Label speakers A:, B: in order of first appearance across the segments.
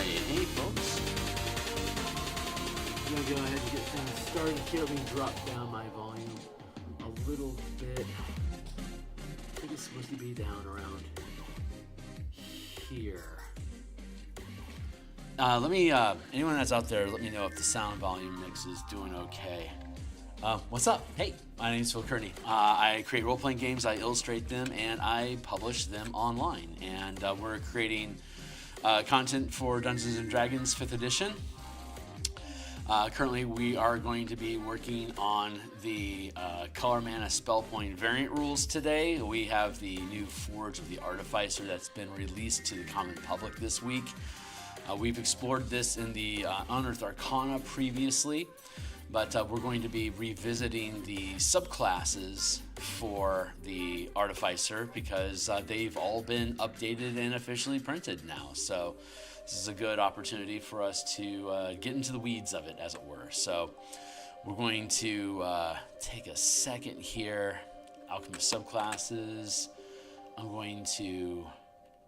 A: Alright, hey folks.
B: I'm gonna go ahead and get things started here. Let me drop down my volume a little bit. I think it's supposed to be down around here.
A: Anyone that's out there, let me know if the sound volume mix is doing okay. What's up? Hey, my name's Phil Kearney. I create role-playing games, I illustrate them, and I publish them online. And we're creating content for Dungeons & Dragons 5th edition. Currently, we are going to be working on the color mana spell point variant rules today. We have the new Forge of the Artificer that's been released to the common public this week. We've explored this in the Unearthed Arcana previously, but we're going to be revisiting the subclasses for the Artificer because they've all been updated and officially printed now. So this is a good opportunity for us to get into the weeds of it, as it were. So we're going to take a second here. Alchemist subclasses. I'm going to...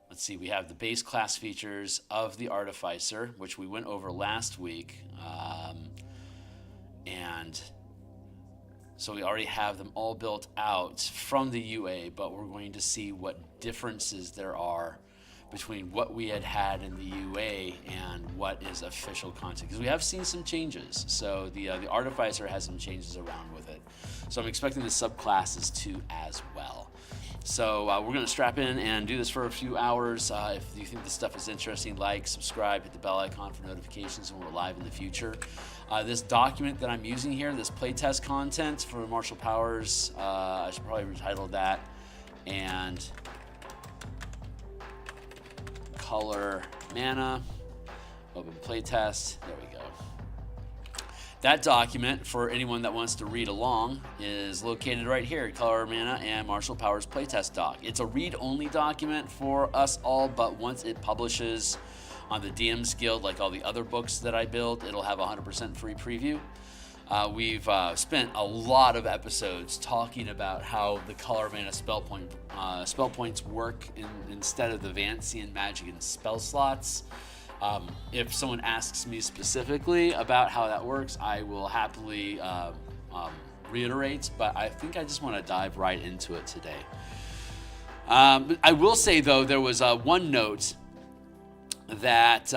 A: Let's see, we have the base class features of the Artificer, which we went over last week. And so we already have them all built out from the UA, but we're going to see what differences there are between what we had in the UA and what is official content. Because we have seen some changes. So the Artificer has some changes around with it. So I'm expecting the subclasses to as well. So we're going to strap in and do this for a few hours. If you think this stuff is interesting, like, subscribe, hit the bell icon for notifications when we're live in the future. This document that I'm using here, this playtest content for Martial Powers, I should probably retitle that, and color mana, open playtest, there we go. That document, for anyone that wants to read along, is located right here, Color Mana and Martial Powers Playtest Doc. It's a read-only document for us all, but once it publishes on the DMsGuild, like all the other books that I build, it'll have a 100% free preview. We've spent a lot of episodes talking about how the Color Mana spell points work instead of the Vancian magic and spell slots. If someone asks me specifically about how that works, I will happily reiterate, but I think I just want to dive right into it today. I will say, though, there was one note that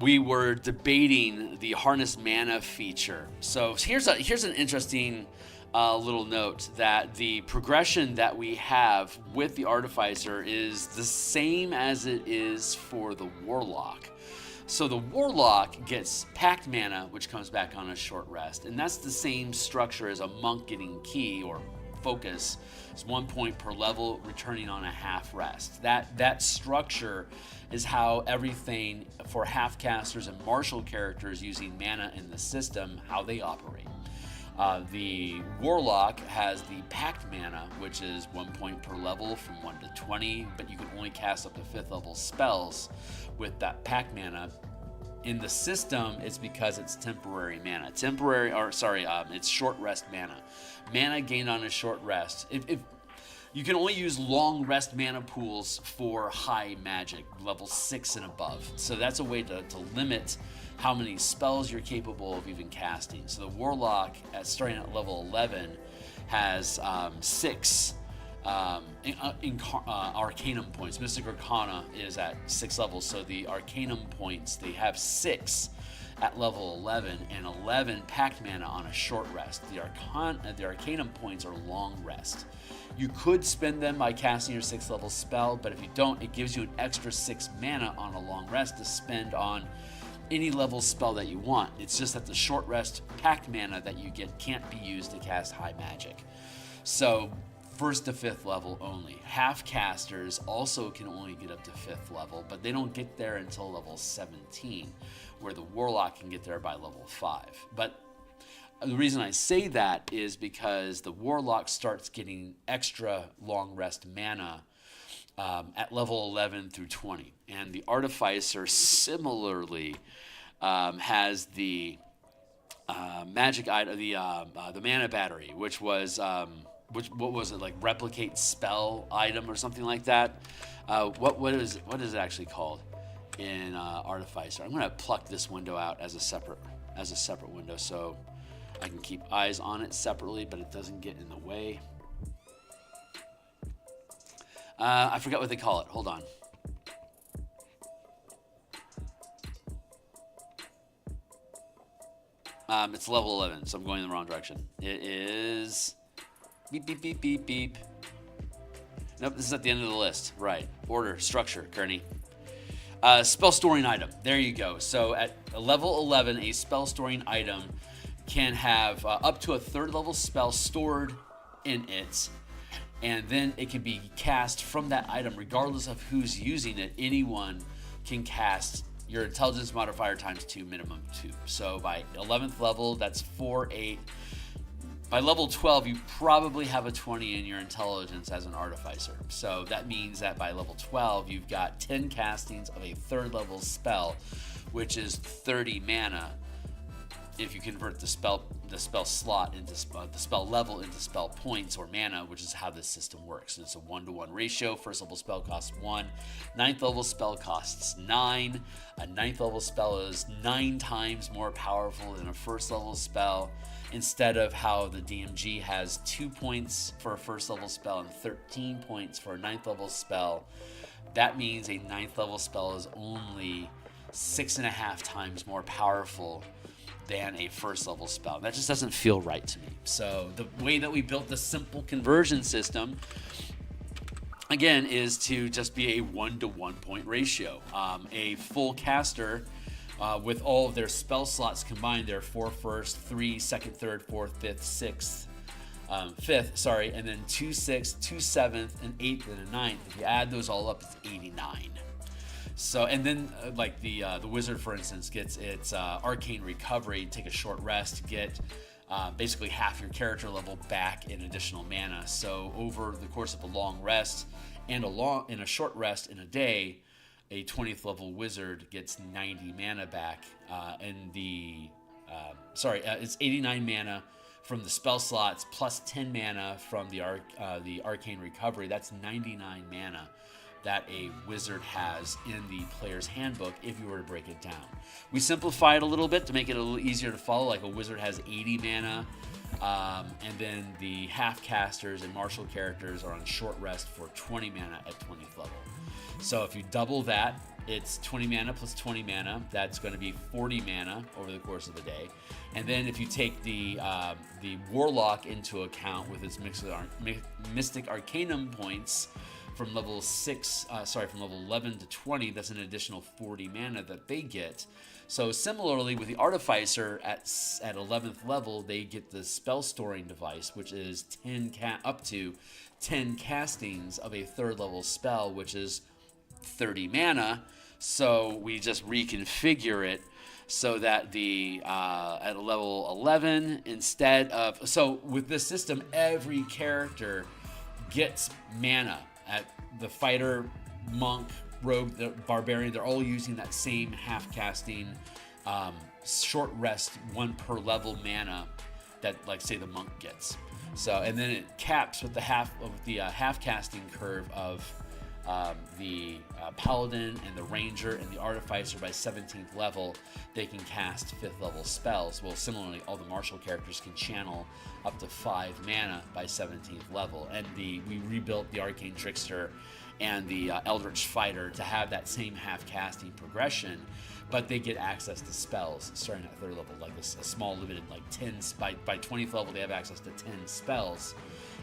A: we were debating the Harness Mana feature. So here's an interesting little note, that the progression that we have with the Artificer is the same as it is for the Warlock. So the Warlock gets Pact Mana, which comes back on a short rest, and that's the same structure as a monk getting Key or Focus. It's 1 point per level, returning on a half rest. That structure is how everything for half casters and martial characters using mana in the system, how they operate. The Warlock has the Pact Mana, which is 1 point per level from 1 to 20, but you can only cast up to 5th level spells with that Pact Mana. In the system, it's because it's temporary mana. It's short rest mana. Mana gained on a short rest. If you can only use long rest mana pools for high magic, level 6 and above. So that's a way to limit how many spells you're capable of even casting. So the Warlock, starting at level 11, has 6 Arcanum points. Mystic Arcana is at 6 levels, so the Arcanum points, they have 6 at level 11, and 11 Pact Mana on a short rest. The Arcanum points are long rest. You could spend them by casting your 6th level spell, but if you don't, it gives you an extra 6 mana on a long rest to spend on any level spell that you want. It's just that the short rest Pact Mana that you get can't be used to cast high magic. So 1st to 5th level only. Half casters also can only get up to 5th level, but they don't get there until level 17, where the Warlock can get there by level 5. But the reason I say that is because the Warlock starts getting extra long rest mana at level 11 through 20, and the Artificer similarly has the magic item, the mana battery, which was what was it, like replicate spell item or something like that? What is it actually called? in Artificer. I'm gonna pluck this window out as a separate window so I can keep eyes on it separately, but it doesn't get in the way. I forgot what they call it. Hold on. It's level 11, so I'm going in the wrong direction. It is beep, beep, beep, beep, beep. Nope, this is at the end of the list. Right. Order, structure, Kearney. Spell storing item. There you go. So at level 11, a spell storing item can have up to a 3rd level spell stored in it. And then it can be cast from that item regardless of who's using it. Anyone can cast your intelligence modifier times 2, minimum 2. So by 11th level, that's 4, 8. By level 12, you probably have a 20 in your intelligence as an artificer. So that means that by level 12, you've got 10 castings of a 3rd level spell, which is 30 mana. If you convert the spell slot into the spell level into spell points or mana, which is how this system works. It's a 1-to-1 ratio. 1st level spell costs 1. 9th level spell costs 9. A 9th level spell is 9 times more powerful than a 1st level spell. Instead of how the DMG has 2 points for a 1st level spell and 13 points for a 9th level spell, that means a 9th level spell is only 6.5 times more powerful than a 1st level spell. That just doesn't feel right to me. So the way that we built the simple conversion system, again, is to just be a 1-to-1 point ratio. A full caster with all of their spell slots combined, they're 4 first, 3 second, 3rd, 4th, 5th, 6th, 5th, and then 2 6th, 2 7th, and 8th, and a 9th. If you add those all up, it's 89. So, and then like the wizard, for instance, gets its arcane recovery, take a short rest, get basically half your character level back in additional mana. So over the course of a long rest and a short rest in a day, a 20th level wizard gets 90 mana back. It's 89 mana from the spell slots plus 10 mana from the arcane recovery. That's 99 mana that a wizard has in the player's handbook if you were to break it down. We simplify it a little bit to make it a little easier to follow. Like a wizard has 80 mana, and then the half casters and martial characters are on short rest for 20 mana at 20th level. So if you double that, it's 20 mana plus 20 mana. That's going to be 40 mana over the course of a day. And then if you take the Warlock into account with its Mystic Arcanum points, from level 11 to 20, that's an additional 40 mana that they get. So similarly with the Artificer at 11th level, they get the spell storing device, which is up to 10 castings of a 3rd level spell, which is 30 mana. So we just reconfigure it so that at level 11, so with this system, every character gets mana. At the fighter, monk, rogue, the barbarian, they're all using that same half casting, short rest, 1 per level mana that, like, say, the monk gets. So, and then it caps with the half casting curve of the paladin and the ranger and the artificer. By 17th level, they can cast 5th level spells. Well, similarly, all the martial characters can channel up to 5 mana by 17th level. And we rebuilt the arcane trickster and the eldritch fighter to have that same half casting progression, but they get access to spells starting at 3rd level, like a small limited, like 10. By 20th level, they have access to 10 spells,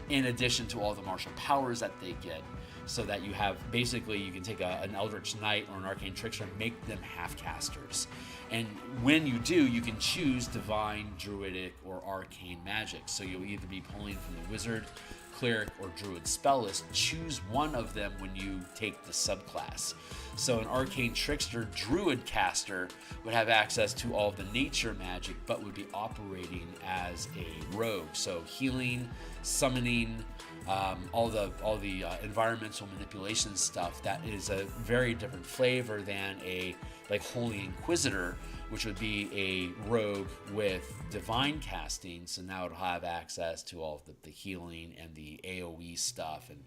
A: in addition to all the martial powers that they get. So that you have, basically, you can take an Eldritch Knight or an Arcane Trickster and make them half-casters. And when you do, you can choose Divine, Druidic, or Arcane magic. So you'll either be pulling from the Wizard, Cleric, or Druid spell list. Choose one of them when you take the subclass. So an Arcane Trickster Druid caster would have access to all of the nature magic, but would be operating as a rogue. So healing, summoning, all the environmental manipulation stuff, that is a very different flavor than a Holy Inquisitor, which would be a rogue with divine casting. So now it'll have access to all of the healing and the AoE stuff and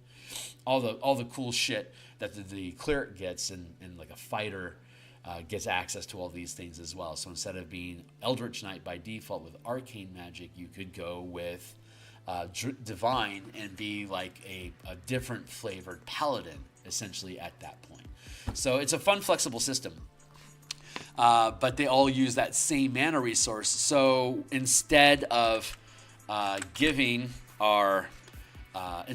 A: all the cool shit that the cleric gets in like a fighter gets access to all these things as well. So instead of being Eldritch Knight by default with arcane magic, you could go with divine and be like a different flavored paladin essentially at that point. So it's a fun, flexible system. But they all use that same mana resource. So instead of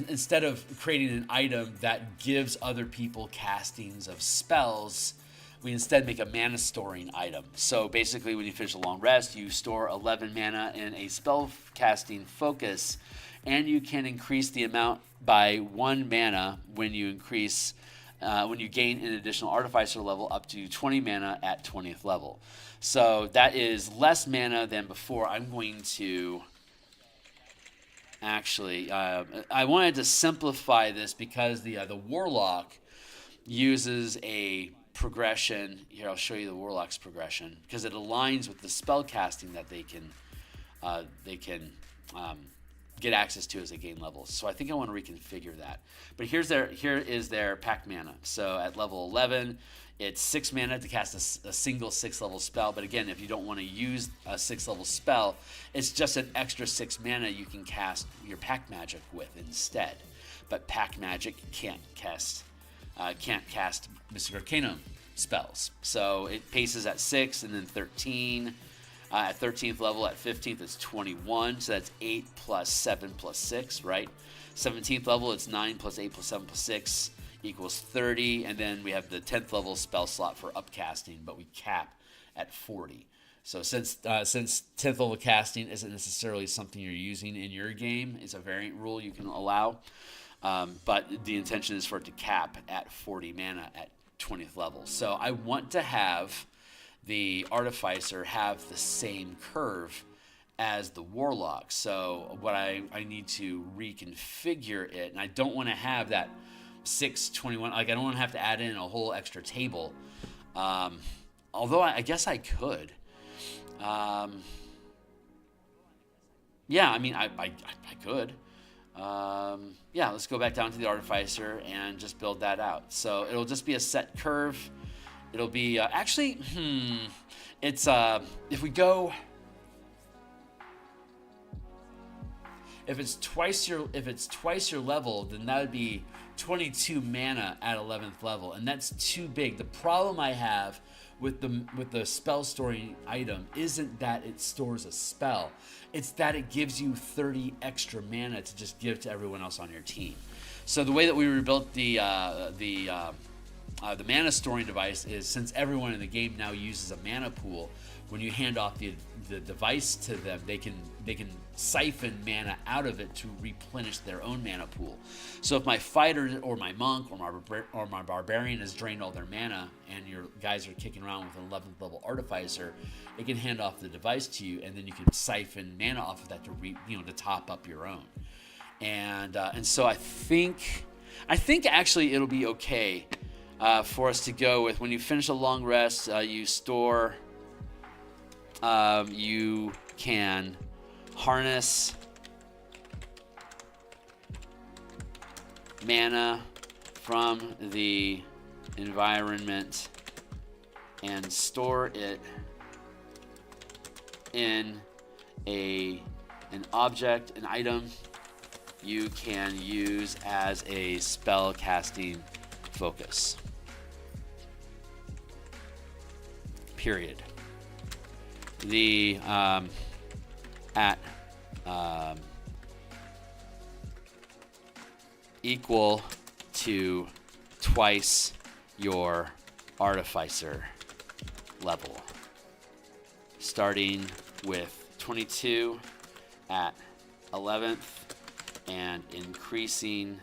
A: instead of creating an item that gives other people castings of spells, we instead make a mana storing item. So basically, when you finish a long rest, you store 11 mana in a spell casting focus, and you can increase the amount by 1 mana when you gain an additional Artificer level up to 20 mana at 20th level. So that is less mana than before. I'm going to actually, I wanted to simplify this because the Warlock uses a progression. Here, I'll show you the Warlock's progression because it aligns with the spell casting that they can get access to as they gain levels. So I think I want to reconfigure that. But here is their packed mana. So at level 11, it's 6 mana to cast a single 6th level spell. But again, if you don't want to use a 6th level spell, it's just an extra 6 mana you can cast your pack magic with instead. But pack magic can't cast Mystic Arcanum spells. So it paces at 6 and then 13. At 13th level, at 15th, it's 21. So that's 8 plus 7 plus 6, right? 17th level, it's 9 plus 8 plus 7 plus 6 equals 30. And then we have the 10th level spell slot for upcasting, but we cap at 40. So since 10th level casting isn't necessarily something you're using in your game, it's a variant rule you can allow. But the intention is for it to cap at 40 mana at 20th level. So I want to have the Artificer have the same curve as the Warlock. So what I need to reconfigure it, and I don't want to have that 621, like I don't want to have to add in a whole extra table. Although I guess I could. Yeah, I mean, I could. Yeah, let's go back down to the Artificer and just build that out. So it'll just be a set curve. It'll be it's if it's twice your level, then that would be 22 mana at 11th level, and that's too big. The problem I have with the spell storing item isn't that it stores a spell, it's that it gives you 30 extra mana to just give to everyone else on your team. So the way that we rebuilt the mana storing device is, since everyone in the game now uses a mana pool, when you hand off the device to them, they can siphon mana out of it to replenish their own mana pool. So if my fighter or my monk or my barbarian has drained all their mana and your guys are kicking around with an 11th level Artificer, it can hand off the device to you, and then you can siphon mana off of that to top up your own. And so I think actually it'll be okay for us to go with, when you finish a long rest, you store. You can harness mana from the environment and store it in an object, an item you can use as a spell casting focus. Period. The equal to twice your Artificer level, starting with 22 at 11th and increasing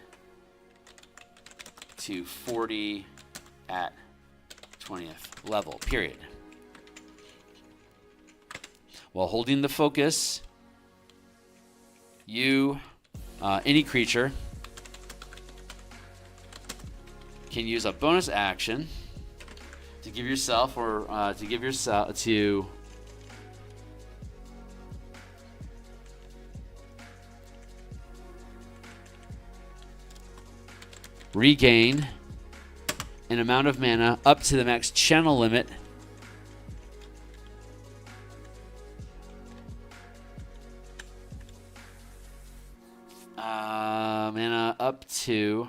A: to 40 at 20th level, period. While holding the focus, any creature can use a bonus action to give yourself to regain an amount of mana up to the max channel limit mana up to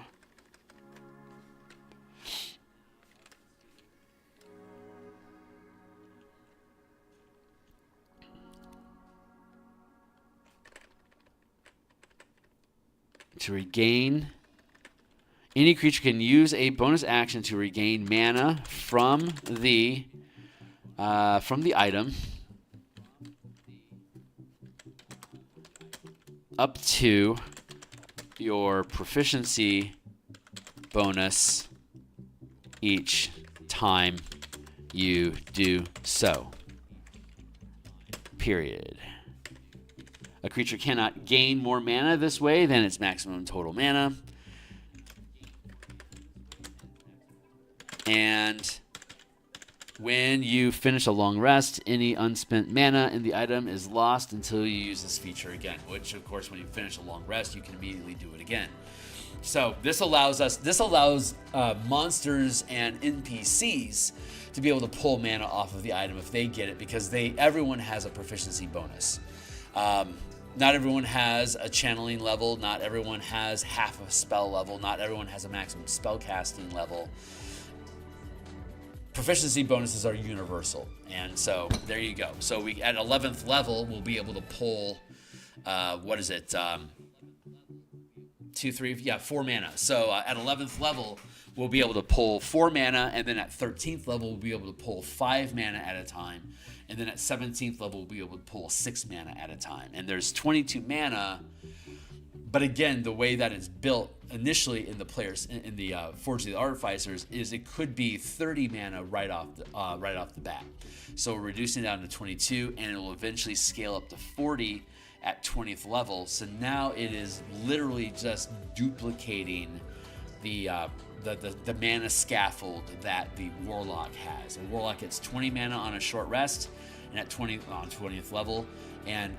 A: regain. Any creature can use a bonus action to regain mana from the item up to your proficiency bonus each time you do so. Period. A creature cannot gain more mana this way than its maximum total mana. And when you finish a long rest, any unspent mana in the item is lost until you use this feature again, which of course when you finish a long rest, you can immediately do it again. So this allows monsters and NPCs to be able to pull mana off of the item if they get it, because everyone has a proficiency bonus. Not everyone has a channeling level. Not everyone has half a spell level. Not everyone has a maximum spell casting level. Proficiency bonuses are universal, and so there you go. So we at 11th level we'll be able to pull, 4 mana. So at 11th level we'll be able to pull 4 mana, and then at 13th level we'll be able to pull 5 mana at a time. And then at 17th level, we'll be able to pull 6 mana at a time. And there's 22 mana, but again, the way that it's built initially in the Forge of the Artificers is it could be 30 mana right off the bat. So we're reducing it down to 22, and it will eventually scale up to 40 at 20th level. So now it is literally just duplicating the mana scaffold that the Warlock has. The Warlock gets 20 mana on a short rest, and on 20th level, and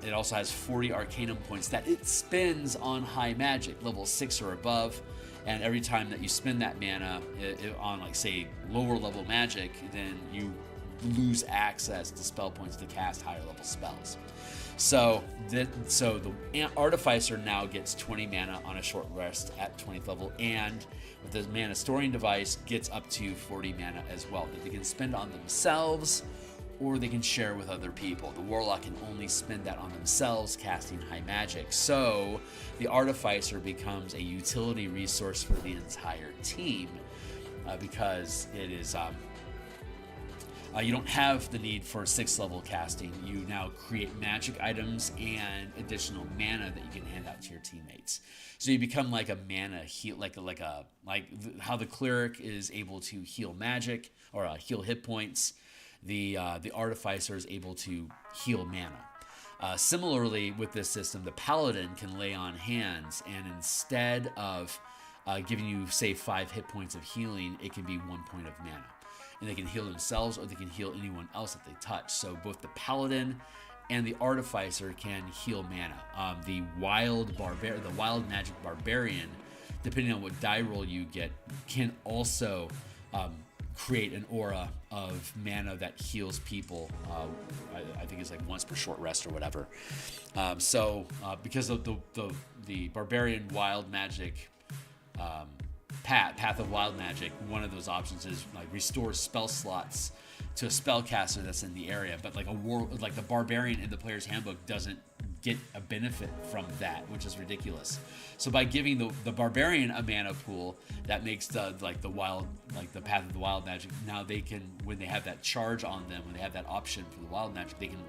A: it also has 40 Arcanum points that it spends on high magic, level 6 or above. And every time that you spend that mana on, like, say, lower level magic, then you lose access to spell points to cast higher level spells. So the Artificer now gets 20 mana on a short rest at 20th level, and with the mana storing device gets up to 40 mana as well that they can spend on themselves, or they can share with other people. The Warlock can only spend that on themselves, casting high magic. So the Artificer becomes a utility resource for the entire team, because it is you don't have the need for 6th level casting. You now create magic items and additional mana that you can hand out to your teammates. So you become like a mana heal, like how the cleric is able to heal magic or heal hit points. The Artificer is able to heal mana. Similarly, with this system, the Paladin can lay on hands, and instead of giving you, say, 5 hit points of healing, it can be 1 point of mana. And they can heal themselves, or they can heal anyone else that they touch. So both the Paladin and the Artificer can heal mana. The wild magic barbarian, depending on what die roll you get, can also create an aura of mana that heals people. I think it's like once per short rest or whatever. Because of the barbarian wild magic path of wild magic, one of those options is like restore spell slots to a spellcaster that's in the area, but like the barbarian in the player's handbook doesn't get a benefit from that, which is ridiculous. So by giving the barbarian a mana pool, that makes the path of the wild magic, now they can, when they have that charge on them, when they have that option for the wild magic, they can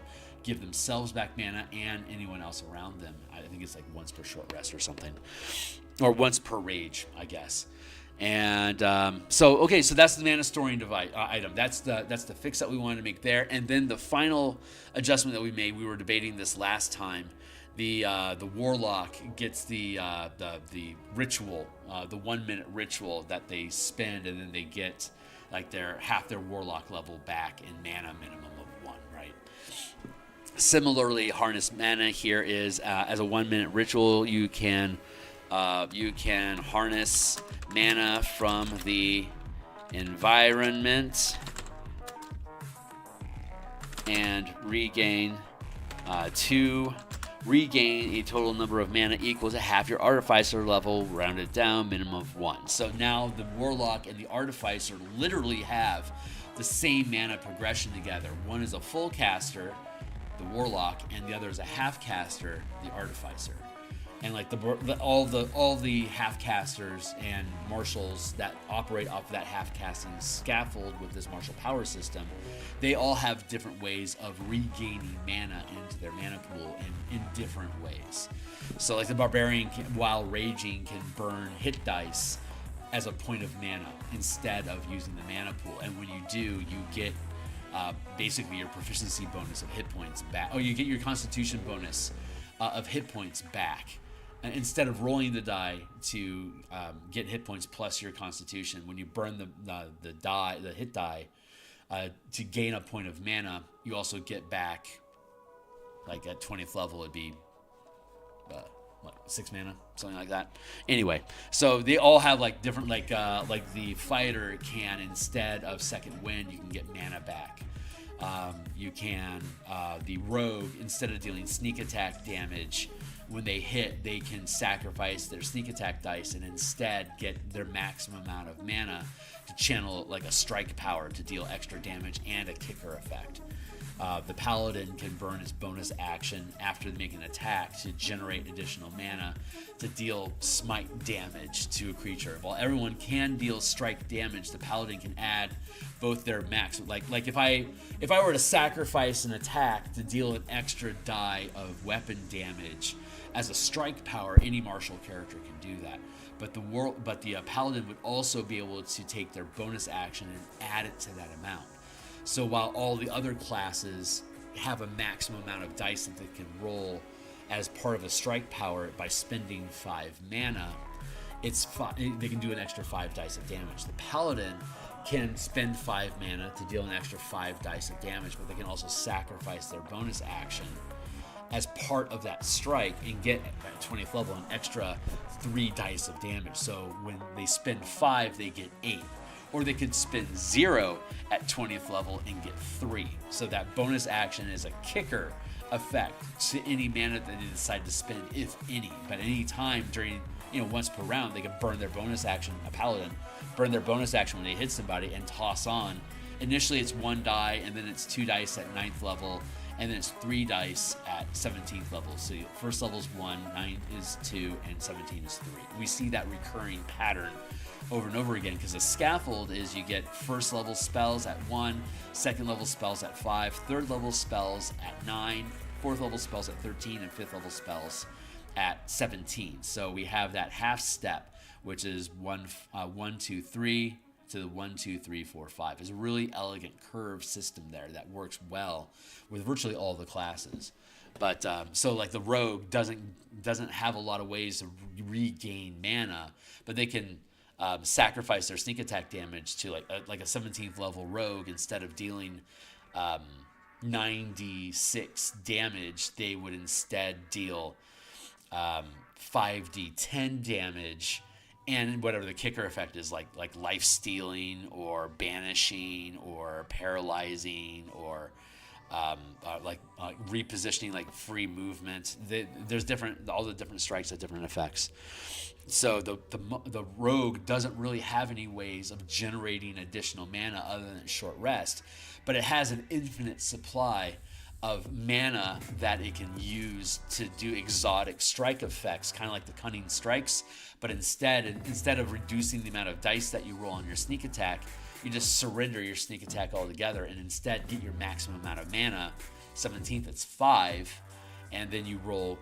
A: give themselves back mana and anyone else around them. I think it's like once per short rest or something, or once per rage, I guess. And so that's the mana storing device item. That's the fix that we wanted to make there. And then the final adjustment that we made, we were debating this last time. The Warlock gets the ritual, the 1 minute ritual that they spend, and then they get like half their Warlock level back in mana minimum of 1, right? Similarly, harness mana here is as a 1 minute ritual, you can harness mana from the environment, and regain 2. Regain a total number of mana equal to half your Artificer level, rounded down, minimum of 1. So now the Warlock and the Artificer literally have the same mana progression together. One is a full caster, the Warlock, and the other is a half caster, the Artificer. And like all the half casters and marshals that operate off of that half casting scaffold with this martial power system, they all have different ways of regaining mana into their mana pool in different ways. So like the barbarian, while raging, can burn hit dice as a point of mana instead of using the mana pool. And when you do, you get basically your proficiency bonus of hit points back. Oh, you get your constitution bonus of hit points back. Instead of rolling the die to get hit points plus your constitution, when you burn the hit die to gain a point of mana, you also get back, like at 20th level, it'd be 6 mana, something like that. Anyway, so they all have like different, like the fighter can, instead of second wind, you can get mana back. You can, the rogue, instead of dealing sneak attack damage, when they hit, they can sacrifice their sneak attack dice and instead get their maximum amount of mana to channel like a strike power to deal extra damage and a kicker effect. The paladin can burn his bonus action after making an attack to generate additional mana to deal smite damage to a creature. While everyone can deal strike damage, the paladin can add both their max. Like if I were to sacrifice an attack to deal an extra die of weapon damage as a strike power, any martial character can do that. But the paladin would also be able to take their bonus action and add it to that amount. So while all the other classes have a maximum amount of dice that they can roll as part of a strike power by spending 5 mana, they can do an extra 5 dice of damage. The paladin can spend 5 mana to deal an extra 5 dice of damage, but they can also sacrifice their bonus action as part of that strike and get at 20th level an extra 3 dice of damage. So when they spend 5, they get 8. Or they could spend 0 at 20th level and get 3. So that bonus action is a kicker effect to any mana that they decide to spend, if any. But any time during, once per round, they can burn their bonus action, a paladin, burn their bonus action when they hit somebody and toss on. Initially it's 1 die, and then it's 2 dice at 9th level, and then it's 3 dice at 17th level. So first level is 1, 9 is 2, and 17 is 3. We see that recurring pattern over and over again, because a scaffold is you get first level spells at 1, second level spells at 5, third level spells at 9, fourth level spells at 13, and fifth level spells at 17. So we have that half step, which is 1, 2, 3 to the 1, 2, 3, 4, 5. It's a really elegant curve system there that works well with virtually all the classes. But so like the rogue doesn't have a lot of ways to regain mana, but they can sacrifice their sneak attack damage to like a 17th level rogue. Instead of dealing 96 damage, they would instead deal 5d10 damage, and whatever the kicker effect is, like life stealing or banishing or paralyzing or repositioning, like free movement. There's all the different strikes have different effects. So the rogue doesn't really have any ways of generating additional mana other than short rest, but it has an infinite supply of mana that it can use to do exotic strike effects, kind of like the cunning strikes. But instead of reducing the amount of dice that you roll on your sneak attack, you just surrender your sneak attack altogether and instead get your maximum amount of mana. 17th, it's 5, and then you roll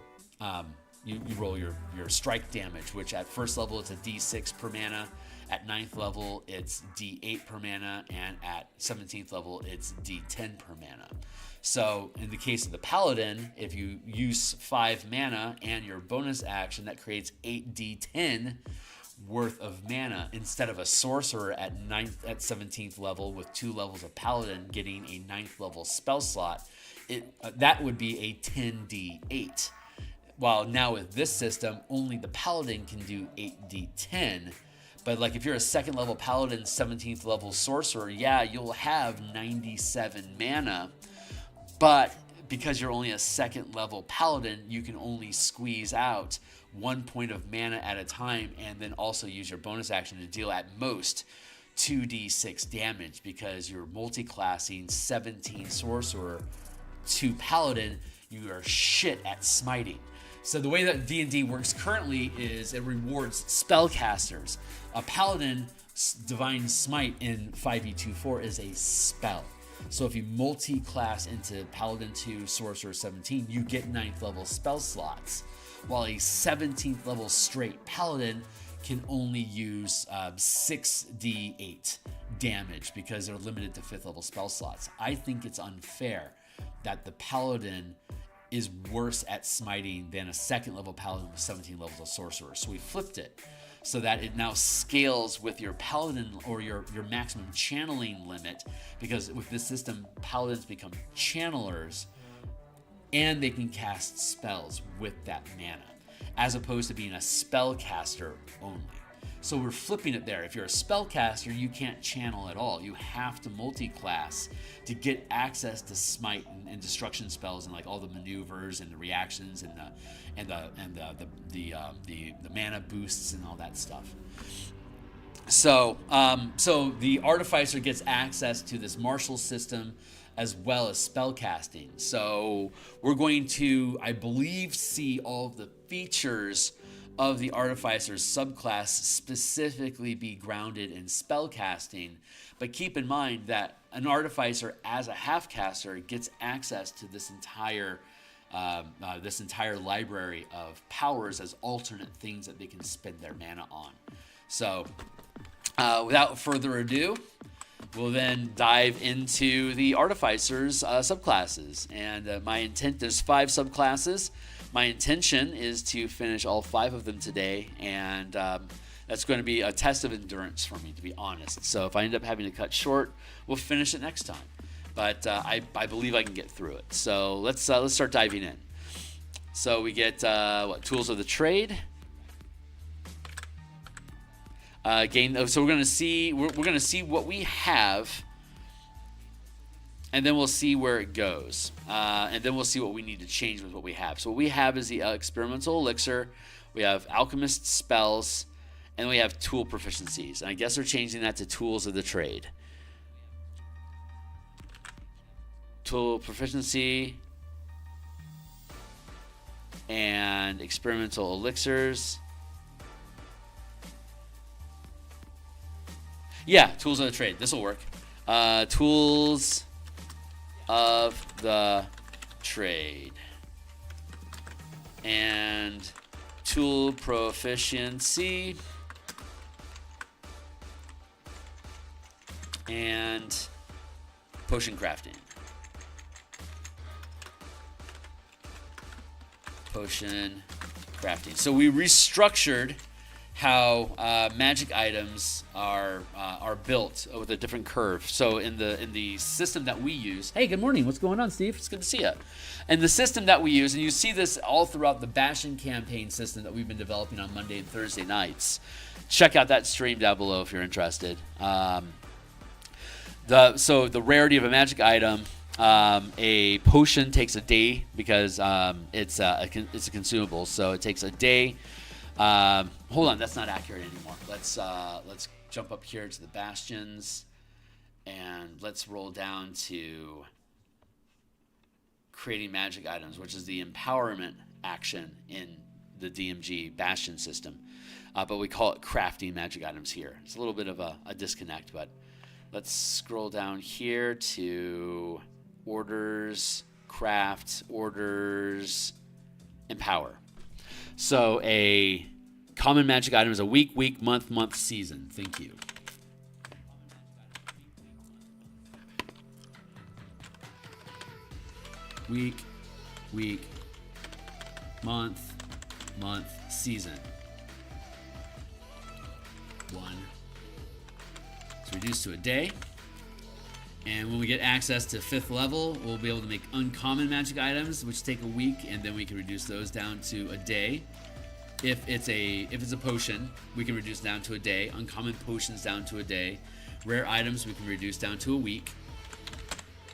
A: you roll your strike damage, which at first level it's a d6 per mana, at 9th level it's d8 per mana, and at 17th level it's d10 per mana. So in the case of the paladin, if you use 5 mana and your bonus action, that creates 8d10 worth of mana, instead of a sorcerer at 17th level with 2 levels of paladin getting a 9th level spell slot. That would be a 10d8. While now with this system, only the paladin can do 8d10, But like if you're a 2nd level paladin, 17th level sorcerer, yeah, you'll have 97 mana. But because you're only a 2nd level paladin, you can only squeeze out 1 point of mana at a time, and then also use your bonus action to deal at most 2d6 damage, because you're multi-classing 17 sorcerer to paladin. You are shit at smiting. So the way that D&D works currently is it rewards spellcasters. A paladin divine smite in 5e24 is a spell. So if you multi-class into Paladin 2, Sorcerer 17, you get 9th level spell slots, while a 17th level straight Paladin can only use 6d8 damage because they're limited to 5th level spell slots. I think it's unfair that the Paladin is worse at smiting than a 2nd level Paladin with 17 levels of Sorcerer. So we flipped it so that it now scales with your Paladin or your maximum channeling limit, because with this system, Paladins become channelers and they can cast spells with that mana, as opposed to being a spellcaster only. So we're flipping it there. If you're a spellcaster, you can't channel at all. You have to multi-class to get access to smite and destruction spells and like all the maneuvers and the reactions and the mana boosts and all that stuff. So the Artificer gets access to this martial system as well as spellcasting. So we're going to, I believe, see all of the features of the Artificer's subclass specifically be grounded in spellcasting. But keep in mind that an Artificer as a half-caster gets access to this entire library of powers as alternate things that they can spend their mana on. So without further ado, we'll then dive into the Artificer's subclasses. And my intent, there's 5 subclasses. My intention is to finish all 5 of them today, and that's going to be a test of endurance for me, to be honest. So if I end up having to cut short, we'll finish it next time. But I believe I can get through it. So let's start diving in. So we get tools of the trade. So we're going to see what we have, and then we'll see where it goes, and then we'll see what we need to change with what we have. So what we have is the experimental elixir, we have alchemist spells, and we have tool proficiencies. And I guess we're changing that to tools of the trade. Tool proficiency and experimental elixirs. Yeah, tools of the trade. This will work. Tools of the trade. And tool proficiency. And potion crafting. Potion crafting. So we restructured how magic items are built with a different curve. So in the system that we use, hey, good morning. What's going on, Steve? It's good to see you. And the system that we use, and you see this all throughout the Bastion campaign system that we've been developing on Monday and Thursday nights. Check out that stream down below if you're interested. So the rarity of a magic item. A potion takes a day because it's a consumable, so it takes a day. Hold on, that's not accurate anymore. Let's jump up here to the bastions, and let's roll down to creating magic items, which is the empowerment action in the DMG Bastion system. But we call it crafting magic items here. It's a little bit of a disconnect, but let's scroll down here to orders, craft, orders, empower. So a common magic item is a week, month, season. Thank you. Week, month, season. 1. It's reduced to a day. And when we get access to 5th level, we'll be able to make uncommon magic items, which take a week, and then we can reduce those down to a day. If it's a potion, we can reduce down to a day. Uncommon potions down to a day. Rare items we can reduce down to a week.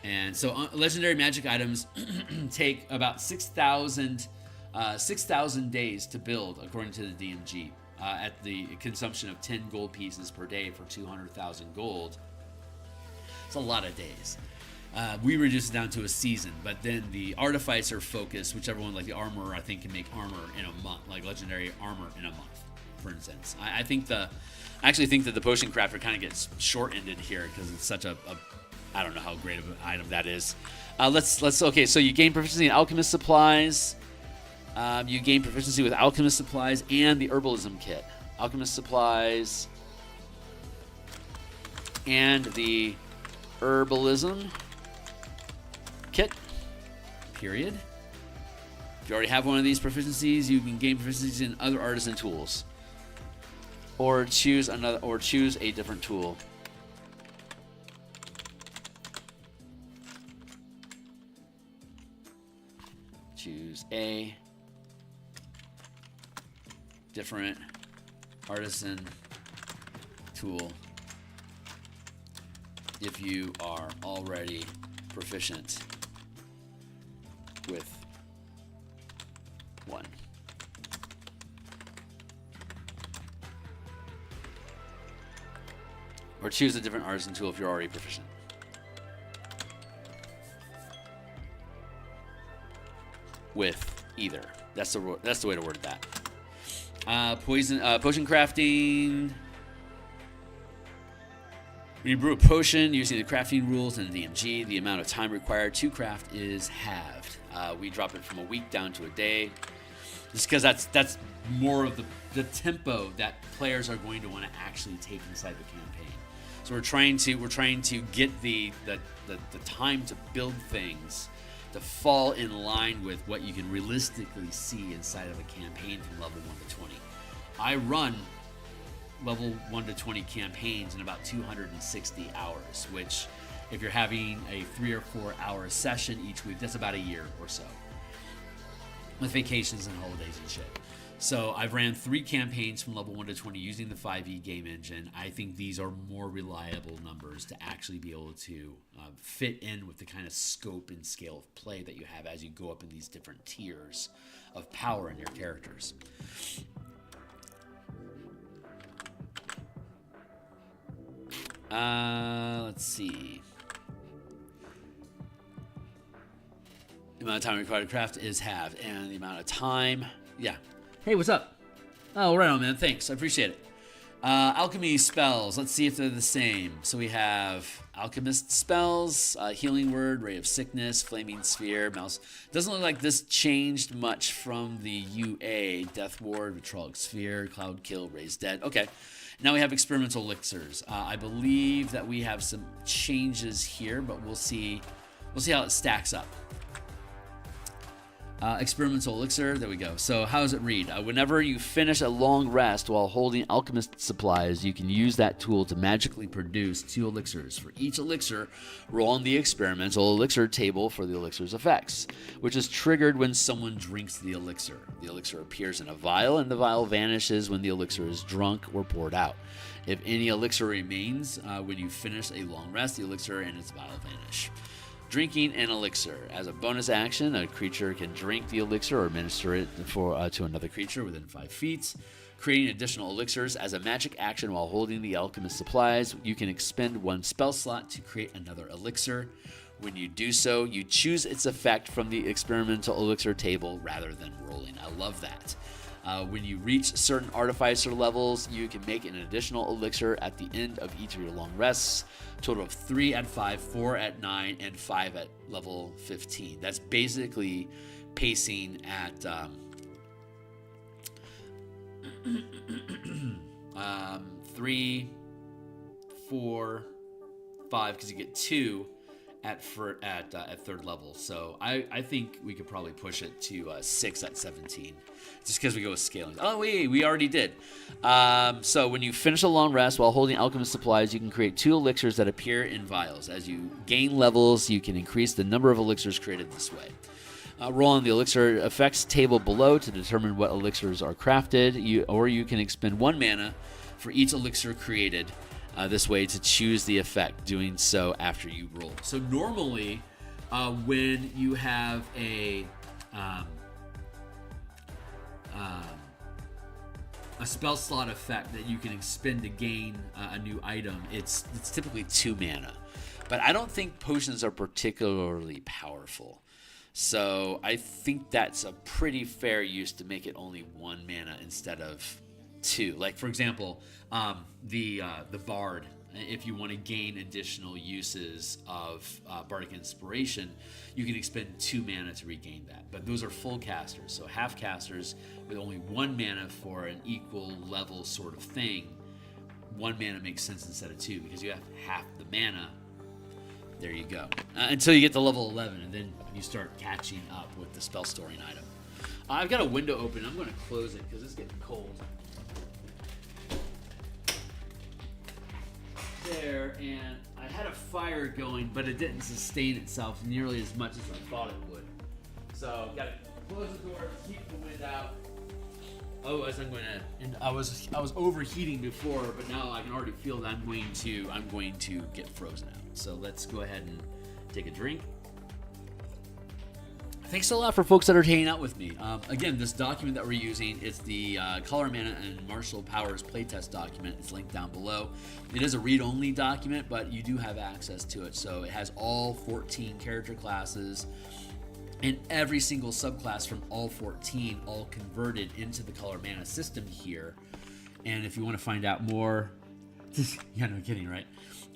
A: And so legendary magic items take about 6,000 days to build, according to the DMG, at the consumption of 10 gold pieces per day for 200,000 gold. It's a lot of days. We reduce it down to a season, but then the Artificer focus, whichever one, like the Armorer, I think can make armor in a month, like legendary armor in a month, for instance. I actually think that the Potion Crafter kind of gets short-ended here because it's such a I don't know how great of an item that is. Okay, so you gain proficiency in Alchemist supplies. You gain proficiency with Alchemist supplies and the Herbalism kit. Alchemist supplies and the Herbalism kit, period. If you already have one of these proficiencies, you can gain proficiencies in other artisan tools. Or choose a different tool. Choose a different artisan tool if you are already proficient with one. Or choose a different artisan tool if you're already proficient. With either. That's the way to word that. Potion crafting. When you brew a potion using the crafting rules and the DMG, the amount of time required to craft is halved. We drop it from a week down to a day, just because that's more of the tempo that players are going to want to actually take inside the campaign. So we're trying to get the time to build things to fall in line with what you can realistically see inside of a campaign from level 1 to 20. I run level 1 to 20 campaigns in about 260 hours, which if you're having a 3 or 4 hour session each week, that's about a year or so, with vacations and holidays and shit. So I've ran 3 campaigns from level 1 to 20 using the 5e game engine. I think these are more reliable numbers to actually be able to fit in with the kind of scope and scale of play that you have as you go up in these different tiers of power in your characters. Let's see. The amount of time required to craft is halved, and the amount of time, yeah. Hey, what's up? Oh, right on, man. Thanks. I appreciate it. Alchemy spells. Let's see if they're the same. So we have Alchemist spells, Healing Word, Ray of Sickness, Flaming Sphere, Mouse. Doesn't look like this changed much from the UA. Death Ward, Vitrolic Sphere, Cloud Kill, Raise Dead. Okay. Now we have Experimental Elixirs. I believe that we have some changes here, but we'll see how it stacks up. Experimental Elixir, there we go. So how does it read? Whenever you finish a long rest while holding Alchemist supplies, you can use that tool to magically produce 2 elixirs. For each elixir, roll on the Experimental Elixir table for the elixir's effects, which is triggered when someone drinks the elixir. The elixir appears in a vial, and the vial vanishes when the elixir is drunk or poured out. If any elixir remains when you finish a long rest, the elixir and its vial vanish. Drinking an elixir. As a bonus action, a creature can drink the elixir or administer it to another creature within 5 feet. Creating additional elixirs. As a magic action while holding the alchemist supplies, you can expend 1 spell slot to create another elixir. When you do so, you choose its effect from the experimental elixir table rather than rolling. I love that. When you reach certain Artificer levels, you can make an additional elixir at the end of each of your long rests. Total of 3 at 5, 4 at 9, and 5 at level 15. That's basically pacing at 3, 4, 5, because you get 2 at 3rd level. So I think we could probably push it to 6 at 17, just because we go with scaling. Oh, we already did. So when you finish a long rest while holding alchemist supplies, you can create 2 elixirs that appear in vials. As you gain levels, you can increase the number of elixirs created this way. Roll on the elixir effects table below to determine what elixirs are crafted. You can expend 1 mana for each elixir created this way to choose the effect, doing so after you roll. So normally, when you have a spell slot effect that you can expend to gain a new item, it's typically 2 mana. But I don't think potions are particularly powerful. So I think that's a pretty fair use to make it only 1 mana instead of 2. Like, for example, the Bard, if you want to gain additional uses of Bardic Inspiration, you can expend 2 mana to regain that. But those are full casters, so half casters with only 1 mana for an equal level sort of thing. 1 mana makes sense instead of 2 because you have half the mana. There you go. Until you get to level 11, and then you start catching up with the spell storing item. I've got a window open. I'm going to close it because it's getting cold. There, and I had a fire going, but it didn't sustain itself nearly as much as I thought it would. So, got to close the door, keep the wind out. Otherwise, I was overheating before, but now I can already feel that I'm going to get frozen out. So let's go ahead and take a drink. Thanks a lot for folks that are hanging out with me. Again, this document that we're using is the Color, Mana, and Martial Powers playtest document. It's linked down below. It is a read-only document, but you do have access to it. So it has all 14 character classes and every single subclass from all 14 all converted into the Color Mana system here. And if you want to find out more, yeah, no kidding, right?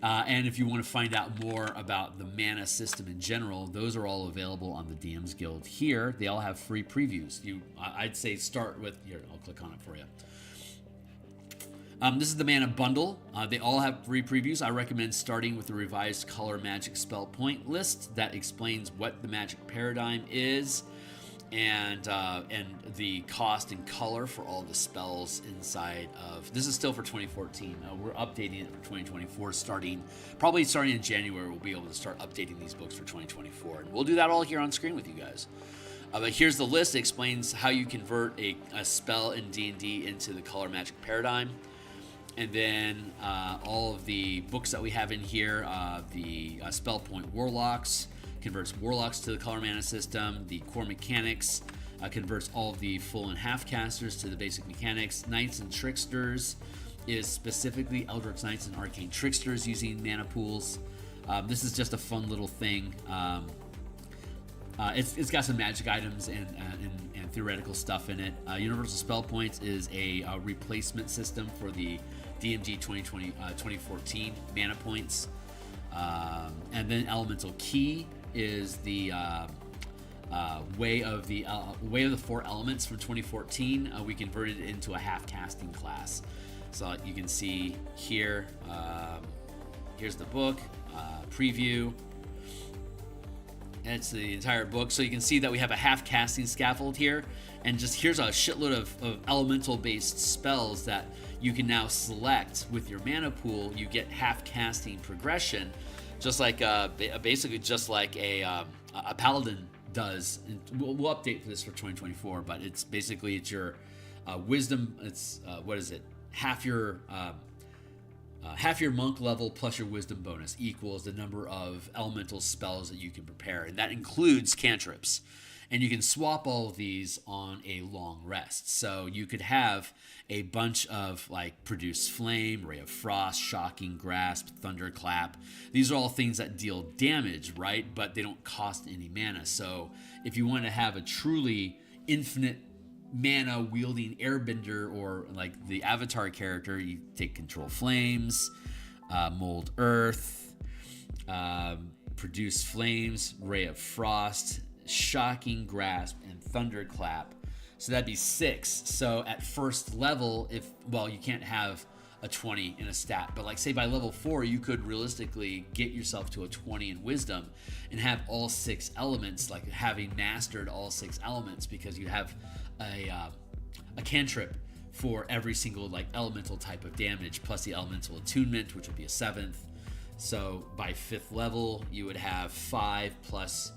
A: And if you want to find out more about the mana system in general, those are all available on the DMsGuild here. They all have free previews. I'd say start with, here, I'll click on it for you. This is the mana bundle. They all have free previews. I recommend starting with the revised Color Magic spell point list that explains what the magic paradigm is and the cost and color for all the spells inside of. This is still for 2014. We're updating it for 2024, probably starting in January. We'll be able to start updating these books for 2024, and we'll do that all here on screen with you guys. But here's the list. It explains how you convert a spell in D&D into the Color Magic paradigm. And then all of the books that we have in here, the spell Point Warlocks converts Warlocks to the Color Mana system. The Core Mechanics converts all of the full and half casters to the basic mechanics. Knights and Tricksters is specifically Eldritch Knights and Arcane Tricksters using mana pools. This is just a fun little thing. It's got some magic items and theoretical stuff in it. Universal Spell Points is a replacement system for the DMG 2014 mana points. And then Elemental Key is the way of the 4 elements from 2014. We converted it into a half casting class. So you can see here, here's the book, preview. And it's the entire book. So you can see that we have a half casting scaffold here. And just here's a shitload of elemental based spells that you can now select with your mana pool. You get half casting progression, just like basically just like a paladin does. And we'll update this for 2024, but it's basically your wisdom. It's what is it? Half your monk level plus your wisdom bonus equals the number of elemental spells that you can prepare, and that includes cantrips. And you can swap all of these on a long rest. So you could have a bunch of like Produce Flame, Ray of Frost, Shocking Grasp, Thunderclap. These are all things that deal damage, right? But they don't cost any mana. So if you want to have a truly infinite mana wielding airbender, or like the Avatar character, you take Control Flames, Mold Earth, Produce Flames, Ray of Frost, Shocking Grasp, and Thunderclap. So that'd be 6. So at first level, you can't have a 20 in a stat, but like say by level 4, you could realistically get yourself to a 20 in wisdom and have all 6 elements, like having mastered all 6 elements, because you have a cantrip for every single like elemental type of damage, plus the elemental attunement, which would be a 7th. So by 5th level, you would have 5 plus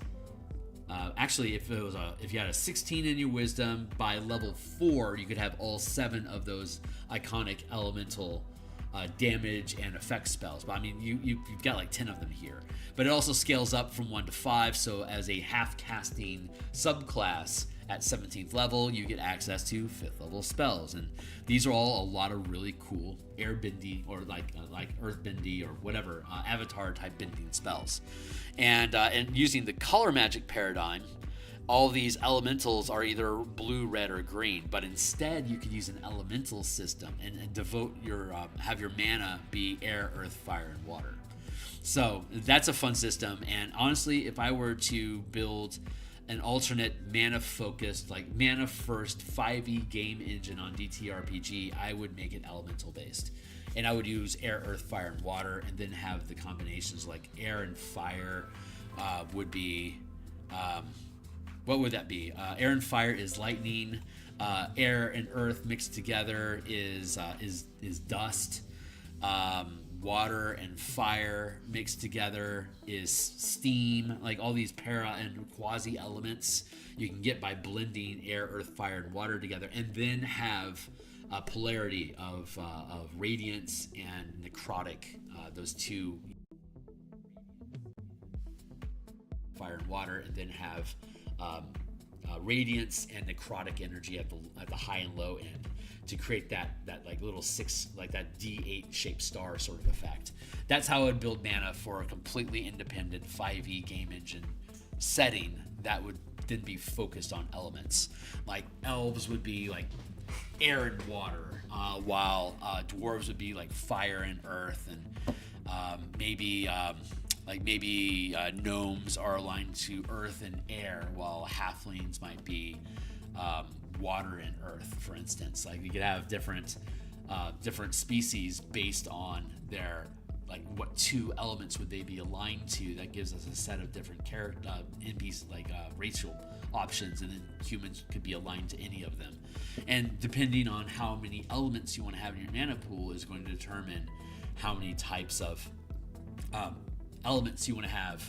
A: Actually, if you had a 16 in your wisdom, by level 4 you could have all 7 of those iconic elemental damage and effect spells. But I mean, you've got like 10 of them here. But it also scales up from 1 to 5. So as a half casting subclass at 17th level, you get access to 5th level spells, and these are all a lot of really cool airbendy or like earthbendy or whatever avatar type bending spells. And using the color magic paradigm, all these elementals are either blue, red, or green, but instead you could use an elemental system and devote your have your mana be air, earth, fire, and water. So that's a fun system. And honestly, if I were to build an alternate mana focused, like mana first 5e game engine on ttrpg, I would make it elemental based, and I would use air, earth, fire, and water, and then have the combinations like air and fire would be what would that be? Air and fire is lightning. Air and earth mixed together is dust. Water and fire mixed together is steam. Like all these para and quasi elements you can get by blending air, earth, fire, and water together, and then have a polarity of radiance and necrotic. Those two, fire and water, and then have radiance and necrotic energy at the high and low end to create that like little 6, like that D8 shaped star sort of effect. That's how I would build mana for a completely independent 5e game engine setting that would then be focused on elements. Like elves would be like air and water, while dwarves would be like fire and earth, and maybe gnomes are aligned to earth and air, while halflings might be water and earth, for instance. Like you could have different species based on their, like, what 2 elements would they be aligned to. That gives us a set of different NPCs, like racial options, and then humans could be aligned to any of them. And depending on how many elements you want to have in your mana pool is going to determine how many types of elements you want to have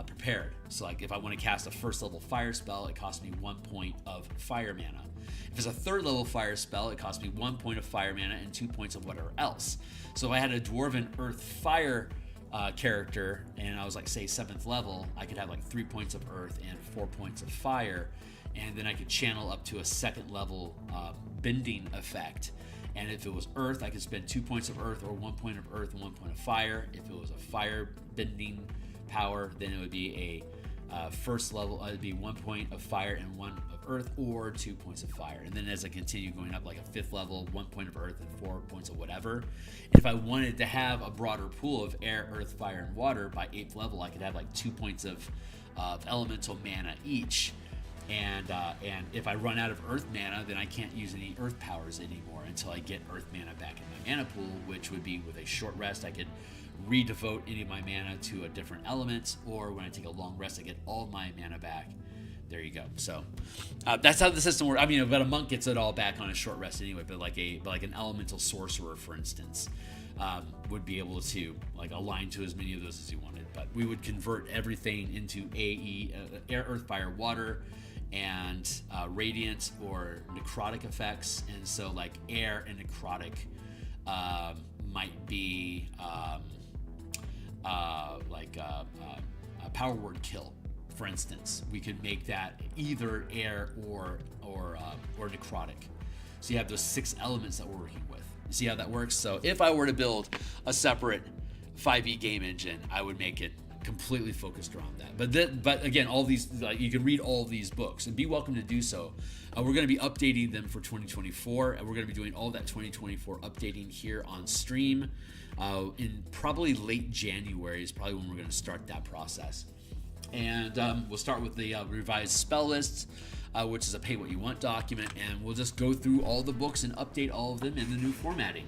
A: prepared. So like if I want to cast a 1st level fire spell, it costs me 1 point of fire mana. If it's a 3rd level fire spell, it costs me 1 point of fire mana and 2 points of whatever else. So if I had a dwarven earth fire character, and I was like, say 7th level, I could have like 3 points of earth and 4 points of fire, and then I could channel up to a 2nd level bending effect. And if it was earth, I could spend 2 points of earth, or 1 point of earth and 1 point of fire. If it was a fire bending power, then it would be a 1st level, it'd be 1 point of fire and 1 of earth, or 2 points of fire. And then as I continue going up, like a 5th level, 1 point of earth and 4 points of whatever. And if I wanted to have a broader pool of air, earth, fire, and water, by 8th level, I could have like 2 points of elemental mana each. And if I run out of earth mana, then I can't use any earth powers anymore until I get earth mana back in my mana pool, which would be with a short rest. I could redevote any of my mana to a different element, or when I take a long rest, I get all my mana back. There you go. So that's how the system works. I mean, but a monk gets it all back on a short rest anyway. But like an elemental sorcerer, for instance, would be able to like align to as many of those as you wanted. But we would convert everything into air, earth, fire, water, and radiant or necrotic effects. And so like air and necrotic might be like a power word kill, for instance. We could make that either air or necrotic. So you have those 6 elements that we're working with. You see how that works? So if I were to build a separate 5e game engine, I would make it completely focused around that. But again, all these, you can read all these books and be welcome to do so. We're going to be updating them for 2024, and we're going to be doing all that 2024 updating here on stream in probably late January is probably when we're going to start that process. And we'll start with the revised spell lists, which is a pay what you want document, and we'll just go through all the books and update all of them in the new formatting.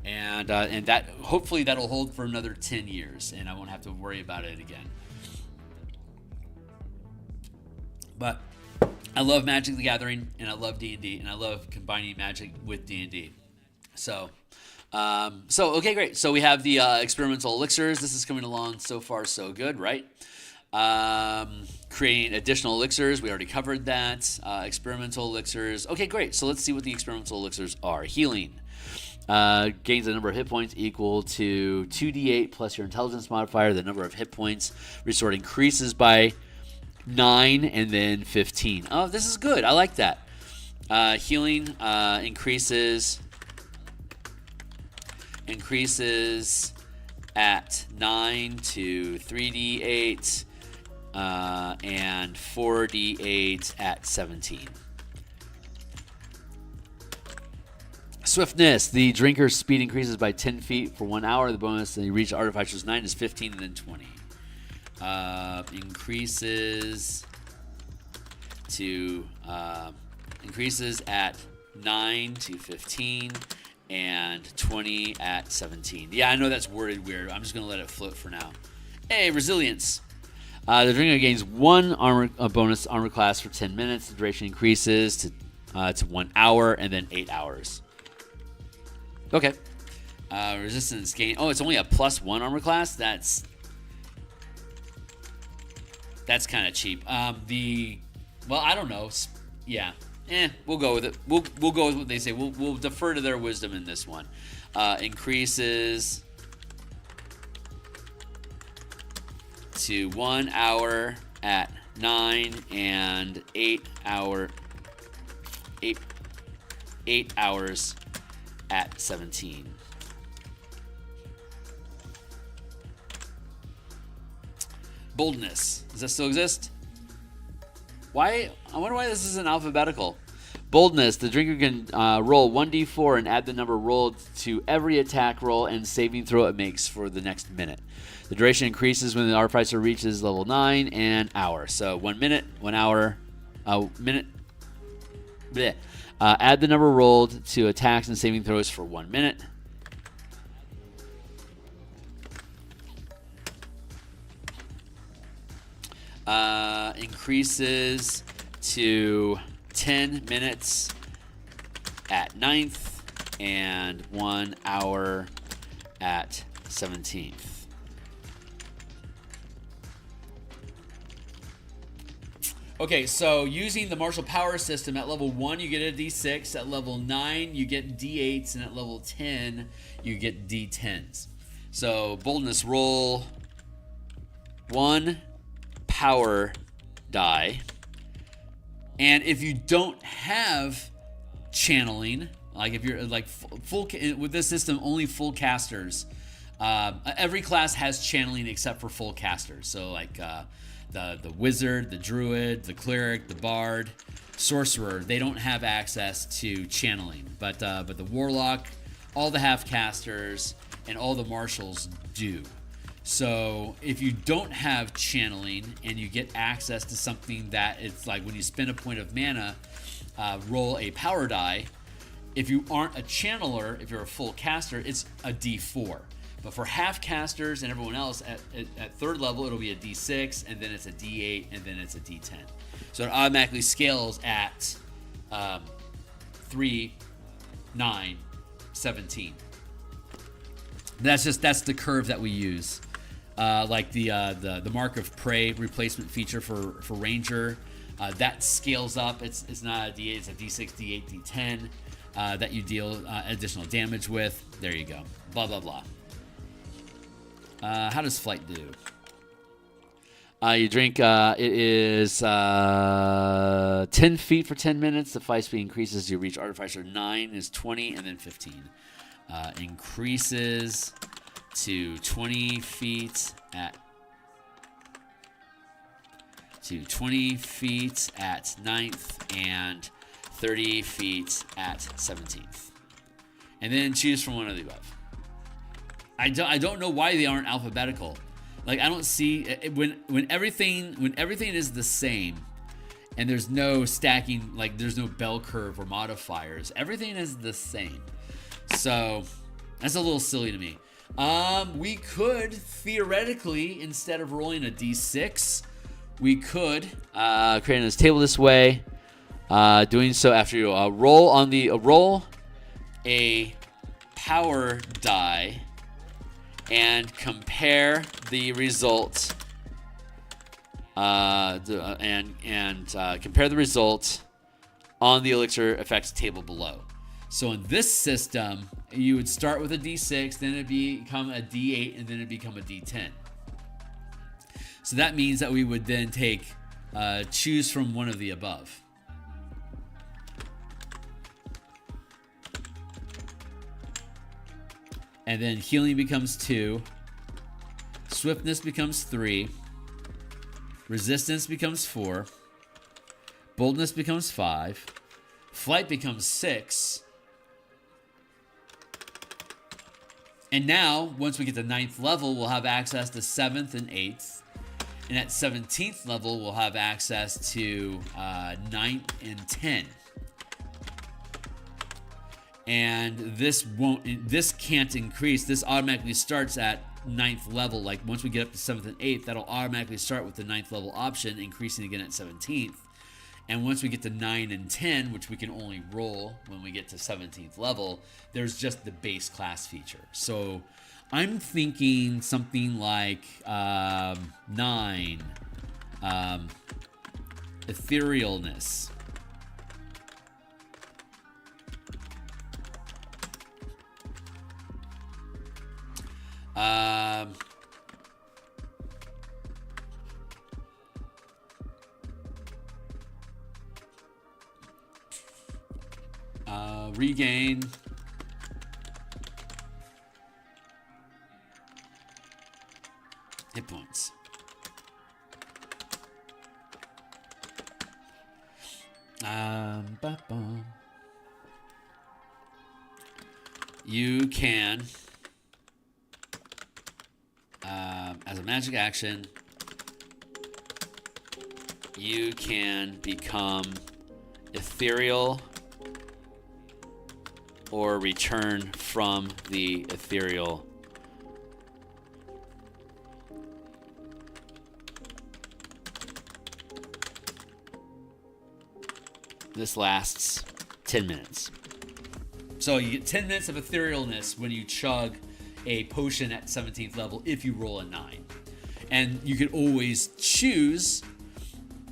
A: And that hopefully that'll hold for another 10 years, and I won't have to worry about it again. But I love Magic the Gathering, and I love D&D, and I love combining Magic with D&D. So okay, great. So we have the experimental elixirs. This is coming along so far so good, right? Creating additional elixirs. We already covered that. Experimental elixirs. Okay, great. So let's see what the experimental elixirs are. Healing. Gains the number of hit points equal to 2d8 plus your intelligence modifier. The number of hit points restored increases by 9 and then 15. Oh, this is good. I like that. Healing increases at 9 to 3d8 and 4d8 at 17. Swiftness. The drinker's speed increases by 10 feet for 1 hour. The bonus that you reach Artificer's 9 is 15 and then 20. Increases at 9 to 15 and 20 at 17. Yeah, I know that's worded weird. I'm just going to let it float for now. Hey, resilience. The drinker gains 1 bonus armor class for 10 minutes. The duration increases to 1 hour and then 8 hours. Okay. Resistance gain. Oh, it's only a +1 armor class? That's kind of cheap. Well, I don't know. Yeah. We'll go with it. We'll go with what they say. We'll defer to their wisdom in this one. Increases to 1 hour at 9 and 8 hours at 17. Boldness. Does that still exist? Why? I wonder why this isn't alphabetical. Boldness. The drinker can roll 1d4 and add the number rolled to every attack roll and saving throw it makes for the next minute. The duration increases when the Artificer reaches level 9 and hour. So 1 minute, 1 hour, minute. Bleh. Add the number rolled to attacks and saving throws for 1 minute. Increases to 10 minutes at 9th and 1 hour at 17th. Okay, so using the martial power system, at level 1 you get a d6, at level 9 you get d8s, and at level 10 you get d10s. So boldness, roll 1 power die, and if you don't have channeling, like if you're like full with this system, only full casters. Every class has channeling except for full casters. So like the wizard, the druid, the cleric, the bard, sorcerer, they don't have access to channeling, but the warlock, all the half casters, and all the marshals do. So if you don't have channeling and you get access to something that it's like when you spend a point of mana, roll a power die. If you aren't a channeler, if you're a full caster, it's a d4. But for half casters and everyone else at third level, it'll be a d6, and then it's a d8, and then it's a d10. So it automatically scales at 3, 9, 17. That's the curve that we use. Like the Mark of Prey replacement feature for Ranger, that scales up. It's not a d8, it's a d6, d8, d10 that you deal additional damage with. There you go. Blah blah blah. How does flight do? You drink, it is 10 feet for 10 minutes. The flight speed increases as you reach Artificer 9 is 20 and then 15. Increases to 20 feet at 9th and 30 feet at 17th. And then choose from one of the above. I don't know why they aren't alphabetical. Like I don't see when everything is the same, and there's no stacking, like there's no bell curve or modifiers. Everything is the same. So that's a little silly to me. We could theoretically, instead of rolling a d6, we could create this table this way. Doing so after you roll a power die and compare the result compare the result on the elixir effects table below. So in this system, you would start with a D6, then it'd become a D8, and then it'd become a D10. So that means that we would then choose from one of the above. And then healing becomes 2, swiftness becomes 3, resistance becomes 4, boldness becomes 5, flight becomes 6. And now, once we get to 9th level, we'll have access to 7th and 8th. And at 17th level, we'll have access to 9th and 10. And this can't increase. This automatically starts at 9th level. Like once we get up to 7th and 8th, that'll automatically start with the 9th level option, increasing again at 17th. And once we get to 9 and 10, which we can only roll when we get to 17th level, there's just the base class feature. So I'm thinking something like 9, etherealness. Regain. Hit points. You can, as a magic action, you can become ethereal or return from the ethereal. This lasts 10 minutes. So you get 10 minutes of etherealness when you chug a potion at 17th level if you roll a 9. And you can always choose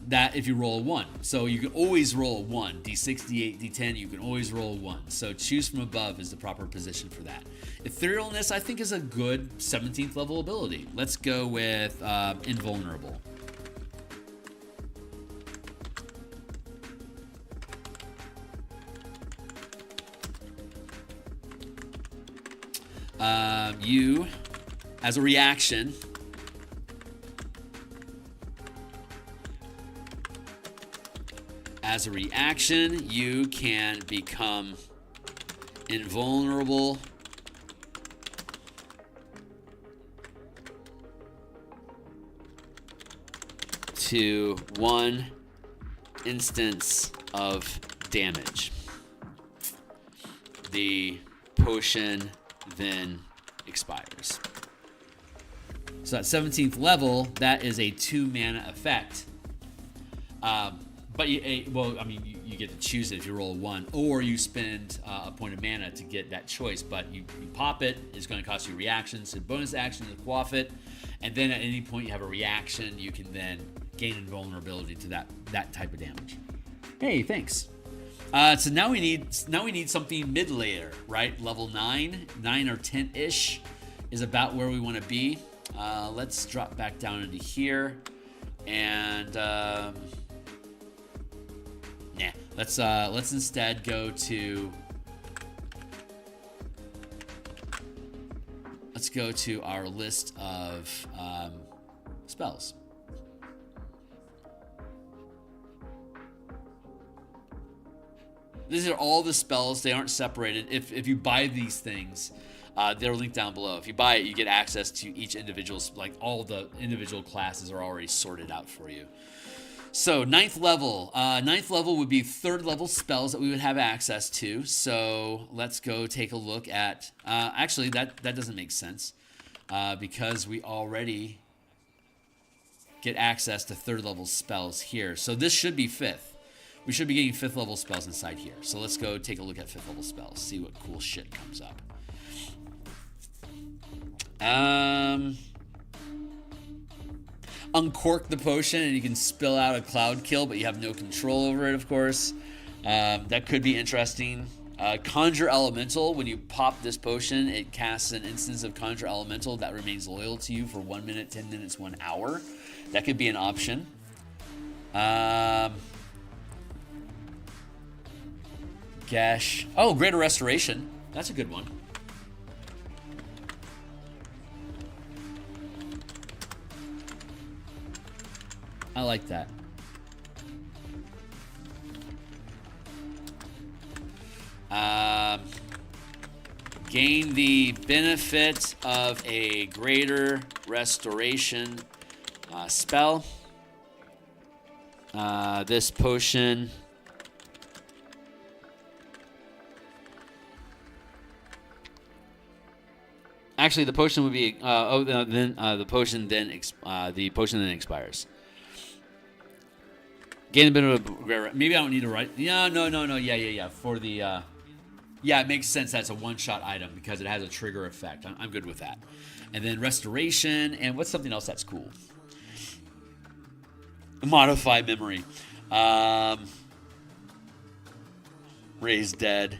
A: that if you roll a 1. So you can always roll a 1. D6, D8, D10, you can always roll a 1. So choose from above is the proper position for that. Etherealness, I think, is a good 17th level ability. Let's go with invulnerable. You, as a reaction, you can become invulnerable to 1 instance of damage. The potion then expires. So at 17th level, that is a 2 mana effect. But you get to choose it if you roll a 1, or you spend a point of mana to get that choice. But you pop it, it's going to cost you reactions, so bonus action to quaff it, and then at any point you have a reaction, you can then gain invulnerability to that type of damage. Hey, thanks. So now we need something mid layer, right? Level 9 or 10-ish is about where we want to be. Let's drop back down into here, and let's instead go to our list of spells. These are all the spells. They aren't separated. If you buy these things, they're linked down below. If you buy it, you get access to each individual, like all the individual classes are already sorted out for you. So 9th level. 9th level would be 3rd level spells that we would have access to. So let's go take a look at, actually that doesn't make sense because we already get access to 3rd level spells here. So this should be 5th. We should be getting 5th level spells inside here. So let's go take a look at 5th level spells, see what cool shit comes up. uncork the potion and you can spill out a cloud kill, but you have no control over it, of course. That could be interesting. Conjure Elemental. When you pop this potion, it casts an instance of Conjure Elemental that remains loyal to you for 1 minute, 10 minutes, 1 hour. That could be an option. Gash. Oh, Greater Restoration. That's a good one. I like that. Gain the benefit of a Greater Restoration spell. This potion actually, the potion would be the potion then expires. Gain the benefit of maybe I don't need to write. Yeah, no. Yeah. For the yeah, it makes sense. That's a one-shot item because it has a trigger effect. I'm good with that. And then Restoration, and what's something else that's cool? Modify Memory. Raise Dead.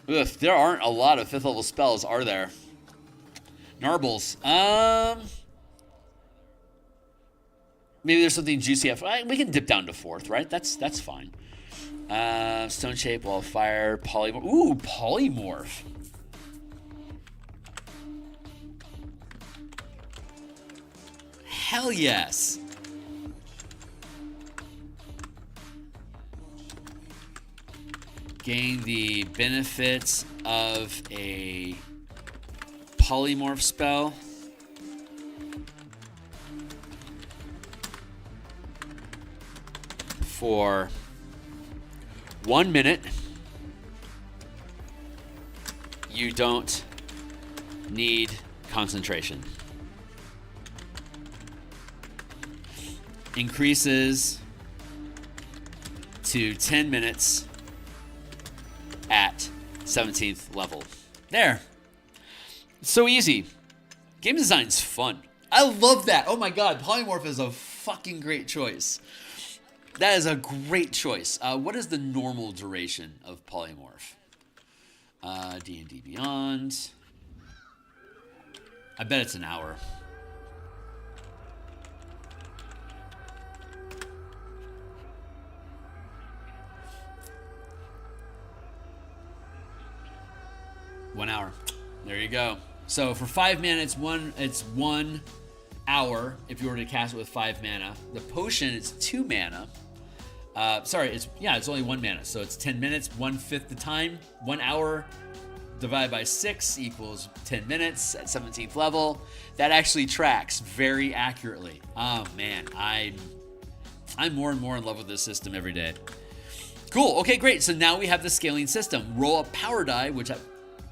A: Ugh, there aren't a lot of 5th level spells, are there? Narbles. Maybe there's something juicy. We can dip down to 4th, right? That's fine. Stone Shape, Wall of Fire, Polymorph. Ooh, Polymorph. Hell yes. Gain the benefits of a Polymorph spell. For 1 minute. You don't need concentration. Increases to 10 minutes at 17th level. There. It's so easy. Game design's fun. I love that. Oh my god, Polymorph is a fucking great choice. That is a great choice. What is the normal duration of Polymorph? D&D Beyond. I bet it's an hour. One hour. There you go. So for 5 mana, it's 1 hour if you were to cast it with 5 mana. The potion is 2 mana. It's only 1 mana, so it's 10 minutes, 1/5 the time. 1 hour divided by 6 equals 10 minutes at 17th level. That actually tracks very accurately. Oh man, I'm more and more in love with this system every day. Cool. Okay, great. So now we have the scaling system. Roll a power die, which at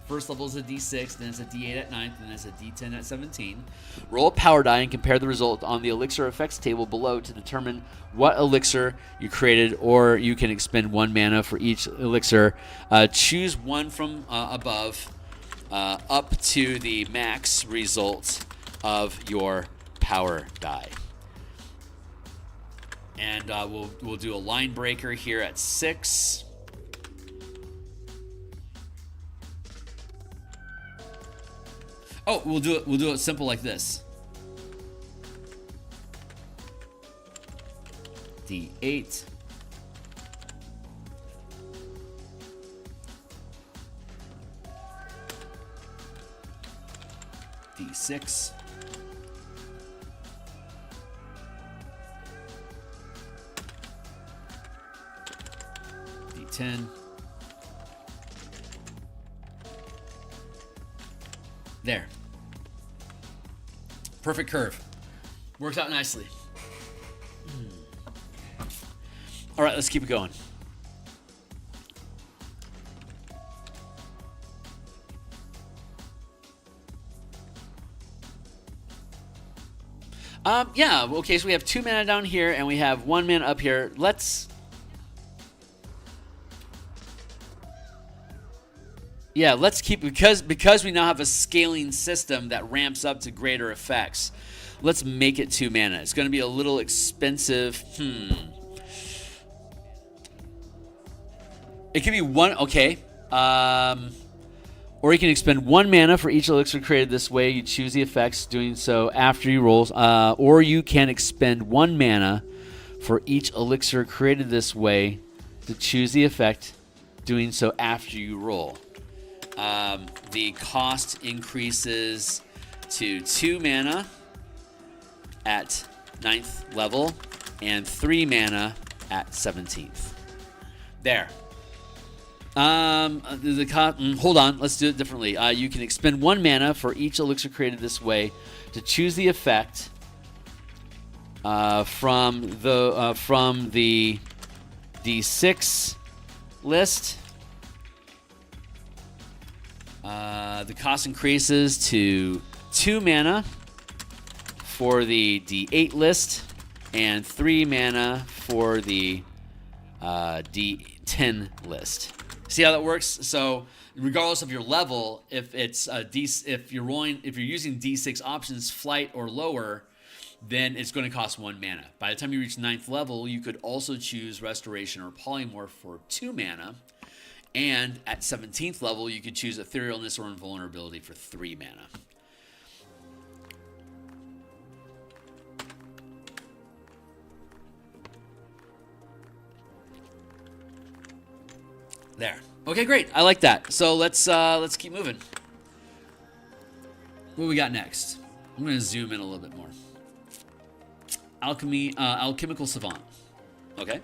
A: first level is a D6, then it's a D8 at 9th, and then it's a D10 at 17. Roll a power die and compare the result on the elixir effects table below to determine what elixir you created, or you can expend 1 mana for each elixir. Choose one from above up to the max result of your power die. And we'll do a line breaker here at 6. Oh, we'll do it simple like this. D8. D6. D10. There. Perfect curve. Works out nicely. All right, let's keep it going. Yeah, okay, so we have 2 mana down here, and we have 1 mana up here. Yeah, let's keep, because we now have a scaling system that ramps up to greater effects. Let's make it 2 mana. It's going to be a little expensive. It could be 1. Okay. Or you can expend 1 mana for each elixir created this way. You choose the effects, doing so after you roll. Or you can expend 1 mana for each elixir created this way to choose the effect, doing so after you roll. The cost increases to 2 mana at 9th level and 3 mana at 17th. There. Hold on, let's do it differently. You can expend 1 mana for each elixir created this way to choose the effect from the D6 list. The cost increases to 2 mana for the D8 list and 3 mana for the D10 list. See how that works? So regardless of your level, if you're using D6 options, flight or lower, then it's going to cost 1 mana. By the time you reach 9th level, you could also choose Restoration or Polymorph for 2 mana. And at 17th level, you could choose Etherealness or Invulnerability for 3 mana. There. Okay, great. I like that. So let's keep moving. What we got next? I'm going to zoom in a little bit more. Alchemical Savant. Okay.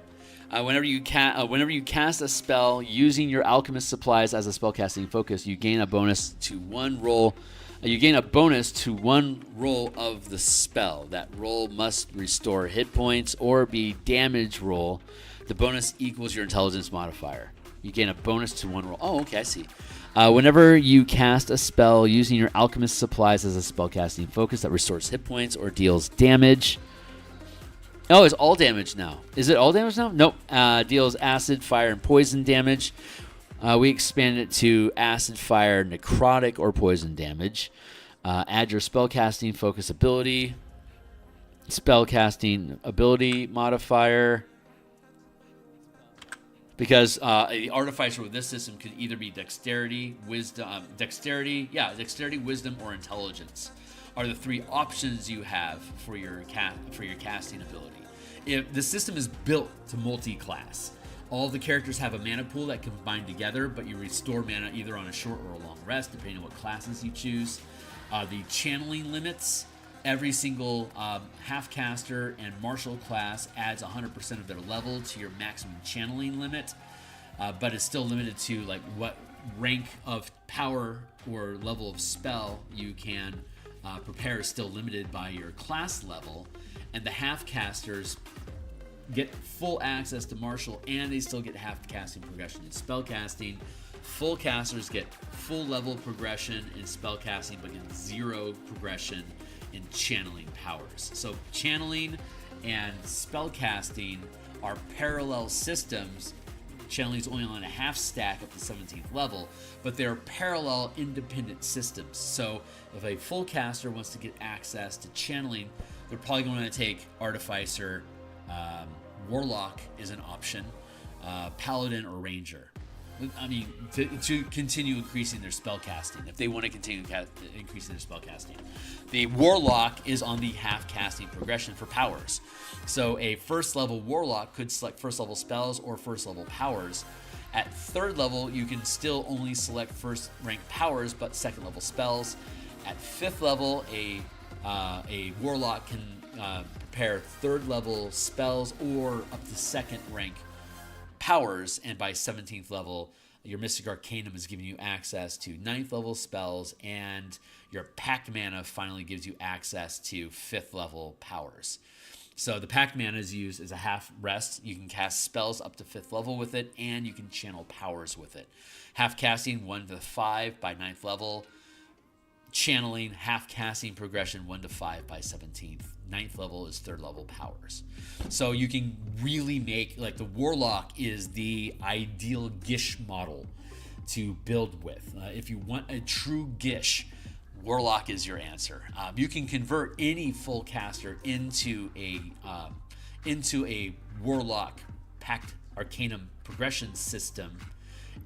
A: Whenever you cast a spell using your alchemist supplies as a spellcasting focus, you gain a bonus to 1 roll. You gain a bonus to 1 roll of the spell. That roll must restore hit points or be damage roll. The bonus equals your intelligence modifier. You gain a bonus to 1 roll. Oh, okay, I see. Whenever you cast a spell using your alchemist supplies as a spellcasting focus that restores hit points or deals damage. Oh, it's all damage now. Is it all damage now? Nope. Deals acid, fire, and poison damage. We expand it to acid, fire, necrotic, or poison damage. Add your spellcasting focus ability. Spellcasting ability modifier. Because the Artificer with this system could either be dexterity, wisdom, dexterity, wisdom, or intelligence are the 3 options you have for your casting ability. If the system is built to multi-class, all of the characters have a mana pool that combine together, but you restore mana either on a short or a long rest, depending on what classes you choose. The channeling limits. Every single half-caster and martial class adds 100% of their level to your maximum channeling limit, but it's still limited to like what rank of power or level of spell you can prepare is still limited by your class level. And the half-casters get full access to martial, and they still get half-casting progression in spellcasting. Full casters get full level progression in spellcasting, but get 0 progression in channeling powers. So channeling and spellcasting are parallel systems. Channeling is only on a half stack up to 17th level, but they're parallel independent systems. So if a full caster wants to get access to channeling, they're probably going to take Artificer. Warlock is an option. Paladin or Ranger. I mean, to continue increasing their spellcasting, if they want to continue increasing their spellcasting. The Warlock is on the half-casting progression for powers. So a first-level Warlock could select first-level spells or first-level powers. At 3rd level, you can still only select first-rank powers, but second-level spells. At 5th level, a Warlock can prepare 3rd-level spells or up to 2nd-rank powers, and by 17th level, your Mystic Arcanum is giving you access to 9th level spells, and your Pact Mana finally gives you access to 5th level powers. So the Pact Mana is used as a half rest. You can cast spells up to 5th level with it, and you can channel powers with it. Half casting 1 to 5 by 9th level. Channeling, half casting progression 1 to 5 by 17th. 9th level is 3rd level powers. So you can really make, like, the Warlock is the ideal Gish model to build with. If you want a true Gish, Warlock is your answer. You can convert any full caster into a Warlock Pact Arcanum progression system,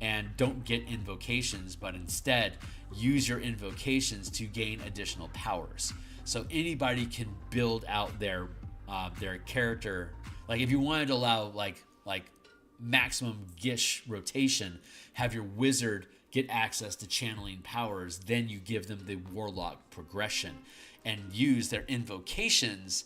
A: and don't get invocations, but instead use your invocations to gain additional powers. So anybody can build out their character. Like if you wanted to allow like maximum Gish rotation, have your wizard get access to channeling powers, then you give them the Warlock progression and use their invocations.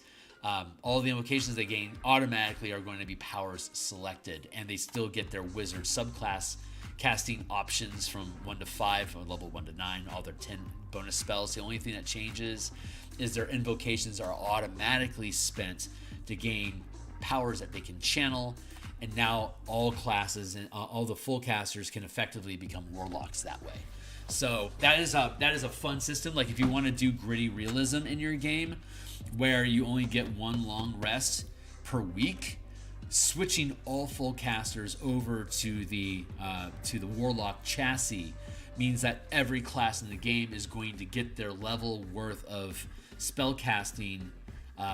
A: All the invocations they gain automatically are going to be powers selected, and they still get their wizard subclass casting options from 1 to 5, or level 1 to 9, all their 10 bonus spells. The only thing that changes is their invocations are automatically spent to gain powers that they can channel, and now all classes and all the full casters can effectively become warlocks that way. So that is a fun system. Like if you want to do gritty realism in your game, where you only get one long rest per week, switching all full casters over to the Warlock chassis means that every class in the game is going to get their level worth of spell casting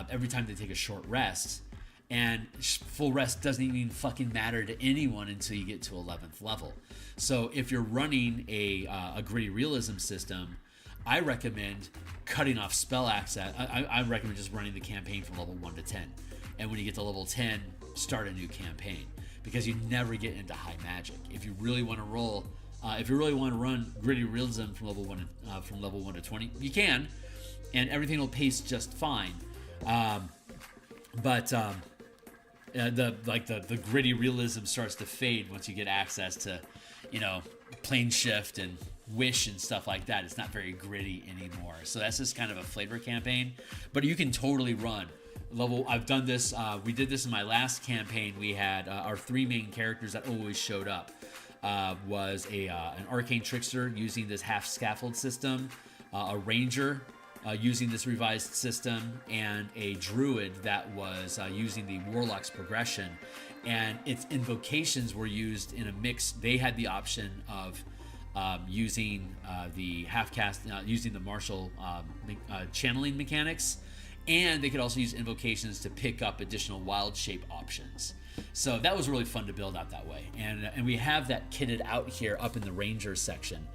A: every time they take a short rest. And full rest doesn't even fucking matter to anyone until you get to 11th level. So if you're running a gritty realism system, I recommend cutting off spell access. I recommend just running the campaign from level 1 to 10. And when you get to level 10, start a new campaign, because you never get into high magic. If you really want to roll, if you really want to run gritty realism from level 1 to 20, you can, and everything will pace just fine. But the gritty realism starts to fade once you get access to, plane shift and wish and stuff like that. It's not very gritty anymore. So that's just kind of a flavor campaign. But you can totally run level. I've done this. We did this in my last campaign. We had our 3 main characters that always showed up. Was an arcane trickster using this half scaffold system, a ranger using this revised system, and a druid that was using the warlock's progression. And its invocations were used in a mix. They had the option of using the half cast, using the martial channeling mechanics, and they could also use invocations to pick up additional wild shape options. So that was really fun to build out that way. And we have that kitted out here up in the ranger section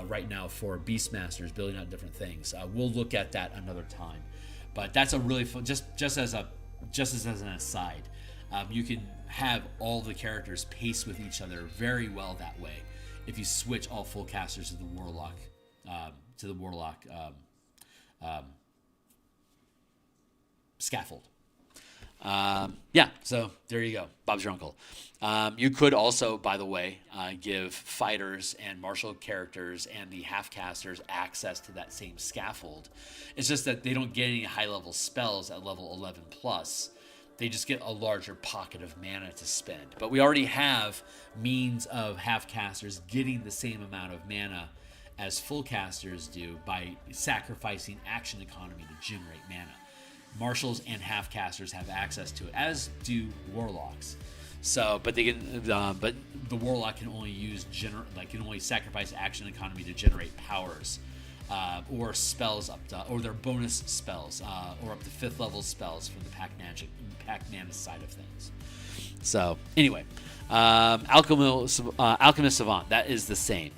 A: right now for Beastmasters, building out different things. We'll look at that another time. But that's a really fun, just as an aside, you can have all the characters pace with each other very well that way if you switch all full casters to the warlock scaffold. So there you go. Bob's your uncle. You could also, by the way, give fighters and martial characters and the half casters access to that same scaffold. It's just that they don't get any high level spells at level 11 plus. They just get a larger pocket of mana to spend. But we already have means of half casters getting the same amount of mana as full casters do by sacrificing action economy to generate mana. Marshals and half casters have access to it, as do warlocks. So, but they can, but the warlock can only can only sacrifice action economy to generate powers, or spells or their bonus spells, or up to 5th level spells from the Pact Mana side of things. So, anyway, Alchemist Savant, that is the same.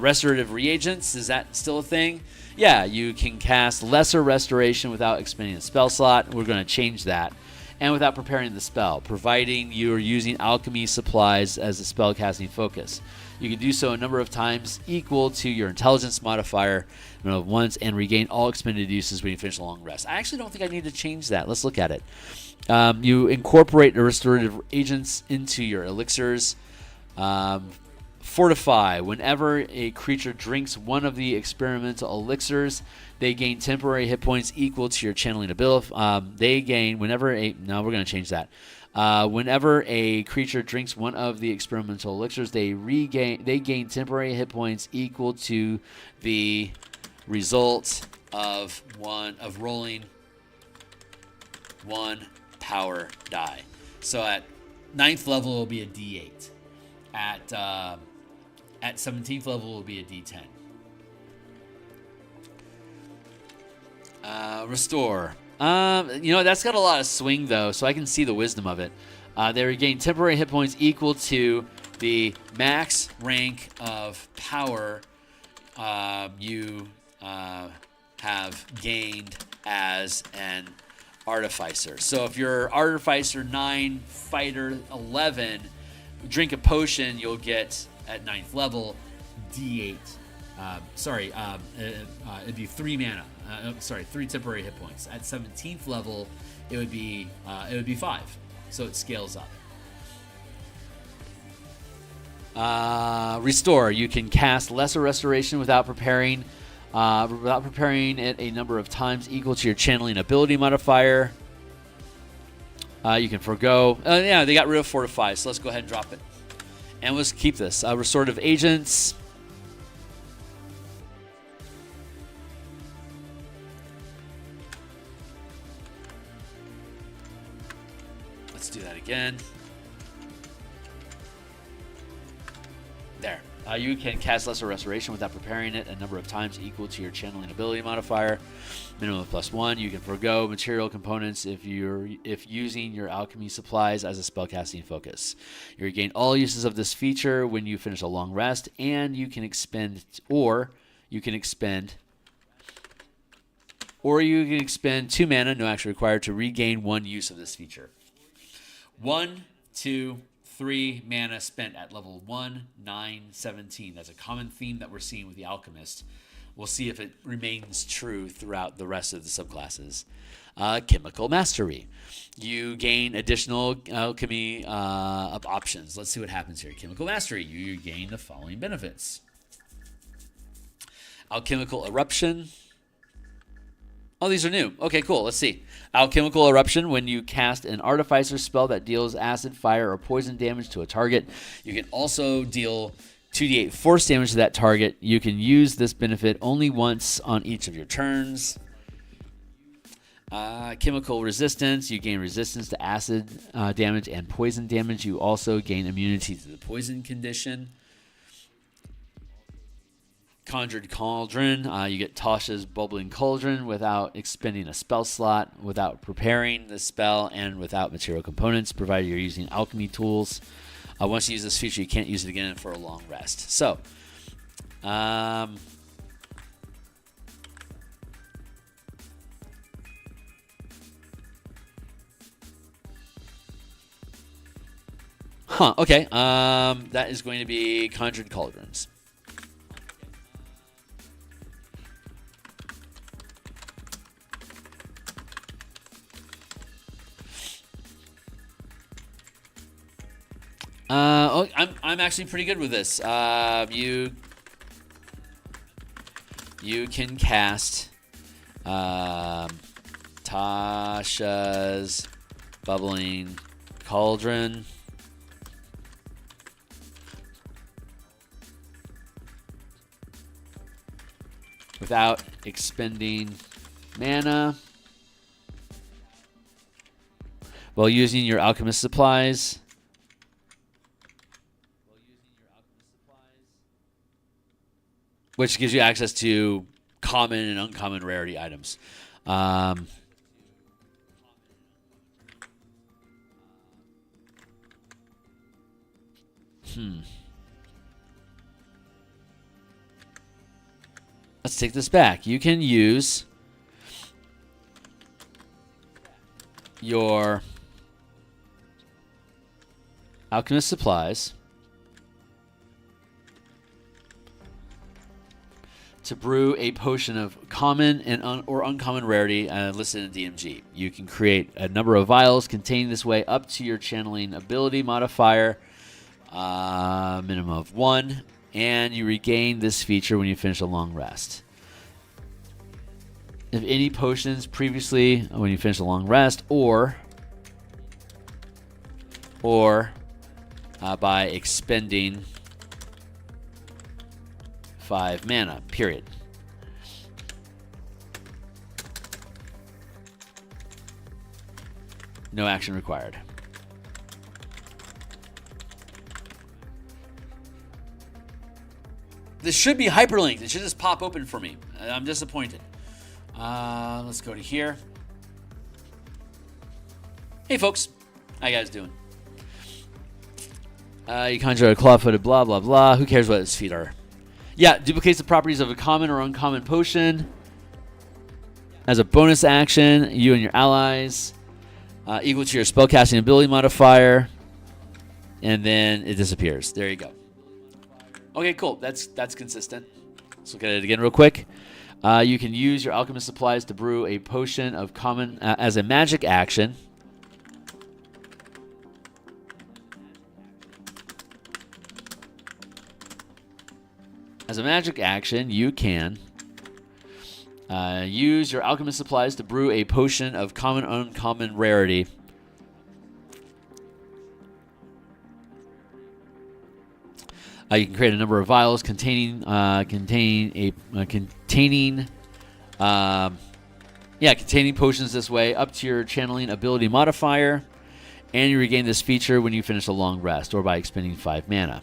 A: Restorative Reagents, is that still a thing? Yeah, you can cast Lesser Restoration without expending a spell slot. We're going to change that. And without preparing the spell, providing you are using alchemy supplies as a spell casting focus. You can do so a number of times equal to your intelligence modifier once, and regain all expended uses when you finish a long rest. I actually don't think I need to change that. Let's look at it. You incorporate the restorative agents into your elixirs. Fortify. Whenever a creature drinks one of the experimental elixirs, they gain temporary hit points equal to your channeling ability. No, we're going to change that. Whenever a creature drinks one of the experimental elixirs, they gain temporary hit points equal to the result of rolling 1 power die. So at 9th level, it'll be a D8. at 17th level will be a D10. Restore. That's got a lot of swing, though, so I can see the wisdom of it. They regain temporary hit points equal to the max rank of power you have gained as an Artificer. So if you're Artificer 9, Fighter 11, drink a potion, you'll get at 9th level D8. It'd be 3 mana. 3 temporary hit points. At 17th level, it would be 5. So it scales up. Restore. You can cast Lesser Restoration without preparing it a number of times equal to your channeling ability modifier. You can forego. They got rid of Fortify, so let's go ahead and drop it. And let's keep this. Restorative Agents. Let's do that again. There. You can cast Lesser Restoration without preparing it a number of times equal to your channeling ability modifier. Minimum of +1. You can forego material components if using your alchemy supplies as a spellcasting focus. You regain all uses of this feature when you finish a long rest, and you can expend 2 mana, no action required, to regain 1 use of this feature. 1, 2, 3 mana spent at level 1, 9, 17. That's a common theme that we're seeing with the Alchemist. We'll see if it remains true throughout the rest of the subclasses. Chemical Mastery. You gain additional alchemy options. Let's see what happens here. Chemical Mastery. You gain the following benefits. Alchemical Eruption. Oh, these are new. Okay, cool. Let's see. Alchemical Eruption. When you cast an Artificer spell that deals acid, fire, or poison damage to a target, you can also deal 2d8 force damage to that target. You can use this benefit only once on each of your turns. Chemical Resistance. You gain resistance to acid damage and poison damage. You also gain immunity to the poison condition. Conjured Cauldron. You get Tasha's Bubbling Cauldron without expending a spell slot, without preparing the spell, and without material components, provided you're using alchemy tools. Once you use this feature, you can't use it again for a long rest. So, okay. That is going to be Conjured Cauldrons. I'm actually pretty good with this. You can cast Tasha's Bubbling Cauldron without expending mana while using your alchemist supplies. Which gives you access to common and uncommon rarity items. Let's take this back. You can use your alchemist supplies to brew a potion of common and or uncommon rarity listed in DMG. You can create a number of vials containing this way up to your channeling ability modifier, minimum of 1, and you regain this feature when you finish a long rest. If any potions previously when you finish a long rest, or by expending 5 mana, period. No action required. This should be hyperlinked. It should just pop open for me. I'm disappointed. Let's go to here. Hey, folks. How you guys doing? You conjure a claw-footed blah, blah, blah. Who cares what its feet are? Yeah, duplicates the properties of a common or uncommon potion. As a bonus action, you and your allies. Equal to your spellcasting ability modifier. And then it disappears. There you go. Okay, cool. That's consistent. Let's look at it again real quick. You can use your alchemist supplies to brew a potion of common as a magic action. As a magic action, you can use your alchemist supplies to brew a potion of common or uncommon rarity. You can create a number of vials containing potions this way up to your channeling ability modifier, and you regain this feature when you finish a long rest or by expending 5 mana.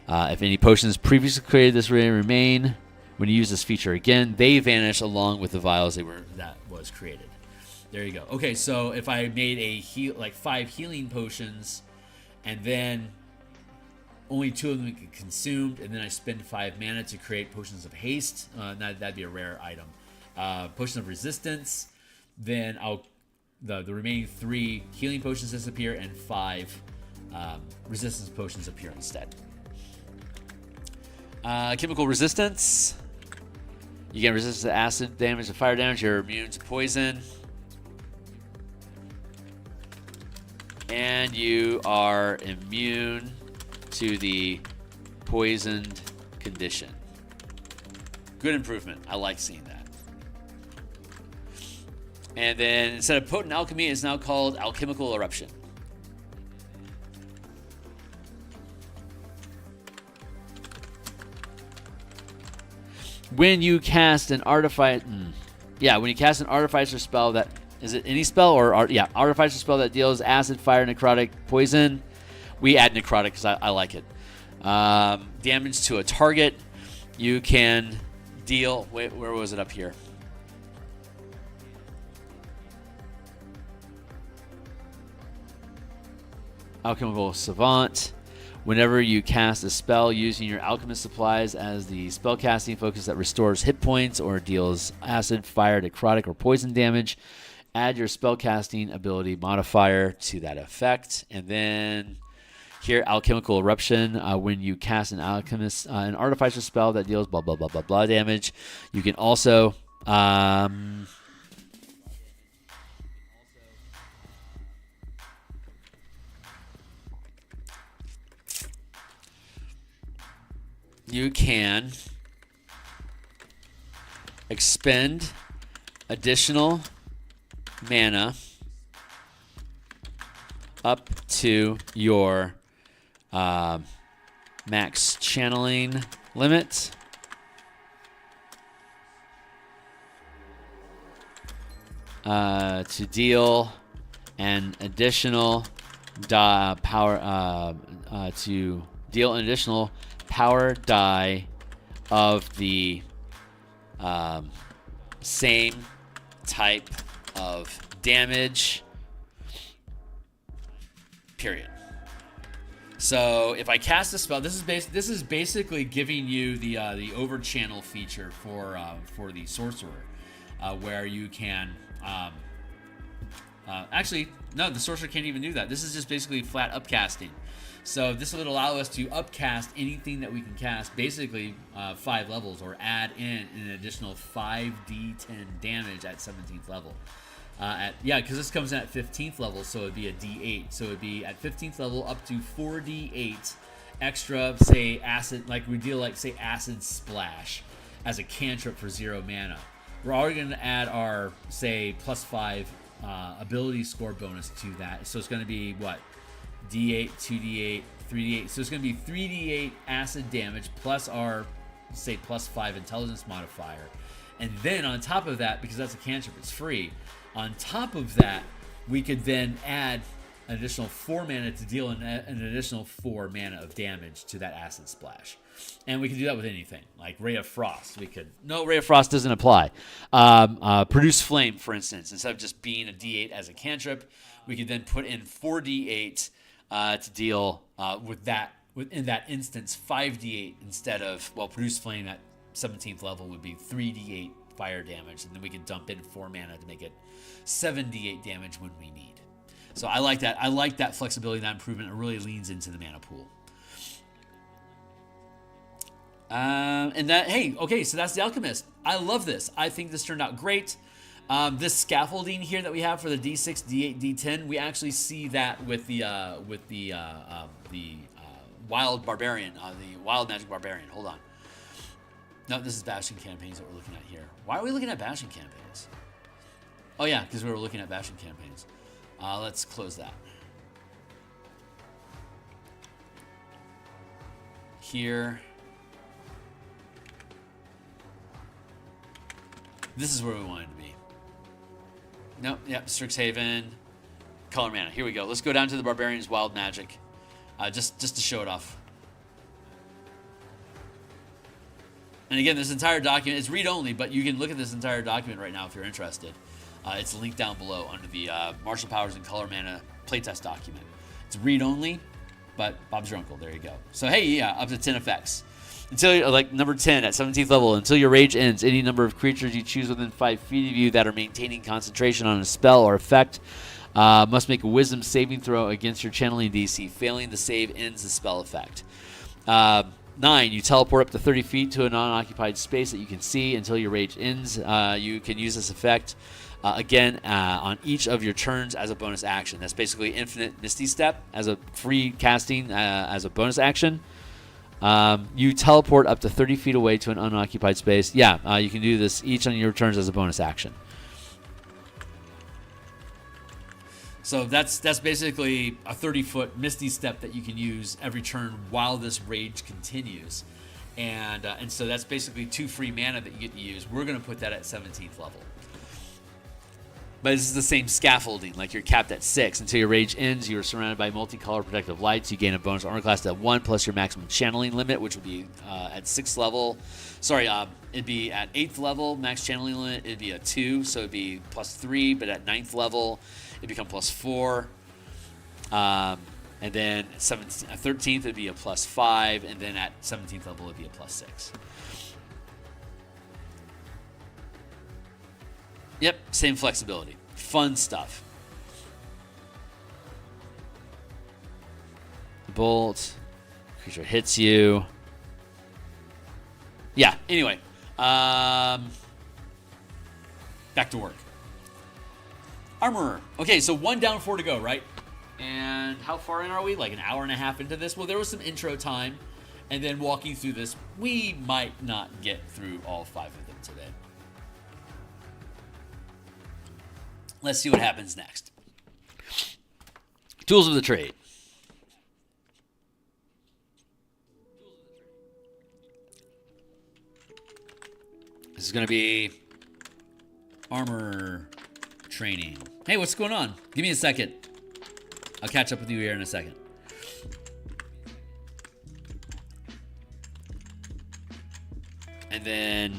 A: If any potions previously created this way remain, when you use this feature again, they vanish along with the vials that was created. There you go. Okay, so if I made 5 healing potions, and then only 2 of them get consumed, and then I spend 5 mana to create potions of haste, that'd be a rare item. Potion of resistance, then the remaining 3 healing potions disappear, and 5 resistance potions appear instead. Chemical resistance. You get resistance to acid damage and fire damage. You're immune to poison. And you are immune to the poisoned condition. Good improvement. I like seeing that. And then instead of potent alchemy, it's now called alchemical eruption. When you cast an Artificer spell that... Is it any spell or... Artificer spell that deals acid, fire, necrotic, poison. We add necrotic because I like it. Damage to a target. You can deal... Wait, where was it up here? Alchemical Savant. Whenever you cast a spell using your alchemist supplies as the spellcasting focus that restores hit points or deals acid, fire, necrotic, or poison damage, add your spellcasting ability modifier to that effect. And then here, alchemical eruption. When you cast an artificer spell that deals blah blah blah blah blah damage, you can also you can expend additional mana up to your max channeling limit. To deal an additional power die of the same type of damage. Period. So if I cast a spell, this is basically giving you the over channel feature for the sorcerer, where you can actually no, the sorcerer can't even do that. This is just basically flat upcasting. So this would allow us to upcast anything that we can cast, basically 5 levels, or add in an additional 5d10 damage at 17th level. Because this comes in at 15th level, so it'd be a d8. So it'd be at 15th level up to 4d8 extra, say acid, like we deal say acid splash as a cantrip for 0 mana. We're already going to add our say +5 ability score bonus to that. So it's going to be what? D8, 2d8, 3d8. So it's going to be 3d8 acid damage plus our, say, +5 intelligence modifier. And then on top of that, because that's a cantrip, it's free. On top of that, we could then add
C: an additional 4 mana to deal an additional 4 mana of damage to that acid splash. And we can do that with anything, like Ray of Frost. We could... No, Ray of Frost doesn't apply. Produce Flame, for instance. Instead of just being a D8 as a cantrip, we could then put in 4d8 to deal with that, in that instance, 5d8 instead of... Well, Produce Flame at 17th level would be 3d8 fire damage, and then we can dump in 4 mana to make it 7d8 damage when we need. So I like that. I like that flexibility, that improvement. It really leans into the mana pool. And that, hey, okay, so that's the Alchemist. I love this. I think this turned out great. This scaffolding here that we have for the D6, D8, D10, we actually see that with the Wild Barbarian, the Wild Magic Barbarian. Hold on. No, this is Bastion campaigns that we're looking at here. Why are we looking at Bastion campaigns? Oh yeah, because we were looking at Bastion campaigns. Let's close that. Here. This is where we wanted to be. Nope, yep, Strixhaven. Color mana. Here we go. Let's go down to the Barbarian's Wild Magic. Just to show it off. And again, this entire document is read-only, but you can look at this entire document right now if you're interested. It's linked down below under the Martial Powers and Color Mana playtest document. It's read-only, but Bob's your uncle. There you go. So hey, yeah, up to 10 effects. Until like number 10 at 17th level, until your rage ends, any number of creatures you choose within 5 feet of you that are maintaining concentration on a spell or effect must make a Wisdom saving throw against your channeling DC. Failing the save ends the spell effect. 9, you teleport up to 30 feet to a non-occupied space that you can see until your rage ends. You can use this effect again on each of your turns as a bonus action. That's basically Infinite Misty Step as a free casting as a bonus action. You teleport up to 30 feet away to an unoccupied space. Yeah, you can do this each on your turns as a bonus action. So that's basically a 30-foot Misty Step that you can use every turn while this rage continues. And so that's basically 2 free mana that you get to use. We're going to put that at 17th level. But this is the same scaffolding, like you're capped at 6. Until your rage ends, you are surrounded by multicolored protective lights. You gain a bonus armor class at 1 plus your maximum channeling limit, which would be at 6th level. Sorry, it'd be at 8th level, max channeling limit. It'd be a 2, so it'd be plus 3. But at 9th level, it'd become plus 4. And then 13th, it'd be a plus 5. And then at 17th level, it'd be a plus 6. Yep, same flexibility. Fun stuff. Bolt. Creature hits you. Yeah, anyway. Back to work. Armorer. Okay, so 1 down, 4 to go, right? And how far in are we? Like an hour and a half into this? Well, there was some intro time. And then walking through this, we might not get through all 5 of them today. Let's see what happens next. Tools of the trade. This is going to be armor training. Hey, what's going on? Give me a second. I'll catch up with you here in a second. And then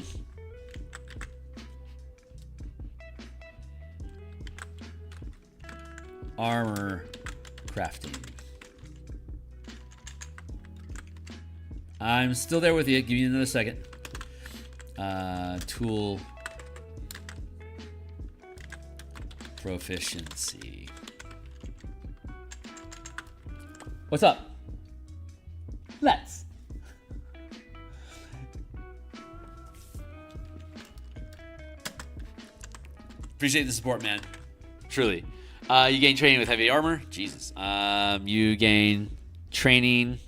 C: armor crafting. I'm still there with you. Give me another second. Tool proficiency. What's up? Let's. Appreciate the support, man. Truly. You gain training with heavy armor. Jesus. You gain training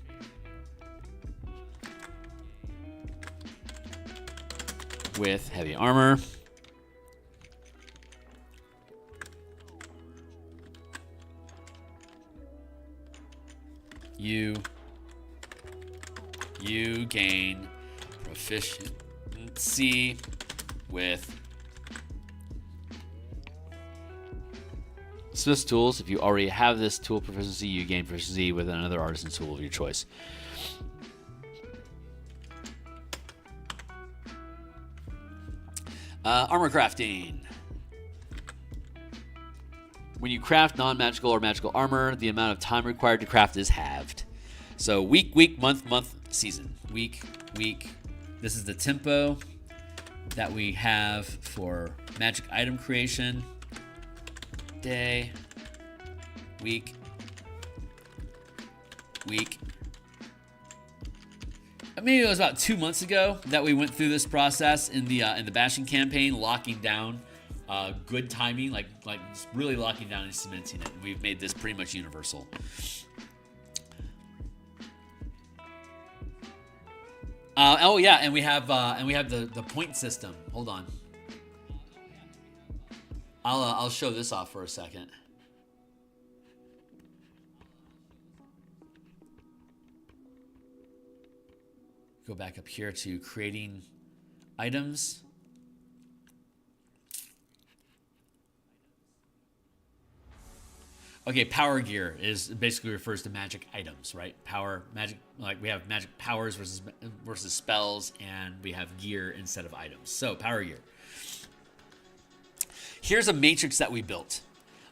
C: with heavy armor. You gain proficiency with Smith's Tools. If you already have this tool proficiency, you gain proficiency with another artisan tool of your choice. Armor crafting. When you craft non-magical or magical armor, the amount of time required to craft is halved. So week, month, season. Week. This is the tempo that we have for magic item creation. Day. Week. Maybe it was about 2 months ago that we went through this process in the bashing campaign, locking down good timing, like just really locking down and cementing it. We've made this pretty much universal. Oh yeah, and we have the point system. Hold on, I'll show this off for a second. Go back up here to creating items. Okay, power gear is basically refers to magic items, right? Power, magic, like we have magic powers versus spells, and we have gear instead of items. So power gear. Here's a matrix that we built.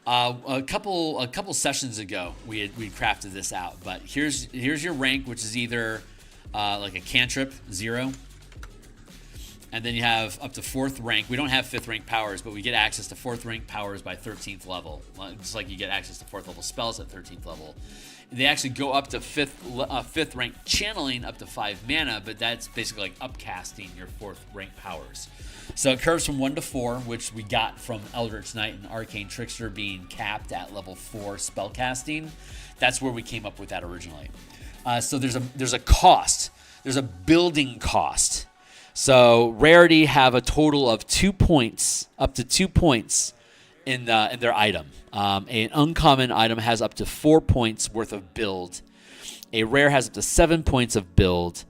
C: A couple sessions ago, we crafted this out, but here's your rank, which is either like a cantrip, 0. And then you have up to 4th rank. We don't have 5th rank powers, but we get access to 4th rank powers by 13th level. Just like you get access to 4th level spells at 13th level. They actually go up to 5th rank channeling up to 5 mana, but that's basically like upcasting your 4th rank powers. So it curves from 1 to 4, which we got from Eldritch Knight and Arcane Trickster being capped at level 4 spellcasting. That's where we came up with that originally. So there's a cost. There's a building cost. So rarity have a total of 2 points, up to 2 points in their item. An uncommon item has up to 4 points worth of build. A rare has up to 7 points of build.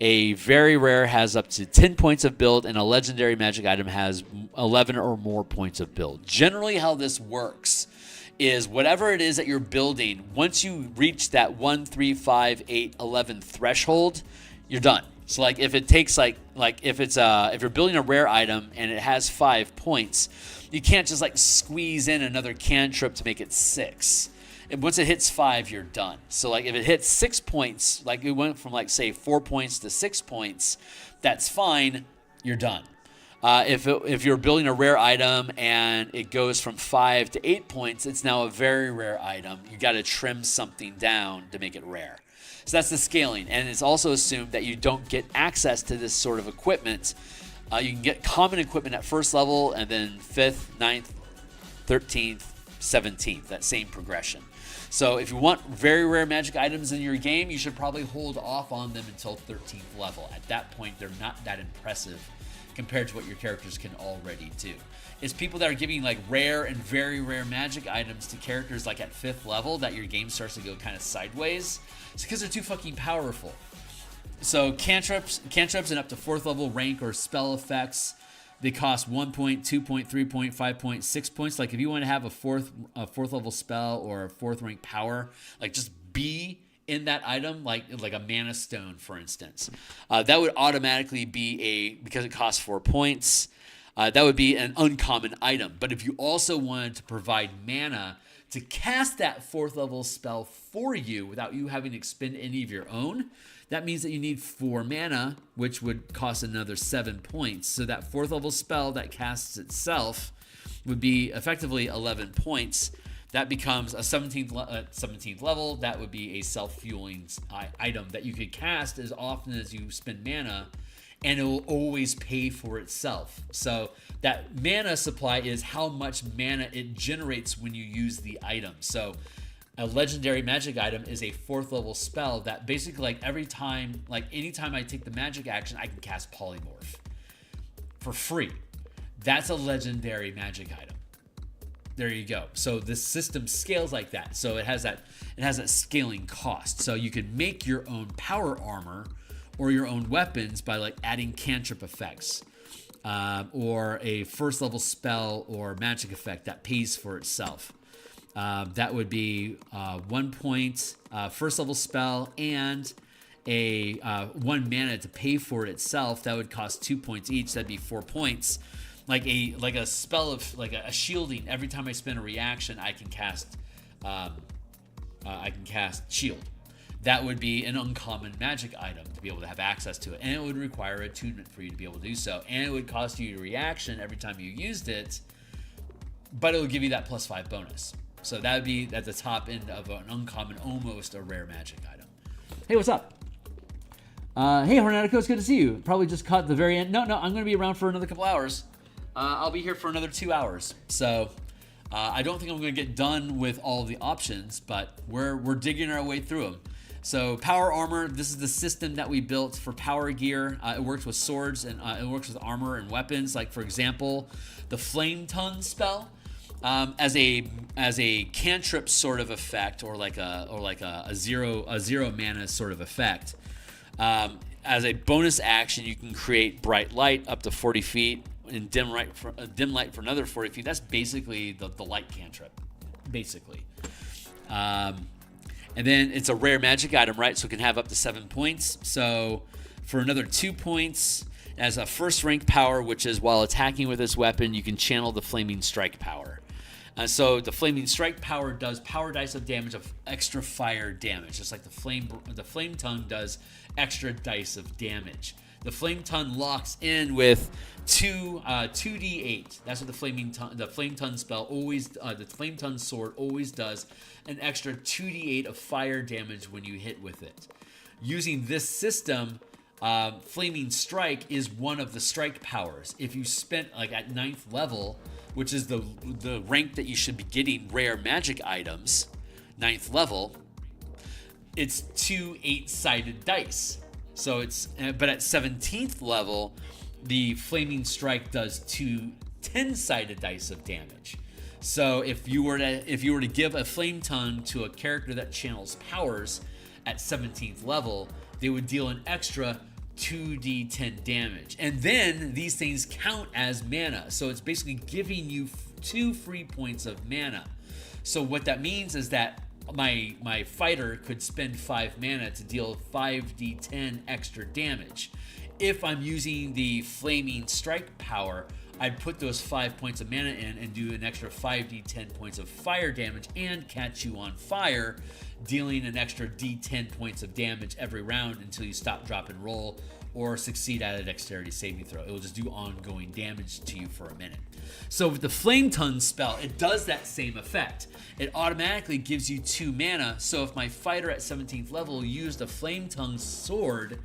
C: A very rare has up to 10 points of build, and a legendary magic item has 11 or more points of build. Generally, how this works is whatever it is that you're building, once you reach that 1, 3, 5, 8, 11 threshold, you're done. So like if it takes like if you're building a rare item and it has 5 points, you can't just like squeeze in another cantrip to make it 6. And once it hits 5, you're done. So like if it hits 6 points, like it went from like say 4 points to 6 points, that's fine. You're done. If you're building a rare item and it goes from 5 to 8 points, it's now a very rare item. You got to trim something down to make it rare. So that's the scaling. And it's also assumed that you don't get access to this sort of equipment. You can get common equipment at 1st level and then 5th, 9th, 13th, 17th, that same progression. So if you want very rare magic items in your game, you should probably hold off on them until 13th level. At that point, they're not that impressive compared to what your characters can already do. It's people that are giving like rare and very rare magic items to characters like at 5th level that your game starts to go kind of sideways. It's because they're too fucking powerful. So cantrips and up to 4th level rank or spell effects, they cost 1 point, 2 point, 3 point, 5 point, 6 points. Like if you want to have a fourth level spell or a 4th rank power, like just be in that item, like a mana stone, for instance. That would automatically be because it costs 4 points, that would be an uncommon item. But if you also wanted to provide mana to cast that 4th level spell for you without you having to expend any of your own, that means that you need 4 mana, which would cost another 7 points. So that 4th level spell that casts itself would be effectively 11 points. That becomes a 17th level. That would be a self-fueling item that you could cast as often as you spend mana, and it will always pay for itself. So that mana supply is how much mana it generates when you use the item. So a legendary magic item is a 4th level spell that basically like anytime I take the magic action, I can cast Polymorph for free. That's a legendary magic item. There you go. So this system scales like that. So it has that scaling cost. So you can make your own power armor or your own weapons by like adding cantrip effects or a 1st level spell or magic effect that pays for itself. That would be 1 point first level spell and a 1 mana to pay for it itself. That would cost 2 points each. That'd be 4 points. Like a spell of like a shielding. Every time I spend a reaction, I can cast shield. That would be an uncommon magic item to be able to have access to it, and it would require attunement for you to be able to do so, and it would cost you a reaction every time you used it, but it will give you that +5 bonus. So that would be at the top end of an uncommon, almost a rare magic item. Hey, what's up? Hey, Hornetico, it's good to see you. Probably just caught the very end. No, I'm going to be around for another couple hours. I'll be here for another 2 hours. So I don't think I'm going to get done with all the options, but we're digging our way through them. So power armor, this is the system that we built for power gear. It works with swords and it works with armor and weapons. Like for example, the Flame Tongue spell, as a cantrip sort of effect, or like a zero mana sort of effect. As a bonus action, you can create bright light up to 40 feet and dim light for another 40 feet. That's basically the light cantrip, basically. And then it's a rare magic item, right? So it can have up to 7 points. So for another 2 points, as a first rank power, which is while attacking with this weapon, you can channel the Flaming Strike power. So the Flaming Strike power does power dice of damage of extra fire damage, just like the Flame Tongue does extra dice of damage. The Flame Tongue locks in with 2d8. That's what the Flame Tongue spell always, the Flame Tongue sword always does an extra 2d8 of fire damage when you hit with it. Using this system, Flaming Strike is one of the strike powers. If you spent like at 9th level, which is the rank that you should be getting rare magic items, 9th level, it's 2 8-sided dice. So but at 17th level, the Flaming Strike does 2 10-sided dice of damage. So if you were to give a Flame Tongue to a character that channels powers at 17th level, they would deal an extra 2d10 damage. And then these things count as mana. So it's basically giving you 2 free points of mana. So what that means is that my fighter could spend 5 mana to deal 5d10 extra damage. If I'm using the Flaming Strike power, I'd put those 5 points of mana in and do an extra 5d10 points of fire damage and catch you on fire, dealing an extra d10 points of damage every round until you stop, drop, and roll, or succeed at a dexterity saving throw. It will just do ongoing damage to you for a minute. So with the Flame Tongue spell, it does that same effect. It automatically gives you 2 mana, so if my fighter at 17th level used a Flame Tongue sword,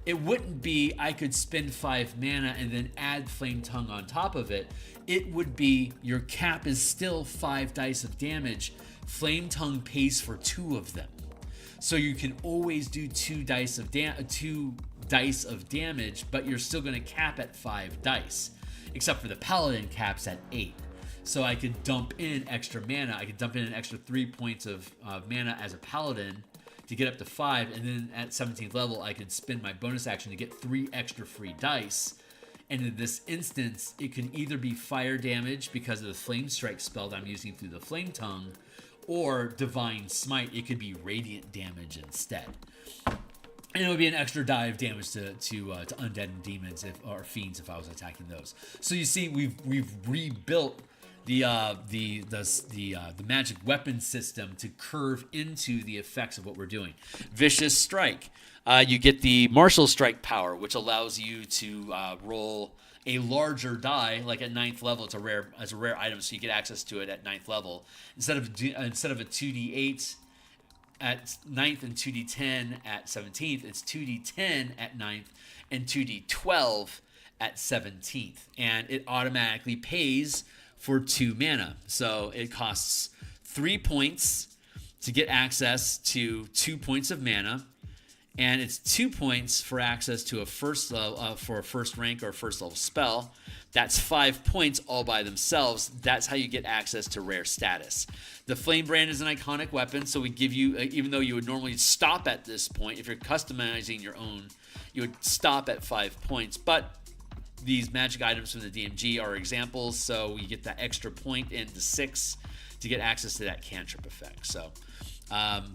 C: it wouldn't be I could spend 5 mana and then add Flame Tongue on top of it. It would be your cap is still 5 dice of damage. Flame Tongue pays for 2 of them. So you can always do 2 dice of damage, but you're still going to cap at 5 dice. Except for the Paladin caps at 8. So I could dump in extra mana. I could dump in an extra 3 points of mana as a Paladin to get up to 5, and then at 17th level, I could spend my bonus action to get 3 extra free dice. And in this instance, it can either be fire damage because of the Flame Strike spell that I'm using through the Flame Tongue, or Divine Smite. It could be radiant damage instead. And it would be an extra die of damage to undead and demons or fiends if I was attacking those. So you see, we've rebuilt the magic weapon system to curve into the effects of what we're doing. Vicious Strike. You get the Martial Strike power, which allows you to roll a larger die, like at 9th level. It's a rare item, so you get access to it at 9th level instead of a 2d8 at 9th and 2d10 at 17th. It's 2d10 at 9th and 2d12 at 17th, and it automatically pays for 2 mana. So it costs 3 points to get access to 2 points of mana, and it's 2 points for access to a first rank or first level spell. That's 5 points all by themselves. That's how you get access to rare status. The Flame Brand is an iconic weapon, so we give you, even though you would normally stop at this point, if you're customizing your own, you would stop at 5 points. But these magic items from the DMG are examples, so you get that extra point into 6 to get access to that cantrip effect. So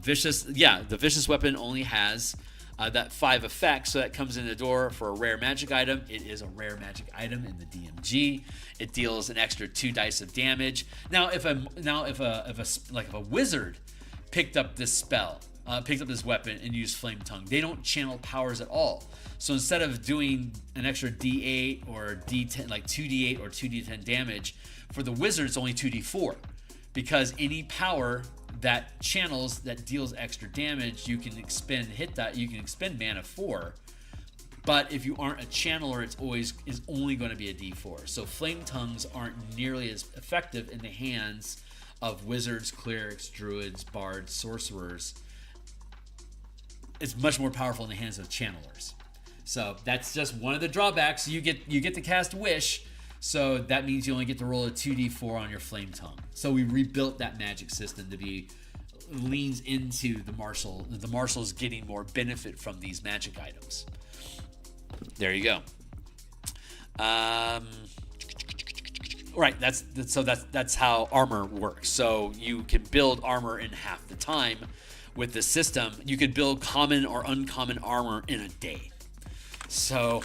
C: vicious, yeah, the vicious weapon only has that 5 effects, so that comes in the door for a rare magic item. It is a rare magic item in the DMG. It deals an extra 2 dice of damage. Now, if a wizard picked up this spell, picked up this weapon and used Flame Tongue, they don't channel powers at all. So instead of doing an extra D8 or D10, like 2D8 or 2D10 damage, for the wizard it's only 2D4, because any power that channels that deals extra damage, you can expend mana for. But if you aren't a channeler, is only going to be a D4. So Flame Tongues aren't nearly as effective in the hands of wizards, clerics, druids, bards, sorcerers. It's much more powerful in the hands of channelers. So that's just one of the drawbacks. You get to cast Wish, so that means you only get to roll a 2d4 on your Flame Tongue. So we rebuilt that magic system to be leans into the martial. The martials getting more benefit from these magic items. There you go. Right, that's how armor works. So you can build armor in half the time with this system. You could build common or uncommon armor in a day. So,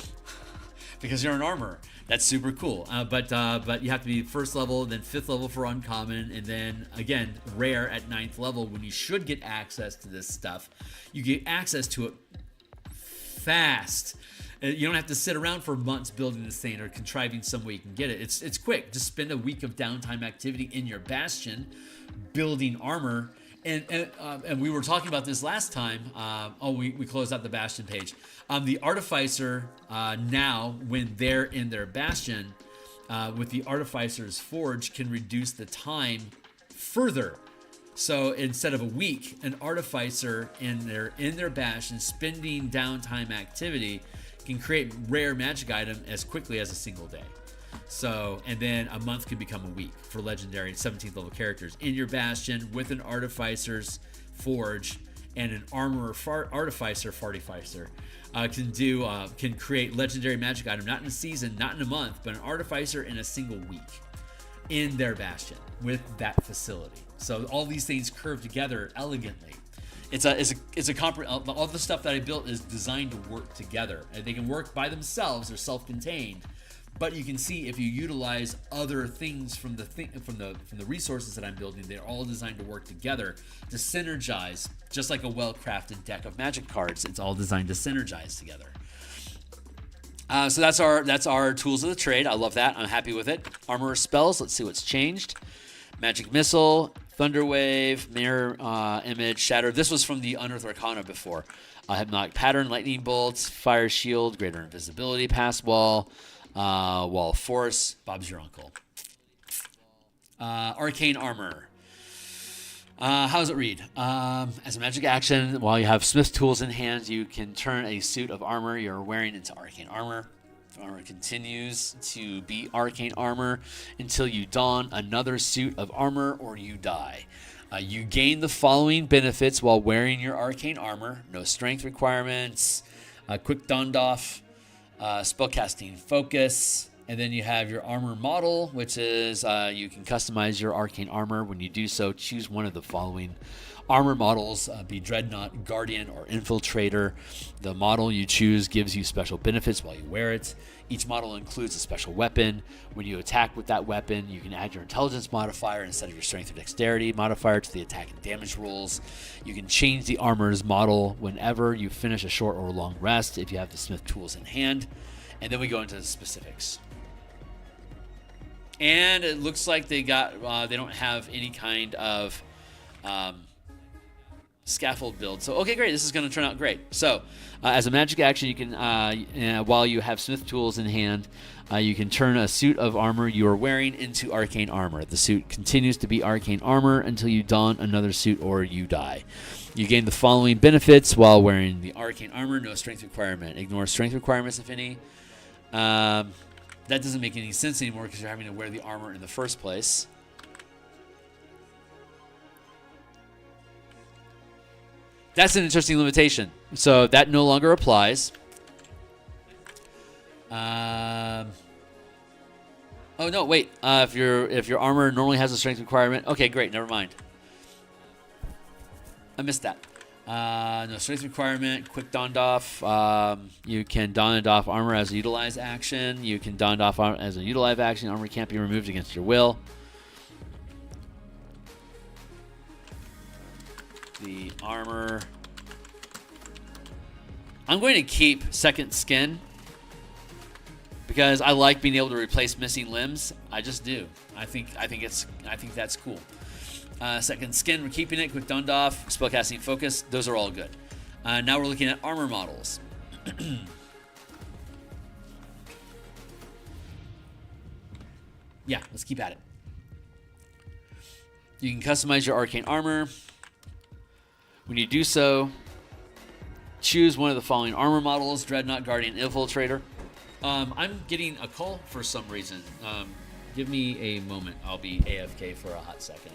C: because you're an armor, that's super cool. But you have to be first level, then 5th level for uncommon, and then again rare at 9th level. When you should get access to this stuff, you get access to it fast. You don't have to sit around for months building this thing or contriving some way you can get it. It's quick. Just spend a week of downtime activity in your bastion building armor. And we were talking about this last time. We closed out the Bastion page. The Artificer, now, when they're in their Bastion, with the Artificer's Forge, can reduce the time further. So instead of a week, an Artificer in their Bastion, spending downtime activity, can create rare magic item as quickly as a single day. So, and then a month can become a week for legendary 17th level characters in your Bastion with an Artificer's Forge and an Armorer Artificer can create legendary magic item, not in a season, not in a month, but an Artificer in a single week in their Bastion with that facility. So all these things curve together elegantly. All the stuff that I built is designed to work together. And they can work by themselves, they're self-contained. But you can see if you utilize other things from the resources that I'm building, they're all designed to work together to synergize, just like a well-crafted deck of Magic cards. It's all designed to synergize together. So that's our tools of the trade. I love that. I'm happy with it. Armorer spells. Let's see what's changed. Magic Missile, Thunderwave, Mirror Image, Shatter. This was from the Unearthed Arcana before. Hypnotic Pattern, Lightning Bolts, Fire Shield, Greater Invisibility, Pass Wall. Wall of Force, Bob's your uncle. Arcane Armor. How does it read? As a magic action, while you have Smith tools in hand, you can turn a suit of armor you're wearing into Arcane Armor. Armor continues to be Arcane Armor until you don another suit of armor or you die. You gain the following benefits while wearing your Arcane Armor. No strength requirements, quick dond-off, spellcasting focus, and then you have your armor model, which is you can customize your Arcane Armor. When you do so, choose one of the following armor models, be Dreadnought, Guardian, or Infiltrator. The model you choose gives you special benefits while you wear it. Each model includes a special weapon. When you attack with that weapon, you can add your intelligence modifier instead of your strength or dexterity modifier to the attack and damage rolls. You can change the armor's model whenever you finish a short or long rest if you have the Smith tools in hand. And then we go into the specifics. And it looks like they don't have any kind of scaffold build. So, okay, great. This is going to turn out great. So, as a magic action, you can, while you have Smith tools in hand, you can turn a suit of armor you are wearing into Arcane Armor. The suit continues to be Arcane Armor until you don another suit or you die. You gain the following benefits while wearing the Arcane Armor. No strength requirement. Ignore strength requirements, if any. That doesn't make any sense anymore because you're having to wear the armor in the first place. That's an interesting limitation. So that no longer applies. Oh no, wait. If your armor normally has a strength requirement, okay, great. Never mind. I missed that. No strength requirement. Quick donned off. You can don and doff armor as a utilize action. You can don and doff armor as a utilize action. Armor can't be removed against your will. The armor. I'm going to keep second skin because I like being able to replace missing limbs. I just do. I think that's cool. Second skin, we're keeping it. Quick donned off. Spellcasting focus. Those are all good. Now we're looking at armor models. Yeah, let's keep at it. You can customize your arcane armor. When you do so, choose one of the following armor models: Dreadnought, Guardian, Infiltrator. I'm getting a call for some reason. Give me a moment. I'll be AFK for a hot second.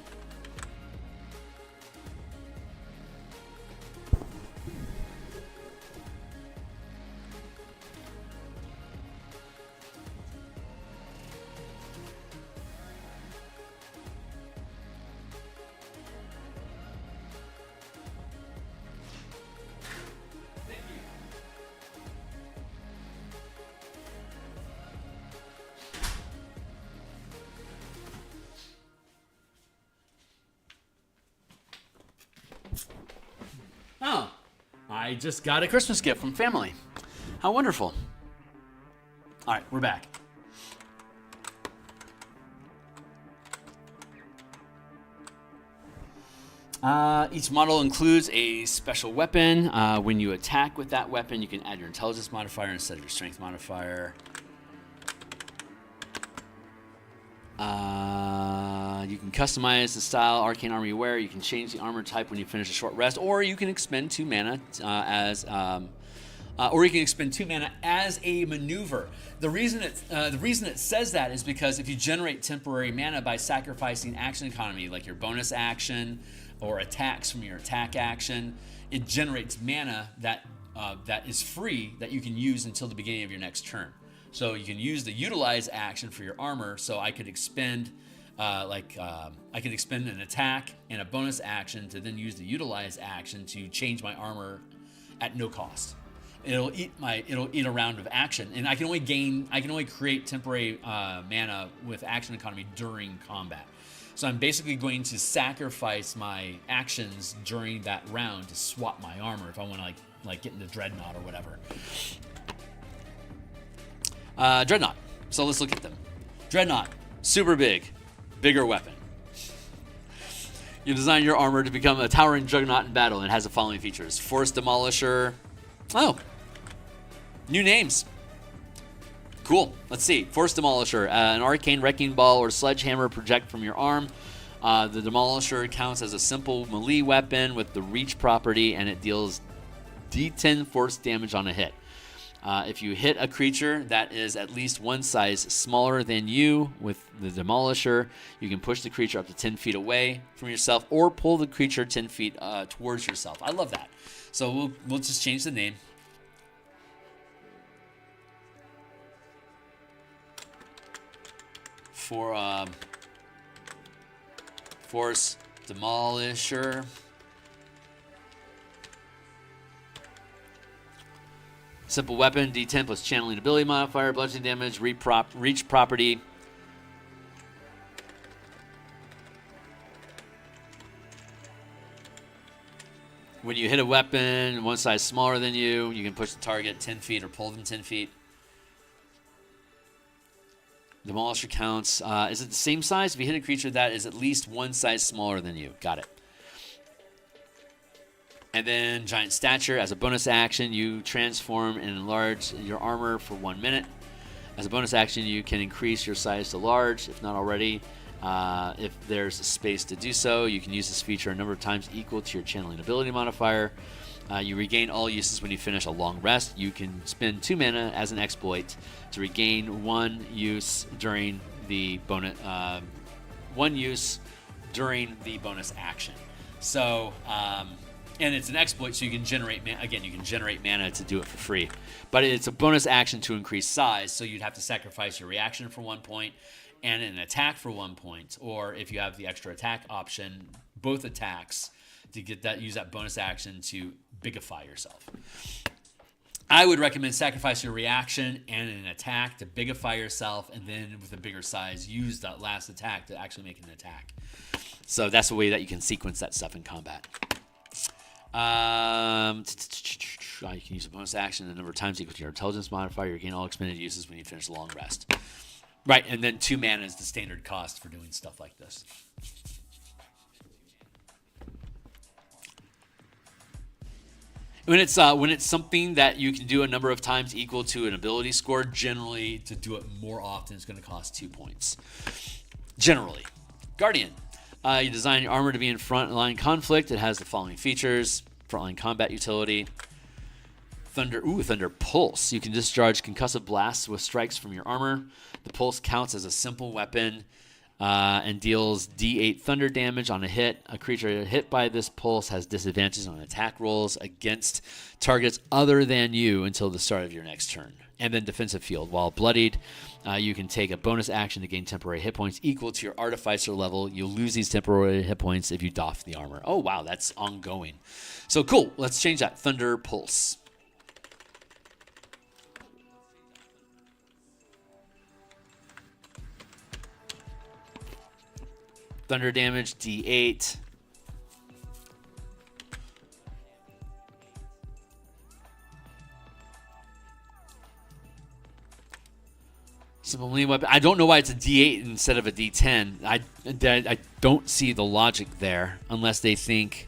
C: Oh, I just got a Christmas gift from family. How wonderful. All right, we're back. Each model includes a special weapon. When you attack with that weapon, you can add your intelligence modifier instead of your strength modifier. You can customize the style arcane armor you wear. You can change the armor type when you finish a short rest, or you can expend 2 mana as a maneuver. The reason it says that is because if you generate temporary mana by sacrificing action economy, like your bonus action or attacks from your attack action, it generates mana that is free that you can use until the beginning of your next turn. So you can use the utilize action for your armor. So I could expend I could expend an attack and a bonus action to then use the utilize action to change my armor at no cost. It'll eat a round of action, and I can only create temporary mana with action economy during combat. So I'm basically going to sacrifice my actions during that round to swap my armor if I want to like get into Dreadnought or whatever. Dreadnought. So let's look at them. Dreadnought, super big, bigger weapon. You design your armor to become a towering juggernaut in battle, and it has the following features: Force Demolisher. Oh, new names. Cool. Let's see. Force Demolisher, an arcane wrecking ball or sledgehammer project from your arm. The Demolisher counts as a simple melee weapon with the reach property, and it deals D10 force damage on a hit. If you hit a creature that is at least one size smaller than you with the Demolisher, you can push the creature up to 10 feet away from yourself or pull the creature 10 feet towards yourself. I love that. So we'll just change the name. For Force Demolisher. Simple weapon, D10 plus channeling ability modifier, bludgeoning damage, reach property. When you hit a weapon one size smaller than you, you can push the target 10 feet or pull them 10 feet. Demolisher counts. Is it the same size? If you hit a creature that is at least one size smaller than you. Got it. And then Giant Stature. As a bonus action, you transform and enlarge your armor for 1 minute. As a bonus action, you can increase your size to large, if not already. If there's a space to do so, you can use this feature a number of times equal to your channeling ability modifier. You regain all uses when you finish a long rest. You can spend 2 mana as an exploit to regain 1 use during the bonus bonus action. So, and it's an exploit, so you can generate mana to do it for free. But it's a bonus action to increase size, so you'd have to sacrifice your reaction for 1 point and an attack for 1 point, or if you have the extra attack option, both attacks to get that, use that bonus action to bigify yourself. I would recommend sacrifice your reaction and an attack to bigify yourself, and then with a bigger size, use that last attack to actually make an attack. So that's the way that you can sequence that stuff in combat. You can use a bonus action the number of times equal to your intelligence modifier. You gain all expended uses when you finish a long rest. Right, and then 2 mana is the standard cost for doing stuff like this. When it's something that you can do a number of times equal to an ability score, generally to do it more often is going to cost 2 points. Generally. Guardian. You design your armor to be in frontline conflict. It has the following features. Frontline combat utility. Thunder Pulse. You can discharge concussive blasts with strikes from your armor. The pulse counts as a simple weapon and deals D8 thunder damage on a hit. A creature hit by this pulse has disadvantages on attack rolls against targets other than you until the start of your next turn. And then Defensive Field. While bloodied, you can take a bonus action to gain temporary hit points equal to your Artificer level. You'll lose these temporary hit points if you doff the armor. Oh, wow, that's ongoing. So cool. Let's change that. Thunder Pulse. Thunder damage, D8. Simple melee weapon. I don't know why it's a D8 instead of a D10. I don't see the logic there unless they think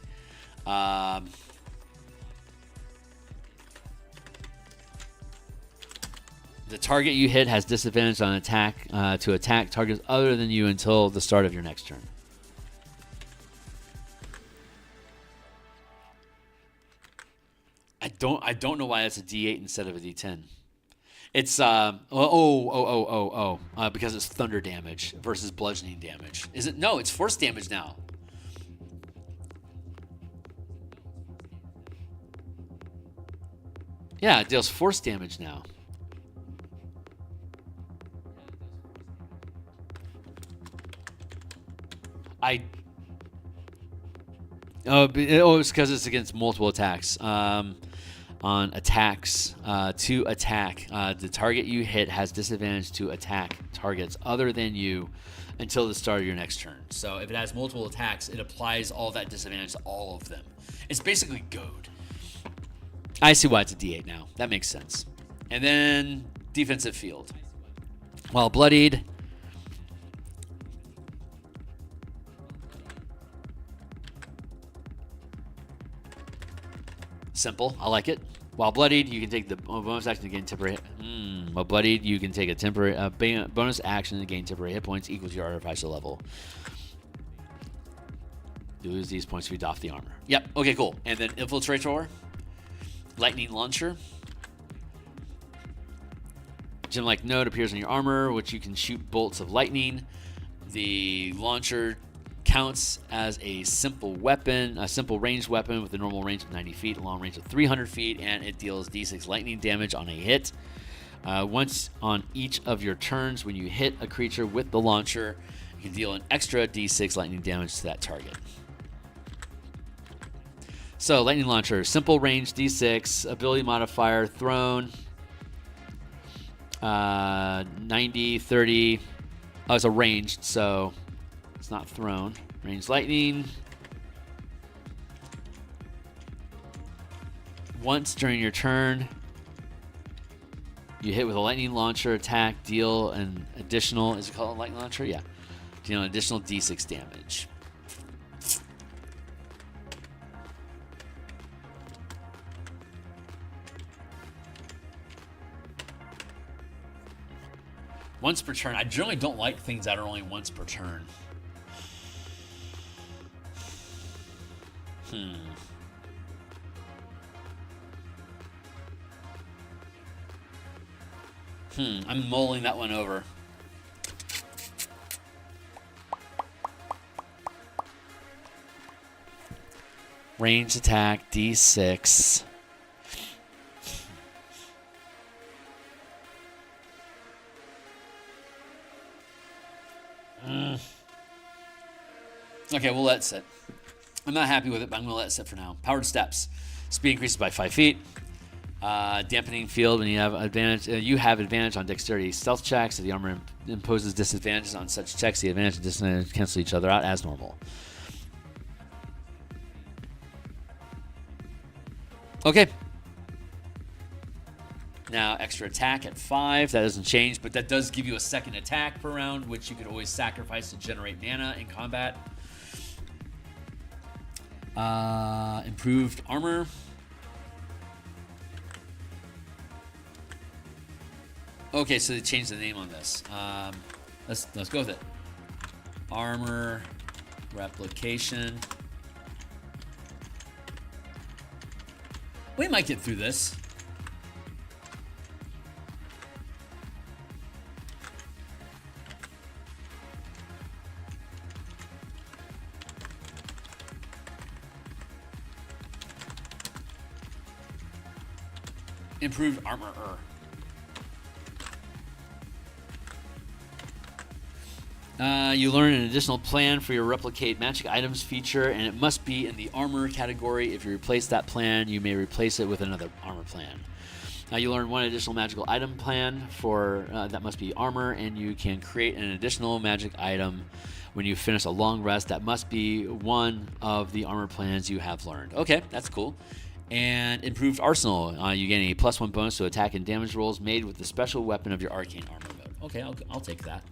C: the target you hit has disadvantage on attack to attack targets other than you until the start of your next turn. I don't know why it's a D8 instead of a D10. It's because it's thunder damage versus bludgeoning damage. Is it? No, it's force damage now. Yeah, it deals force damage now. It's because it's against multiple attacks. On attacks, to attack, the target you hit has disadvantage to attack targets other than you until the start of your next turn. So if it has multiple attacks, it applies all that disadvantage to all of them. It's basically goad. I see why it's a D8 now. That makes sense. And then Defensive Field. While bloodied, simple. I like it. While bloodied, you can take the bonus action to gain temporary. While bloodied, you can take a temporary bonus action to gain temporary hit points equal to your Artificer level. You lose these points if you doff the armor. Yep. Okay. Cool. And then Infiltrator, Lightning Launcher. Gem-like node appears on your armor, which you can shoot bolts of lightning. The launcher counts as a simple weapon, a simple ranged weapon with a normal range of 90 feet, a long range of 300 feet, and it deals D6 lightning damage on a hit. Once on each of your turns, when you hit a creature with the launcher, you can deal an extra D6 lightning damage to that target. So, Lightning Launcher, simple range D6, ability modifier, thrown, 90, 30. Oh, it's a ranged, so it's not thrown. Ranged lightning. Once during your turn, you hit with a lightning launcher attack, deal an additional, is it called a lightning launcher? Yeah. Deal an additional D6 damage. Once per turn. I generally don't like things that are only once per turn. I'm mulling that one over. Range attack, D6. Okay, we'll let it sit. I'm not happy with it, but I'm going to let it sit for now. Powered steps. Speed increases by 5 feet. Dampening field when you have advantage on dexterity stealth checks. If the armor imposes disadvantages on such checks, the advantage and disadvantage cancel each other out as normal. Okay. Now, extra attack at 5. That doesn't change, but that does give you a second attack per round, which you could always sacrifice to generate mana in combat. Improved armor. Okay, so they changed the name on this. Let's go with it. Armor replication. We might get through this. Improved armor. You learn an additional plan for your replicate magic items feature, and it must be in the armor category. If you replace that plan, you may replace it with another armor plan. You learn one additional magical item plan for that must be armor, and you can create an additional magic item when you finish a long rest. That must be one of the armor plans you have learned. Okay, that's cool. And improved arsenal. You gain a +1 bonus to attack and damage rolls made with the special weapon of your arcane armor mode. Okay, I'll take that.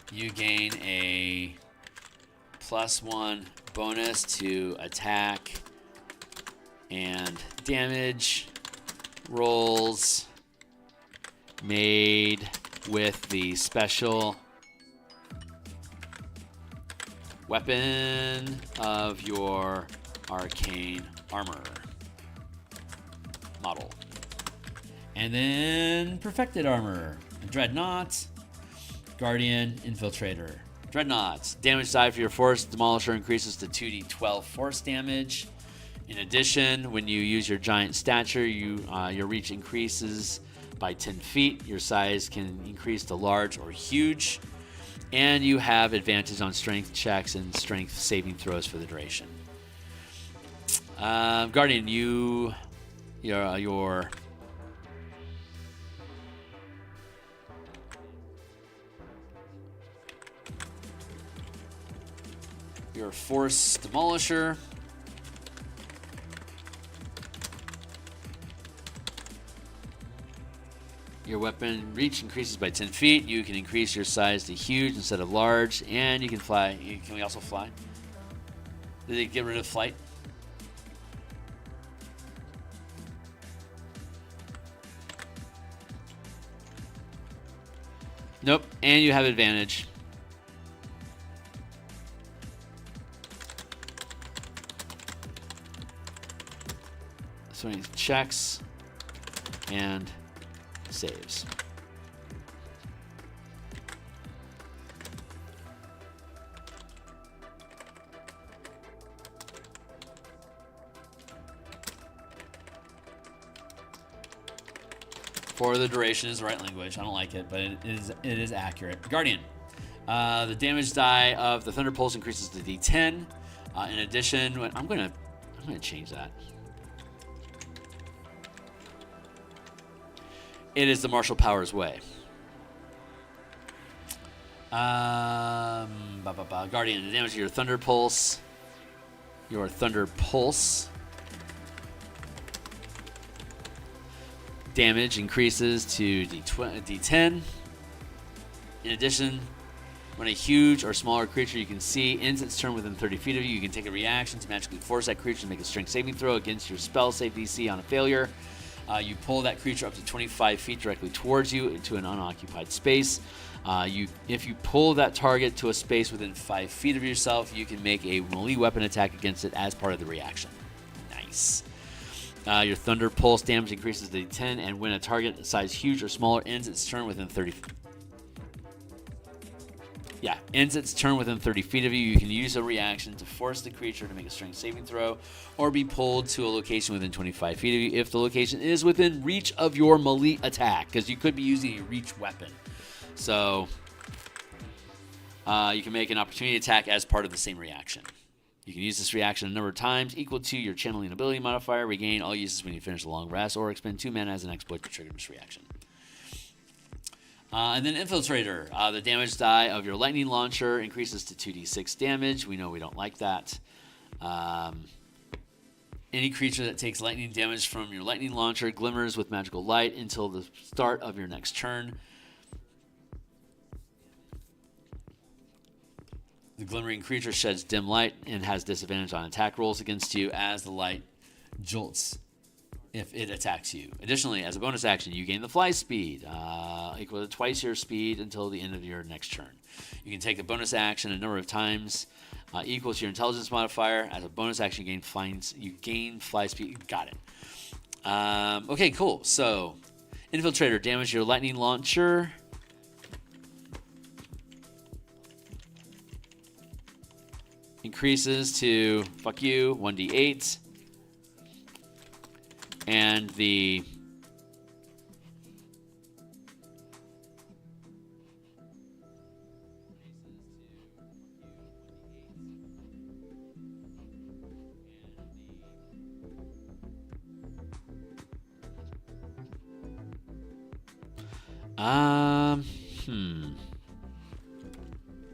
C: You gain a +1 bonus to attack and damage rolls made with the special weapon of your arcane armor model. And then perfected armor. Dreadnought, Guardian, Infiltrator. Dreadnoughts. Damage die for your Force Demolisher increases to 2d12 force damage. In addition, when you use your giant stature, your reach increases by 10 feet. Your size can increase to large or huge. And you have advantage on strength checks and strength saving throws for the duration. Guardian, your Force Demolisher your weapon reach increases by 10 feet. You can increase your size to huge instead of large, and you can fly. Can we also fly? Did they get rid of flight? Nope, and you have advantage. So he checks and saves. For the duration is the right language. I don't like it, but it is accurate. Guardian. The damage die of the Thunder Pulse increases to D10. In addition, I'm gonna change that. It is the Martial Powers way. Guardian, the damage of your Thunder Pulse. Your Thunder Pulse damage increases to D10. In addition, when a huge or smaller creature you can see ends its turn within 30 feet of you, you can take a reaction to magically force that creature to make a strength saving throw against your spell save DC on a failure. You pull that creature up to 25 feet directly towards you into an unoccupied space. If you pull that target to a space within 5 feet of yourself, you can make a melee weapon attack against it as part of the reaction. Nice. Your Thunder Pulse damage increases to 10, and when a target size huge or smaller ends its turn within 30 feet. Yeah, ends its turn within 30 feet of you. You can use a reaction to force the creature to make a strength saving throw or be pulled to a location within 25 feet of you if the location is within reach of your melee attack, because you could be using a reach weapon. So you can make an opportunity attack as part of the same reaction. You can use this reaction a number of times equal to your channeling ability modifier, regain all uses when you finish a long rest, or expend 2 mana as an exploit to trigger this reaction. And then Infiltrator. The damage die of your lightning launcher increases to 2d6 damage. We know we don't like that. Any creature that takes lightning damage from your lightning launcher glimmers with magical light until the start of your next turn. The glimmering creature sheds dim light and has disadvantage on attack rolls against you as the light jolts if it attacks you. Additionally, as a bonus action, you gain the fly speed, equal to twice your speed until the end of your next turn. You can take the bonus action a number of times, equal to your intelligence modifier. As a bonus action, you gain fly speed. Got it. Okay, cool. So, Infiltrator, damage your lightning launcher. Increases to, fuck you, 1d8. And the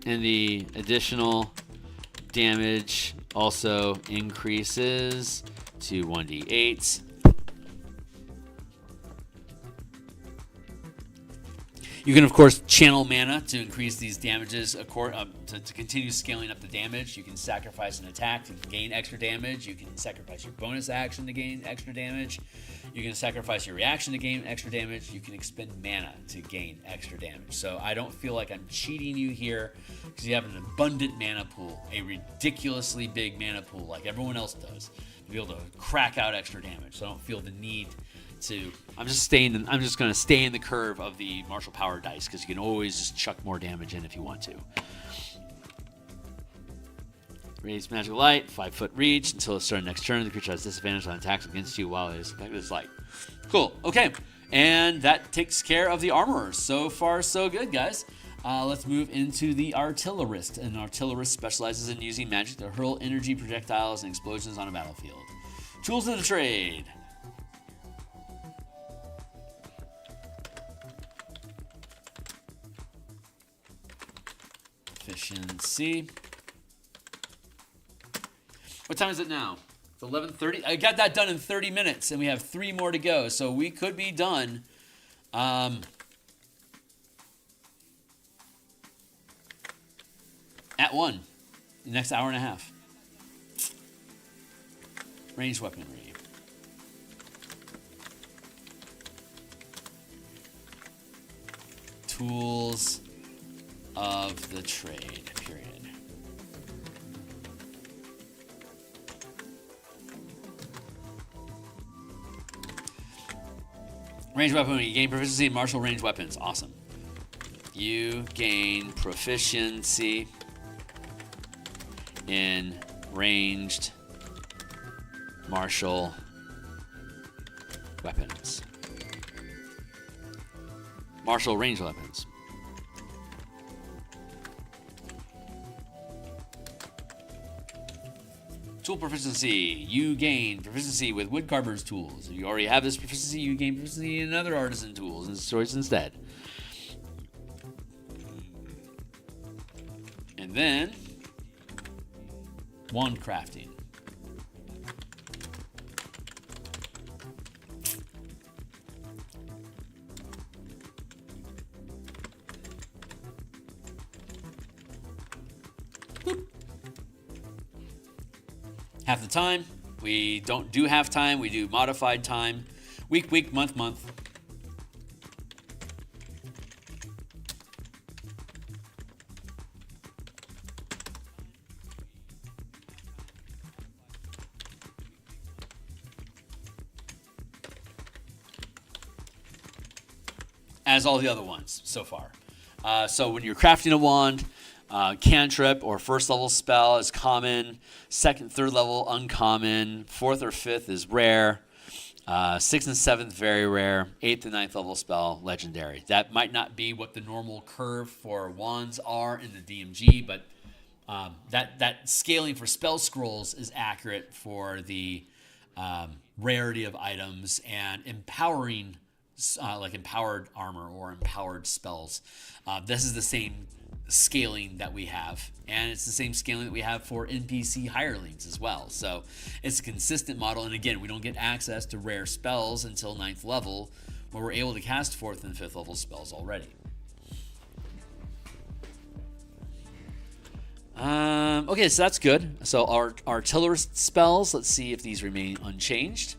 C: and the additional damage also increases to 1d8. You can, of course, channel mana to increase these damages to continue scaling up the damage. You can sacrifice an attack to gain extra damage. You can sacrifice your bonus action to gain extra damage. You can sacrifice your reaction to gain extra damage. You can expend mana to gain extra damage. So I don't feel like I'm cheating you here because you have an abundant mana pool, a ridiculously big mana pool like everyone else does, to be able to crack out extra damage. So I don't feel the need I'm just going to stay in the curve of the martial power dice because you can always just chuck more damage in if you want to. Raise magical light, 5-foot reach until the start of next turn. The creature has disadvantage on attacks against you while it is affected with light. Cool. Okay, and that takes care of the armorers. So far, so good, guys. Let's move into the artillerist. An artillerist specializes in using magic to hurl energy projectiles and explosions on a battlefield. Tools of the trade. Efficiency. What time is it now? It's 11:30. I got that done in 30 minutes, and we have 3 more to go, so we could be done. At 1, the next hour and a half. Ranged weaponry. Tools of the trade, period. Ranged weaponry. You gain proficiency in martial ranged weapons. Awesome. You gain proficiency in ranged martial weapons. Martial ranged weapons. Tool proficiency. You gain proficiency with woodcarver's tools. If you already have this proficiency, you gain proficiency in other artisan tools and choice instead. And then, wand crafting. Half the time. We don't do half time. We do modified time. Week, month, month. As all the other ones so far. So when you're crafting a wand, Cantrip or first level spell is common. Second, third level uncommon. Fourth or fifth is rare. Sixth and seventh very rare. Eighth and ninth level spell legendary. That might not be what the normal curve for wands are in the DMG, but that scaling for spell scrolls is accurate for the rarity of items and empowering, like empowered armor or empowered spells. This is the same scaling that we have, and it's the same scaling that we have for NPC hirelings as well. So it's a consistent model, and again, we don't get access to rare spells until 9th level, where we're able to cast 4th and 5th level spells already. Okay, so that's good. So our artillerist spells, let's see if these remain unchanged.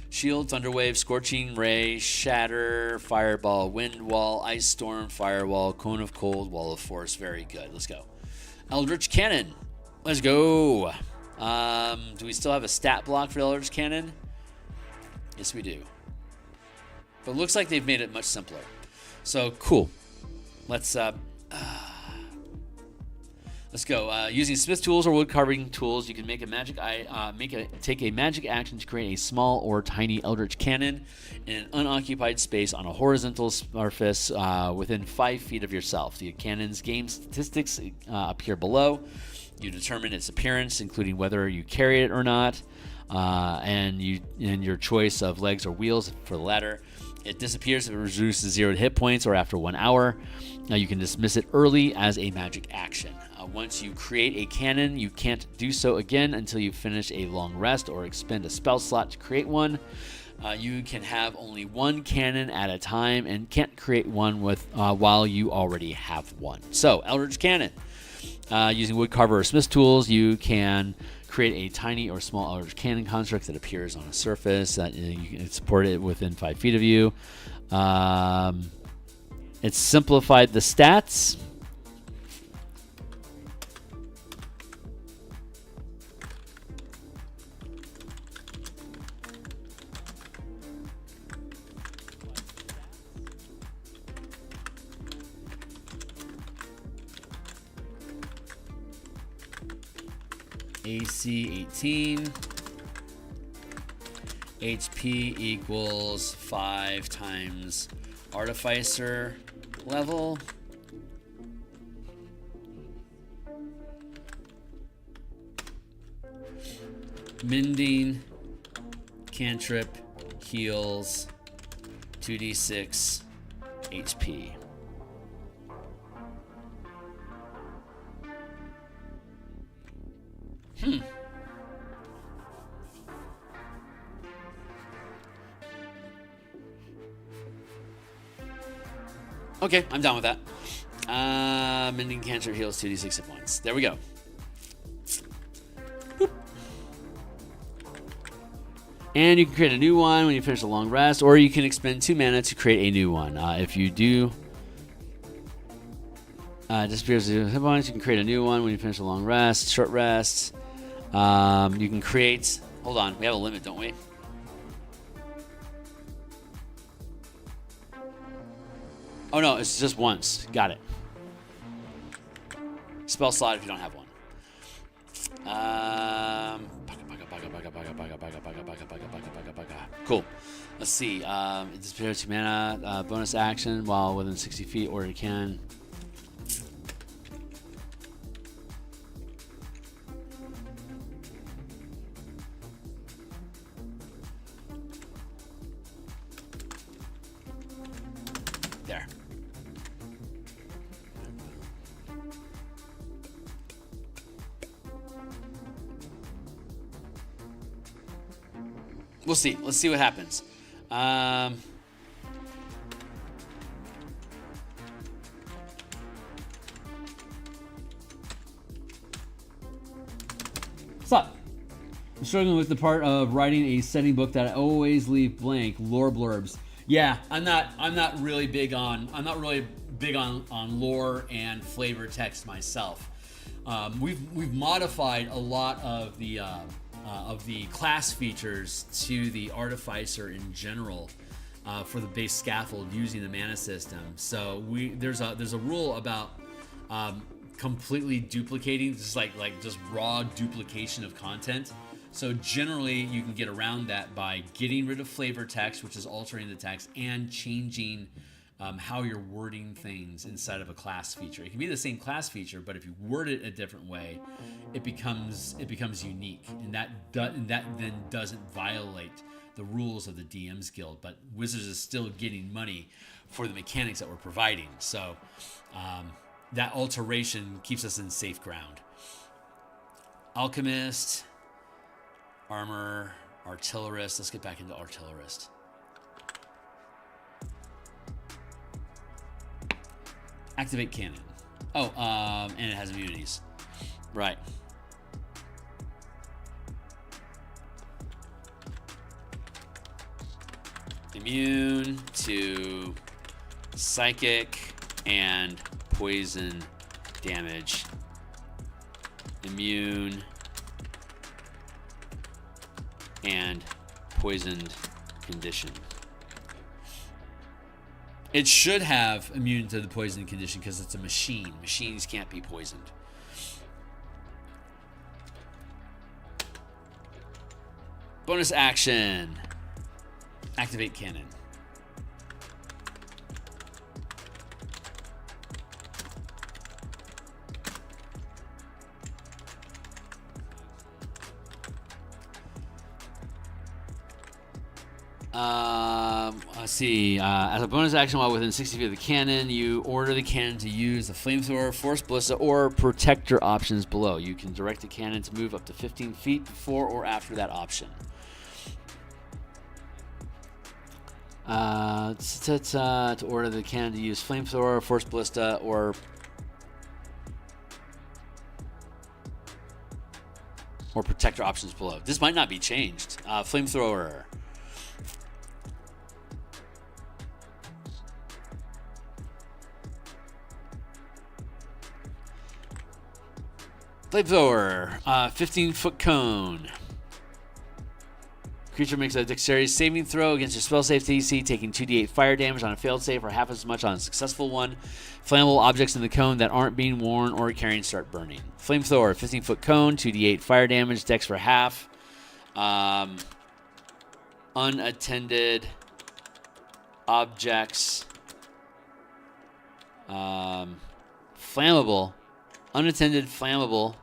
C: Shield, Thunderwave, Scorching Ray, Shatter, Fireball, Wind Wall, Ice Storm, Firewall, Cone of Cold, Wall of Force. Very good. Let's go. Eldritch Cannon. Let's go. Do we still have a stat block for Eldritch Cannon? Yes, we do. But it looks like they've made it much simpler. So, cool. Let's go. Using smith tools or wood carving tools, you can make a take a magic action to create a small or tiny eldritch cannon in an unoccupied space on a horizontal surface within 5 feet of yourself. The cannon's game statistics appear below. You determine its appearance, including whether you carry it or not, and your choice of legs or wheels for the latter. It disappears if it reduces 0 hit points or after 1 hour. Now you can dismiss it early as a magic action. Once you create a cannon, you can't do so again until you finish a long rest or expend a spell slot to create one. You can have only one cannon at a time and can't create one while you already have one. So, Eldritch Cannon. Using woodcarver or smith tools, you can create a tiny or small eldritch cannon construct that appears on a surface that you can support it within 5 feet of you. It's simplified the stats. AC 18. HP equals 5 times Artificer level. Mending, cantrip, heals, 2d6 HP. Okay, I'm done with that. Mending cantrip heals 2d6 hit points. There we go. Boop. And you can create a new one when you finish a long rest, or you can expend 2 mana to create a new one. If you do, disappears 0 hit points, you can create a new one when you finish a long rest, short rest. You can create. Hold on, we have a limit, don't we? Oh no, it's just once. Got it. Spell slot if you don't have one. Cool. Let's see. It disappears 2 mana. Bonus action while within 60 feet, or you can. There. We'll see. Let's see what happens. What's up? I'm struggling with the part of writing a setting book that I always leave blank. Lore blurbs. Yeah, I'm not really big on lore and flavor text myself. We've modified a lot of the class features to the Artificer in general for the base scaffold using the mana system. So there's a rule about completely duplicating, just like just raw duplication of content. So generally, you can get around that by getting rid of flavor text, which is altering the text, and changing how you're wording things inside of a class feature. It can be the same class feature, but if you word it a different way, it becomes unique, and that then doesn't violate the rules of the DM's Guild. But Wizards is still getting money for the mechanics that we're providing. So that alteration keeps us in safe ground. Alchemist, Armor, Artillerist. Let's get back into Artillerist. Activate Cannon. Oh, and it has immunities. Right. Immune to psychic and poison damage. Immune and poisoned condition. It should have immune to the poison condition because it's a machine. Machines can't be poisoned. Bonus action. Activate cannon. Let's see. As a bonus action, while within 60 feet of the cannon, you order the cannon to use the flamethrower, force ballista, or protector options below. You can direct the cannon to move up to 15 feet before or after that option. To order the cannon to use flamethrower, force ballista, or protector options below. This might not be changed. Flamethrower. Flamethrower, 15-foot cone. Creature makes a dexterity saving throw against your spell save DC, taking 2d8 fire damage on a failed save or half as much on a successful one. Flammable objects in the cone that aren't being worn or carrying start burning. Flamethrower, 15-foot cone, 2d8 fire damage, dex for half. Unattended objects. Flammable. Unattended flammable.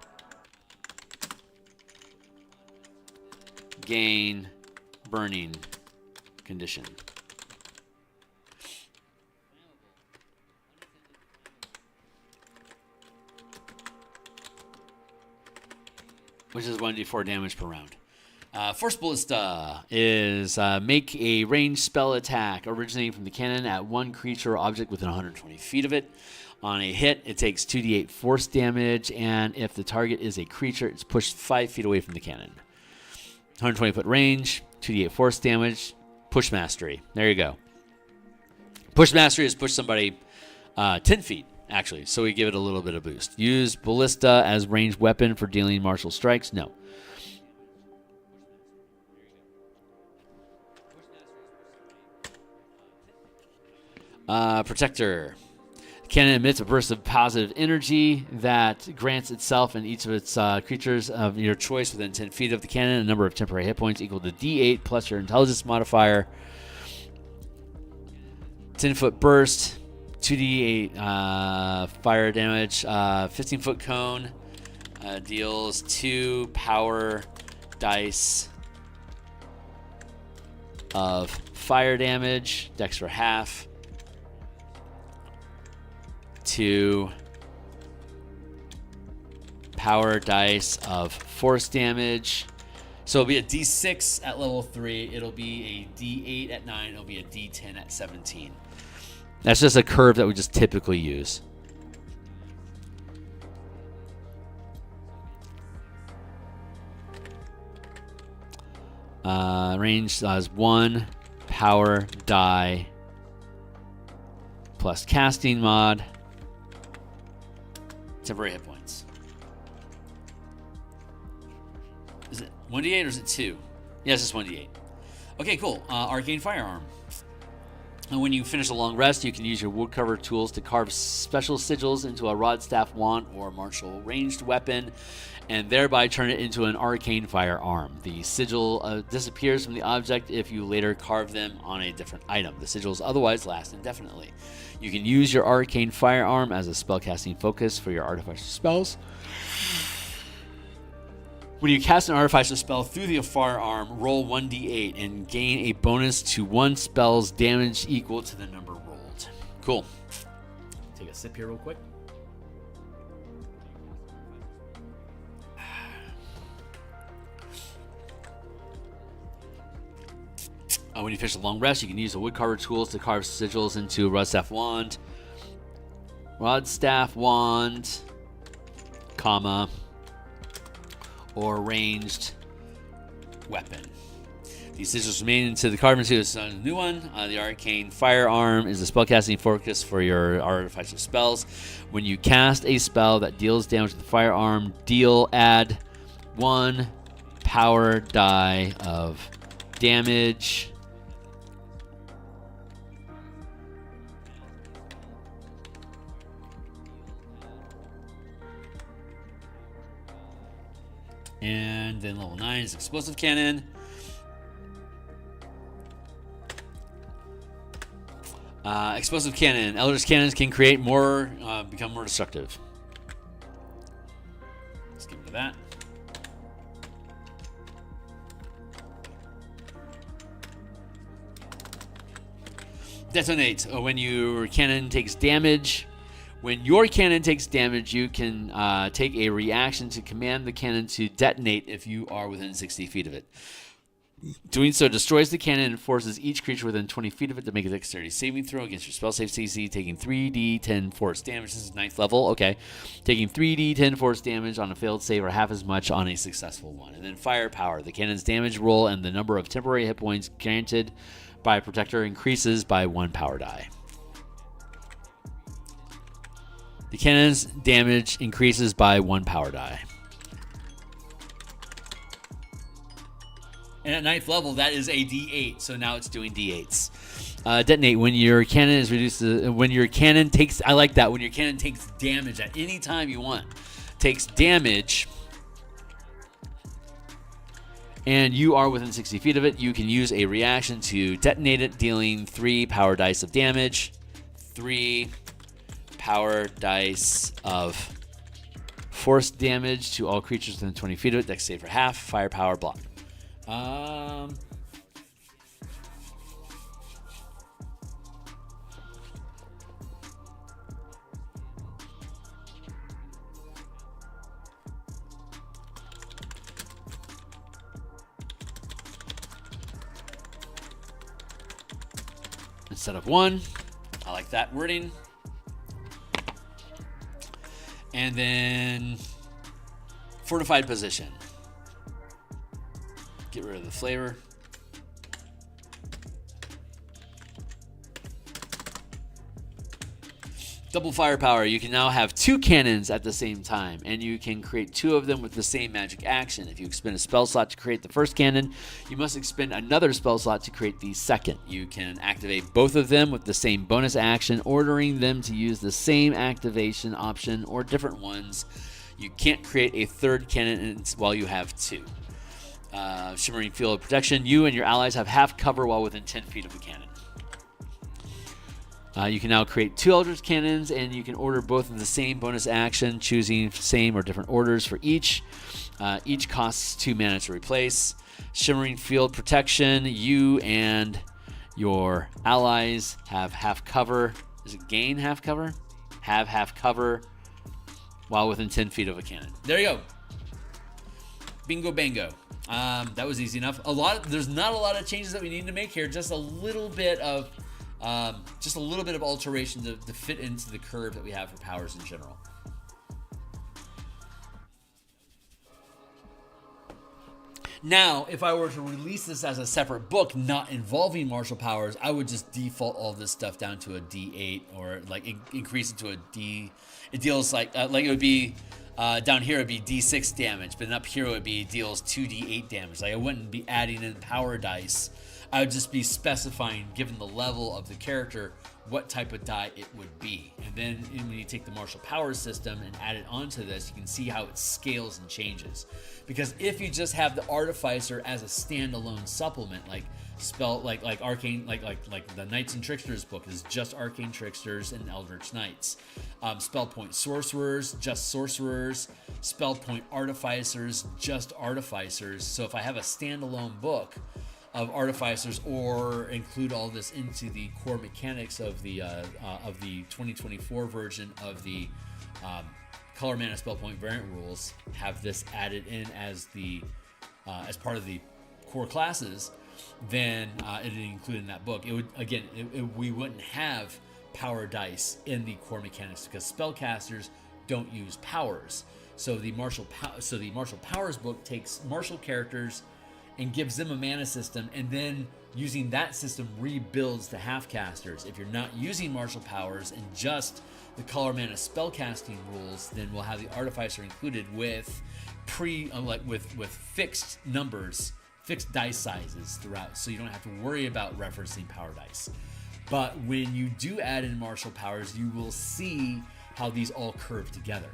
C: Gain burning condition. Which is 1d4 damage per round. Force Ballista is make a ranged spell attack originating from the cannon at one creature or object within 120 feet of it. On a hit, it takes 2d8 force damage, and if the target is a creature, it's pushed 5 feet away from the cannon. 120-foot range, 2d8 force damage, push mastery. There you go. Push mastery is push somebody 10 feet, actually, so we give it a little bit of boost. Use ballista as ranged weapon for dealing martial strikes? No. Protector. Cannon emits a burst of positive energy that grants itself and each of its creatures of your choice within 10 feet of the cannon a number of temporary hit points equal to D8 plus your intelligence modifier. 10-foot burst, 2d8 fire damage, 15-foot cone deals 2 power dice of fire damage, dex for half. 2 power dice of force damage. So it'll be a D6 at level 3. It'll be a D8 at 9. It'll be a D10 at 17. That's just a curve that we just typically use. Range is 1 power die plus casting mod. Temporary hit points. Is it 1d8 or is it 2? Yeah, it's just 1d8. Okay, cool. Arcane Firearm. And when you finish a long rest, you can use your woodcarver tools to carve special sigils into a rod, staff, wand, or martial ranged weapon, and thereby turn it into an arcane firearm. The sigil disappears from the object if you later carve them on a different item. The sigils otherwise last indefinitely. You can use your arcane firearm as a spellcasting focus for your Artificer spells. When you cast an Artificer spell through the firearm, roll 1d8 and gain a bonus to one spell's damage equal to the number rolled. Cool. Take a sip here real quick. When you finish a long rest, you can use the woodcarver tools to carve sigils into rod, staff, wand, comma, or ranged weapon. These sigils remain into the carving to a new one. The arcane firearm is a spellcasting focus for your Artificer spells. When you cast a spell that deals damage to the firearm, add 1 power die of damage and then level 9 is explosive cannon. Explosive cannon. Eldritch cannons can create more, become more destructive. Let's get rid of that. Detonate. When your cannon takes damage. When your cannon takes damage, you can take a reaction to command the cannon to detonate if you are within 60 feet of it. Doing so destroys the cannon and forces each creature within 20 feet of it to make a dexterity saving throw against your spell save CC, taking 3d10 force damage. This is 9th level, okay. Taking 3d10 force damage on a failed save or half as much on a successful one. And then firepower. The cannon's damage roll and the number of temporary hit points granted by a protector increases by 1 power die. The cannon's damage increases by 1 power die. And at 9th level, that is a D8, so now it's doing D8s. Detonate. When your cannon is reduced to, when your cannon takes, I like that, when your cannon takes damage at any time you want, takes damage, and you are within 60 feet of it, you can use a reaction to detonate it, dealing 3 power dice of damage, 3 power dice of force damage to all creatures within 20 feet of it. Dex save for half. Firepower block. Instead of 1. I like that wording. And then fortified position. Get rid of the flavor. Double firepower. You can now have 2 cannons at the same time, and you can create 2 of them with the same magic action. If you expend a spell slot to create the first cannon, you must expend another spell slot to create the second. You can activate both of them with the same bonus action, ordering them to use the same activation option or different ones. You can't create a third cannon while you have 2. Shimmering Field of Protection. You and your allies have half cover while within 10 feet of the cannon. You can now create 2 Eldritch Cannons, and you can order both of the same bonus action, choosing same or different orders for each. Each costs 2 mana to replace. Shimmering Field Protection. You and your allies have half cover. Is it gain half cover? Have half cover while within 10 feet of a cannon. There you go. Bingo bango. That was easy enough. There's not a lot of changes that we need to make here. Just a little bit of alteration to fit into the curve that we have for powers in general. Now, if I were to release this as a separate book, not involving martial powers, I would just default all this stuff down to a D8 or like increase it to a D. It deals like it would be down here it would be D6 damage, but then up here it would be deals 2D8 damage. Like I wouldn't be adding in power dice. I would just be specifying, given the level of the character, what type of die it would be. And then when you take the martial powers system and add it onto this, you can see how it scales and changes. Because if you just have the Artificer as a standalone supplement, like arcane, like the Knights and Tricksters book is just arcane tricksters and eldritch knights. Spell point sorcerers, just sorcerers. Spell point artificers, just artificers. So if I have a standalone book of artificers, or include all this into the core mechanics of the 2024 version of the color mana spell point variant rules, have this added in as the as part of the core classes, then it included in that book. It would, again, we wouldn't have power dice in the core mechanics because spellcasters don't use powers. So the martial powers book takes martial characters and gives them a mana system, and then using that system rebuilds the half-casters. If you're not using martial powers and just the color mana spellcasting rules, then we'll have the Artificer included with with fixed numbers, fixed dice sizes throughout, so you don't have to worry about referencing power dice. But when you do add in martial powers, you will see how these all curve together.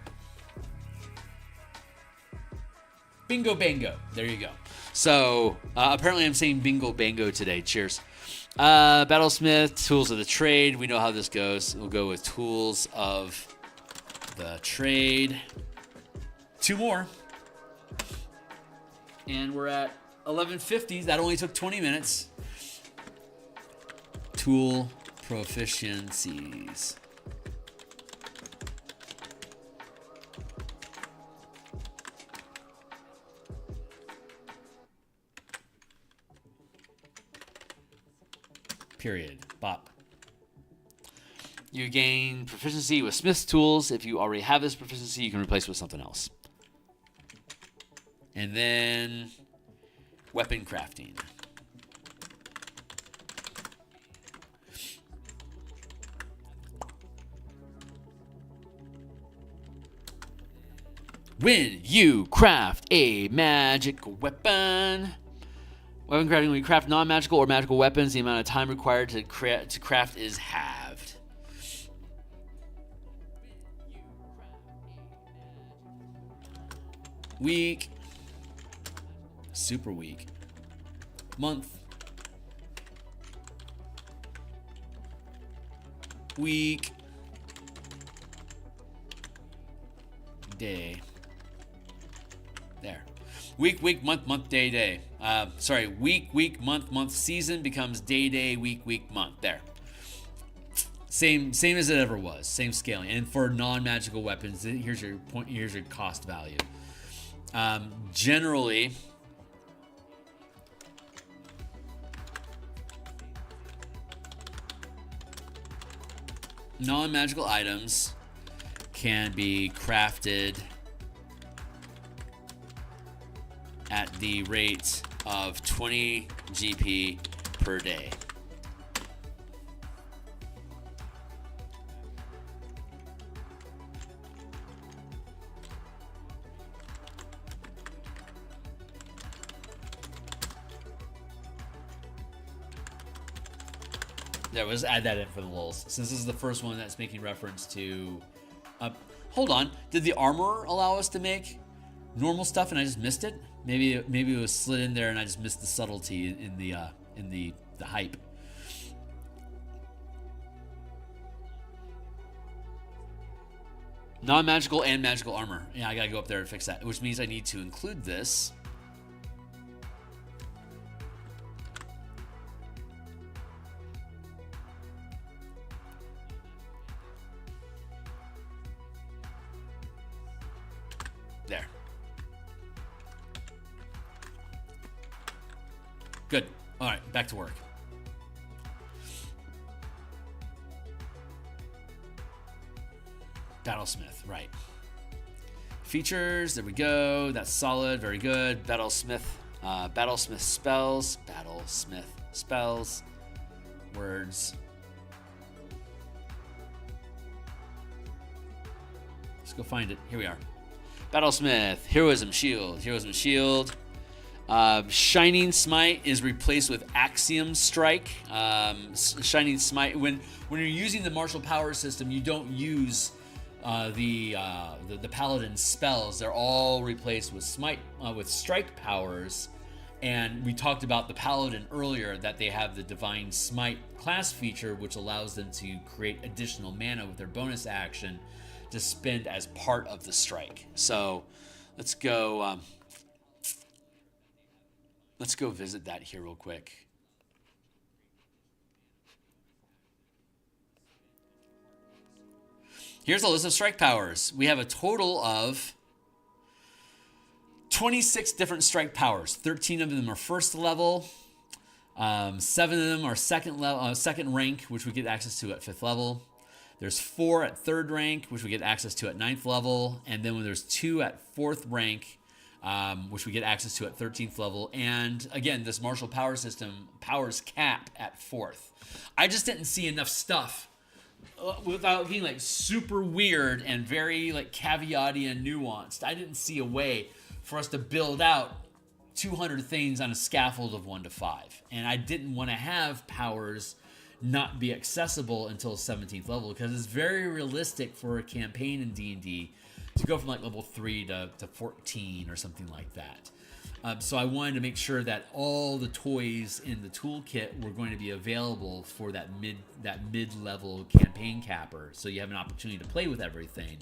C: Bingo bango. There you go. So apparently I'm saying bingo bango today. Cheers. Battlesmith, tools of the trade. We know how this goes. We'll go with tools of the trade. 2 more. And we're at 11:50. That only took 20 minutes. Tool proficiencies. Period. Bop. You gain proficiency with Smith's tools. If you already have this proficiency, you can replace it with something else. And then weapon crafting. When you craft a magical weapon. Weapon crafting, when you craft non-magical or magical weapons, the amount of time required to craft is halved. Week. Super week. Month. Week. Day. There. Week, month, day. Week, month, season becomes day, week, month. There. Same as it ever was. Same scaling. And for non-magical weapons, here's your point. Here's your cost value. Generally, non-magical items can be crafted at the rate of 20 GP per day. There, let's add that in for the lulz. Since this is the first one that's making reference to... hold on. Did the armor allow us to make normal stuff and I just missed it? Maybe it was slid in there and I just missed the subtlety in the hype. Non-magical and magical armor. Yeah, I gotta go up there and fix that, which means I need to include this. There. Good. All right, back to work. Battlesmith, right. Features, there we go. That's solid, very good. Battlesmith spells. Words. Let's go find it. Here we are. Battlesmith, heroism shield. Shining Smite is replaced with Axiom Strike. Shining Smite, when you're using the martial power system, you don't use the paladin spells. They're all replaced with strike powers. And we talked about the paladin earlier, that they have the divine smite class feature, which allows them to create additional mana with their bonus action to spend as part of the strike. So let's go visit that here real quick. Here's a list of strike powers. We have a total of 26 different strike powers. 13 of them are first level. 7 of them are second rank, which we get access to at 5th level. There's 4 at 3rd rank, which we get access to at 9th level. And then when there's 2 at 4th rank, which we get access to at 13th level. And again, this martial power system powers cap at 4th. I just didn't see enough stuff without being like super weird and very like caveat-y and nuanced. I didn't see a way for us to build out 200 things on a scaffold of 1 to 5. And I didn't want to have powers not be accessible until 17th level, because it's very realistic for a campaign in D&D to go from like level 3 to 14 or something like that. So I wanted to make sure that all the toys in the toolkit were going to be available for that mid-level campaign capper, so you have an opportunity to play with everything.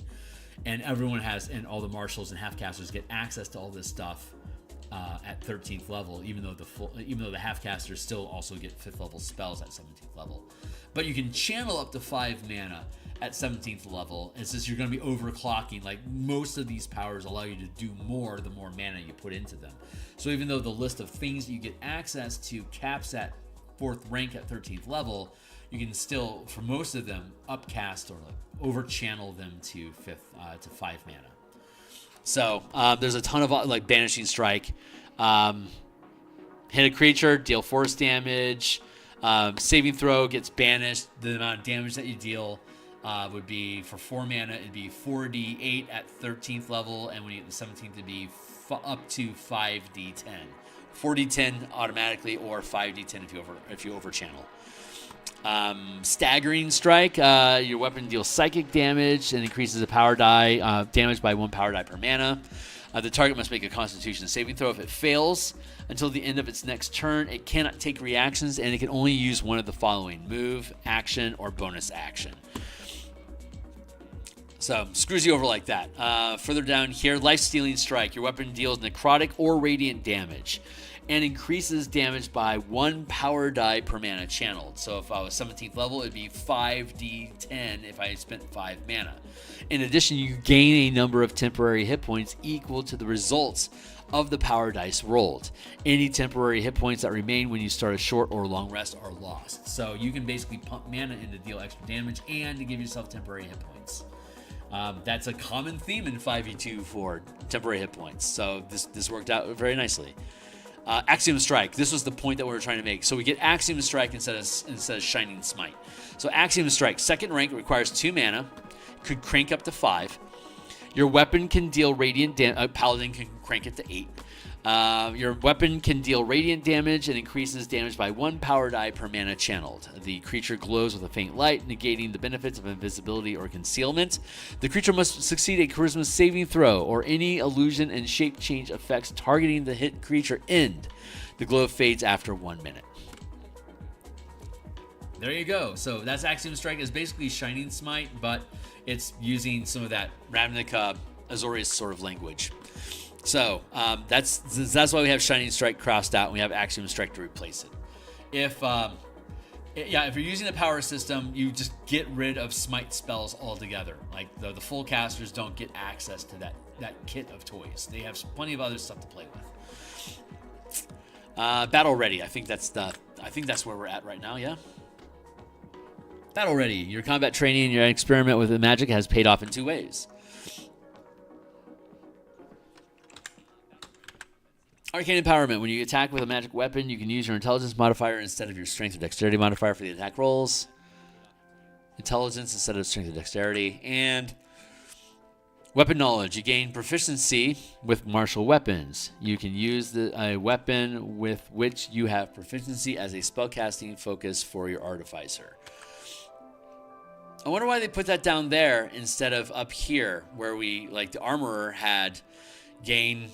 C: And everyone has, and all the marshals and half-casters get access to all this stuff at 13th level, even though the half-casters still also get 5th level spells at 17th level. But you can channel up to 5 mana at 17th level. It's just you're going to be overclocking. Like, most of these powers allow you to do more the more mana you put into them. So even though the list of things that you get access to caps at 4th rank at 13th level, you can still, for most of them, upcast or like over-channel them to 5 mana. So there's a ton of like Banishing Strike. Hit a creature, deal force damage. Saving throw gets banished. The amount of damage that you deal would be, for 4 mana, it'd be 4d8 at 13th level, and when you get to 17th, it'd be up to 5d10. 4d10 automatically, or 5d10 if you over-channel. Staggering Strike, your weapon deals psychic damage and increases the power die damage by 1 power die per mana. The target must make a Constitution saving throw. If it fails until the end of its next turn, it cannot take reactions, and it can only use one of the following: move, action, or bonus action. So, screws you over like that. Further down here, Life-Stealing Strike. Your weapon deals necrotic or radiant damage and increases damage by 1 power die per mana channeled. So if I was 17th level, it'd be 5d10 if I spent 5 mana. In addition, you gain a number of temporary hit points equal to the results of the power dice rolled. Any temporary hit points that remain when you start a short or long rest are lost. So you can basically pump mana in to deal extra damage and to give yourself temporary hit points. That's a common theme in 5e2 for temporary hit points. So this worked out very nicely. Axiom Strike. This was the point that we were trying to make. So we get Axiom Strike instead of Shining Smite. So Axiom Strike, 2nd rank, requires 2 mana, could crank up to 5. Your weapon can deal radiant damage. Paladin can crank it to 8. Your weapon can deal radiant damage and increases damage by 1 power die per mana channeled. The creature glows with a faint light, negating the benefits of invisibility or concealment. The creature must succeed a charisma saving throw, or any illusion and shape change effects targeting the hit creature end. The glow fades after 1 minute. There you go. So that's Axiom Strike. Is basically Shining Smite, but it's using some of that Ravnica, Azorius sort of language. So that's why we have Shining Strike crossed out, and we have Axiom Strike to replace it. If you're using the power system, you just get rid of Smite spells altogether. Like the full casters don't get access to that kit of toys. They have plenty of other stuff to play with. Battle Ready. I think that's where we're at right now. Yeah. Battle Ready. Your combat training and your experiment with the magic has paid off in 2 ways. Arcane Empowerment. When you attack with a magic weapon, you can use your intelligence modifier instead of your strength or dexterity modifier for the attack rolls. Intelligence instead of strength or dexterity. And Weapon knowledge. You gain proficiency with martial weapons. You can use a weapon with which you have proficiency as a spellcasting focus for your Artificer. I wonder why they put that down there instead of up here where we, like the Armorer had gain,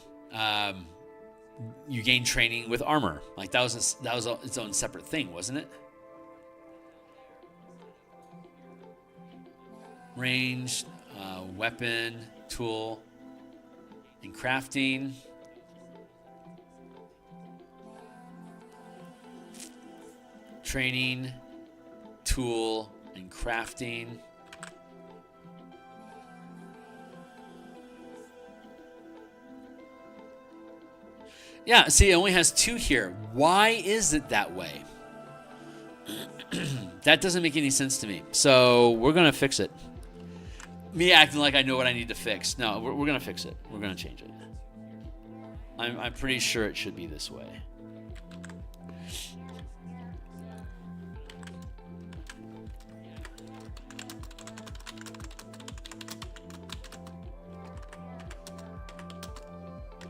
C: you gain training with armor. Like that was its own separate thing, wasn't it? Range, weapon, tool, and crafting. Training, tool, and crafting. Yeah, see, it only has 2 here. Why is it that way? That doesn't make any sense to me. So we're going to fix it. Me acting like I know what I need to fix. No, we're going to fix it. We're going to change it. I'm pretty sure it should be this way.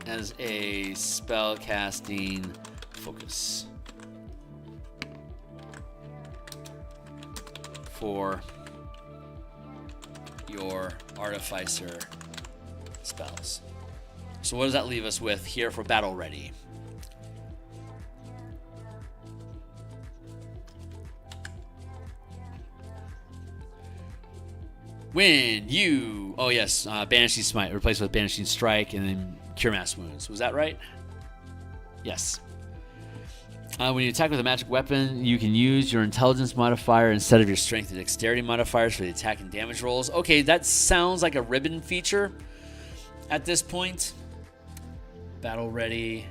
C: As a spell casting focus for your Artificer spells. So what does that leave us with here for battle ready? When you, oh yes, Banishing Smite, replaced with Banishing Strike, and then Cure Mass Wounds. Was that right? Yes. When you attack with a magic weapon, you can use your intelligence modifier instead of your strength and dexterity modifiers for the attack and damage rolls. Okay, that sounds like a ribbon feature at this point. Battle ready.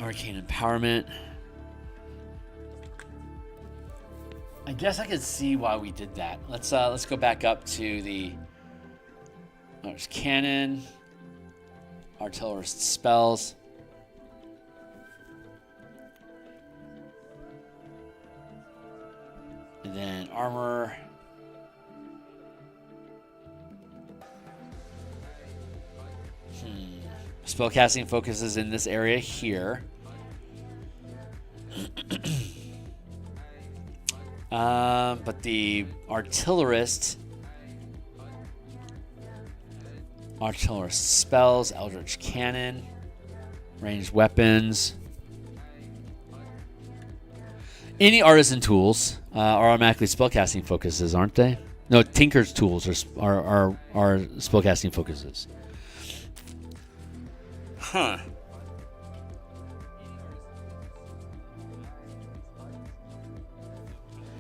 C: Arcane empowerment. I guess I could see why we did that. Let's go back up to the there's cannon, artillerist spells, and then armor. Spellcasting focuses in this area here. But the artillerist spells, Eldritch Cannon, ranged weapons. Any artisan tools are automatically spellcasting focuses, aren't they? No, Tinker's tools are spellcasting focuses. Huh.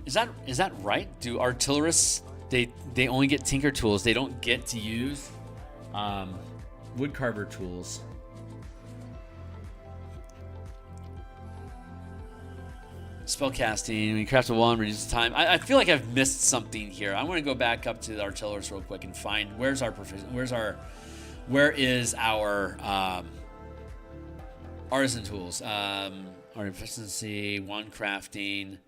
C: Is that right? Do artillerists they only get Tinker tools? They don't get to use Woodcarver tools. Spellcasting. When you craft a wand, reduces time. I feel like I've missed something here. I want to go back up to the artillerists real quick and find where is our artisan tools? Art efficiency, wand crafting.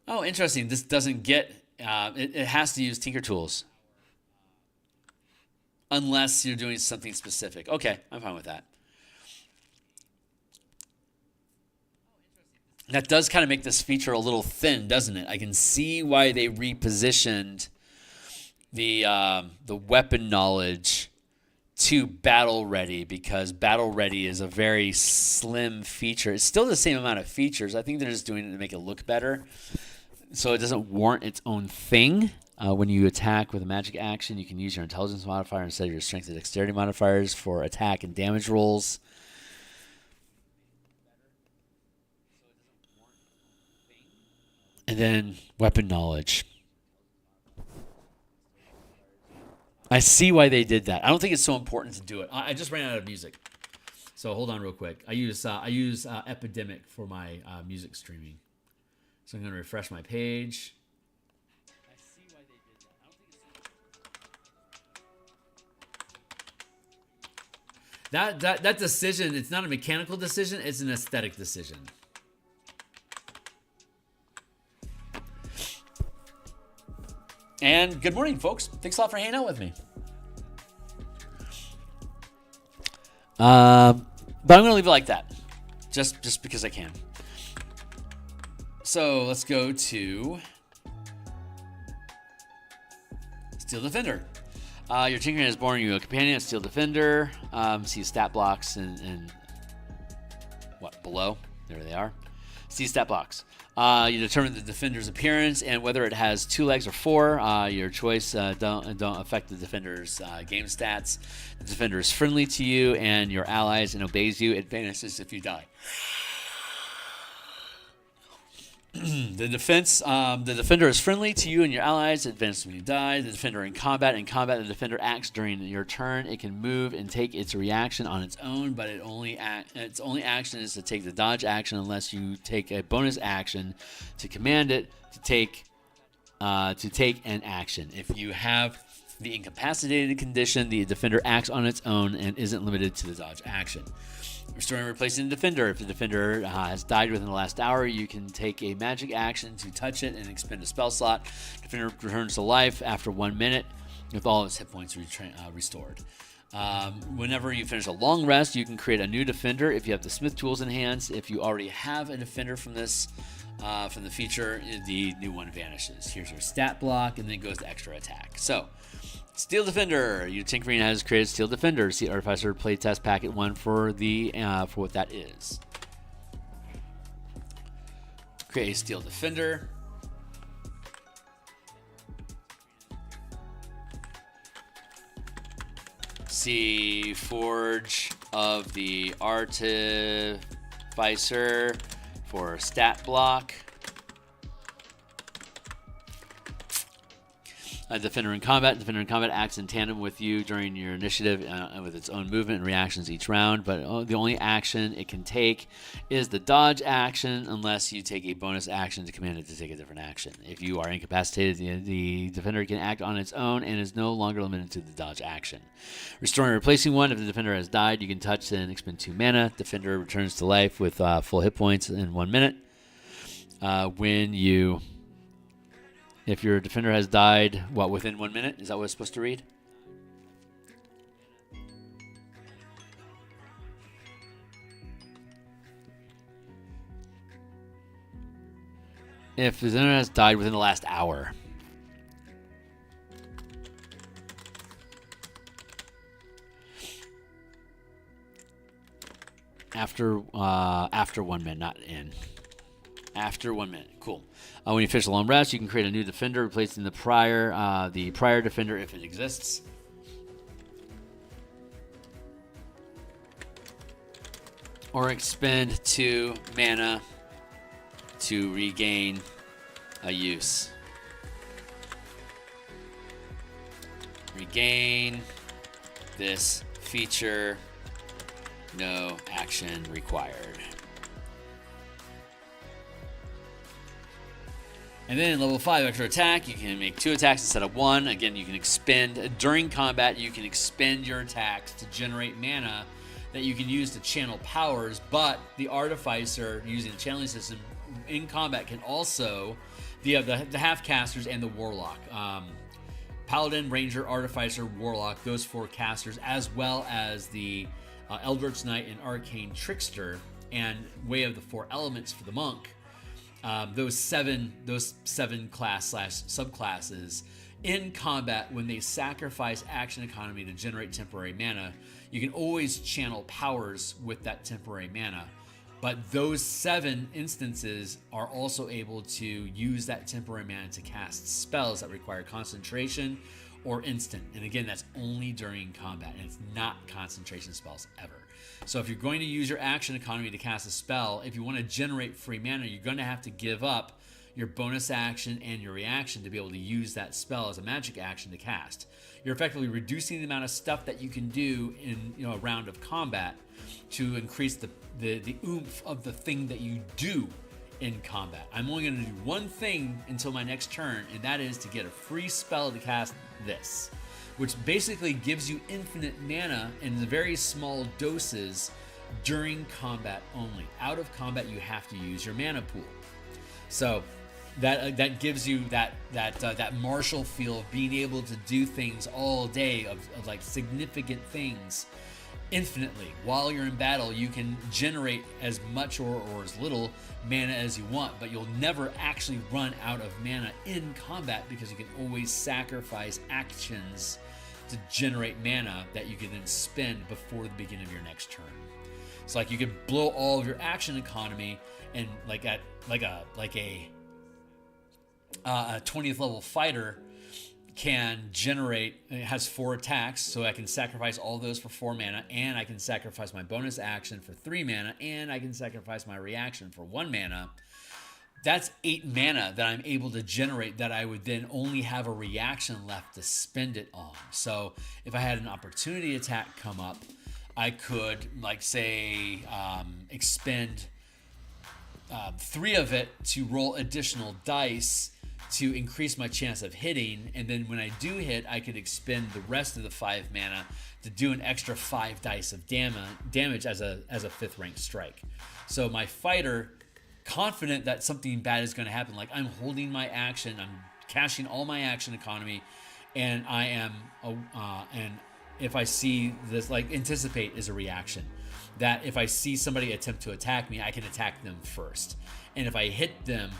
C: Oh, interesting. This doesn't get... it has to use Tinker tools. Unless you're doing something specific. Okay, I'm fine with that. That does kind of make this feature a little thin, doesn't it? I can see why they repositioned the weapon knowledge to battle ready, because battle ready is a very slim feature. It's still the same amount of features. I think they're just doing it to make it look better, so it doesn't warrant its own thing. When you attack with a magic action, you can use your intelligence modifier instead of your strength and dexterity modifiers for attack and damage rolls. And then weapon knowledge. I see why they did that. I don't think it's so important to do it. I just ran out of music, so hold on real quick. I use Epidemic for my music streaming, so I'm going to refresh my page. I see why they did that. I don't think it's that decision. It's not a mechanical decision. It's an aesthetic decision. And good morning, folks. Thanks a lot for hanging out with me. But I'm going to leave it like that, just because I can. So let's go to Steel Defender. Your Tinkerman is born you a companion, Steel Defender. See stat blocks and what below? There they are. See stat blocks. You determine the defender's appearance and whether it has 2 legs or 4. Your choice don't affect the defender's game stats. The defender is friendly to you and your allies and obeys you. It vanishes if you die. The defender is friendly to you and your allies. It vanishes when you die. The defender in combat. In combat, the defender acts during your turn. It can move and take its reaction on its own, but its only action is to take the dodge action unless you take a bonus action to command it to take an action. If you have the incapacitated condition, the defender acts on its own and isn't limited to the dodge action. Restoring and replacing the defender. If the defender has died within the last hour, you can take a magic action to touch it and expend a spell slot. Defender returns to life after 1 minute with all of its hit points restored. Whenever you finish a long rest, you can create a new defender if you have the smith tools in hand. If you already have a defender from this, from the feature, the new one vanishes. Here's your stat block, and then it goes to extra attack. So, Steel Defender. Your Tinkerine has created Steel Defender. See Artificer Playtest Packet 1 for what that is. Create a Steel Defender. See Forge of the Artificer for stat block. Defender in combat. Defender in combat acts in tandem with you during your initiative with its own movement and reactions each round, but the only action it can take is the dodge action unless you take a bonus action to command it to take a different action. If you are incapacitated, the defender can act on its own and is no longer limited to the dodge action. Restoring and replacing one. If the defender has died, you can touch and expend 2 mana. Defender returns to life with full hit points in 1 minute. If your defender has died, within 1 minute? Is that what it's supposed to read? If the defender has died within the last hour. After 1 minute, not in. After 1 minute. Cool. When you finish a long rest, you can create a new defender, replacing the prior defender if it exists. Or expend 2 mana to regain a use. Regain this feature. No action required. And then level 5 extra attack, you can make 2 attacks instead of 1. Again, you can expend, during combat, you can expend your attacks to generate mana that you can use to channel powers, but the Artificer, using the channeling system in combat, can also, the half-casters and the Warlock. Paladin, Ranger, Artificer, Warlock, those 4 casters, as well as the Eldritch Knight and Arcane Trickster, and Way of the 4 Elements for the Monk. Those seven class / subclasses in combat, when they sacrifice action economy to generate temporary mana, you can always channel powers with that temporary mana. But those 7 instances are also able to use that temporary mana to cast spells that require concentration or instant. And again, that's only during combat, and it's not concentration spells ever. So if you're going to use your action economy to cast a spell, if you want to generate free mana, you're going to have to give up your bonus action and your reaction to be able to use that spell as a magic action to cast. You're effectively reducing the amount of stuff that you can do in a round of combat to increase the oomph of the thing that you do in combat. I'm only going to do one thing until my next turn, and that is to get a free spell to cast this, which basically gives you infinite mana in very small doses during combat only. Out of combat, you have to use your mana pool. So that gives you that martial feel of being able to do things all day of like significant things infinitely. While you're in battle, you can generate as much or as little mana as you want, but you'll never actually run out of mana in combat because you can always sacrifice actions to generate mana that you can then spend before the beginning of your next turn. So like you can blow all of your action economy, and like a 20th level fighter can generate, it has 4 attacks, so I can sacrifice all those for 4 mana, and I can sacrifice my bonus action for 3 mana, and I can sacrifice my reaction for 1 mana. That's 8 mana that I'm able to generate that I would then only have a reaction left to spend it on. So if I had an opportunity attack come up, I could, like, say, expend 3 of it to roll additional dice to increase my chance of hitting, and then when I do hit, I could expend the rest of the 5 mana to do an extra 5 dice of damage as a 5th ranked strike. So my fighter, confident that something bad is going to happen, like I'm holding my action, I'm cashing all my action economy, and I am and if I see this, like, anticipate is a reaction, that if I see somebody attempt to attack me, I can attack them first, and if I hit them,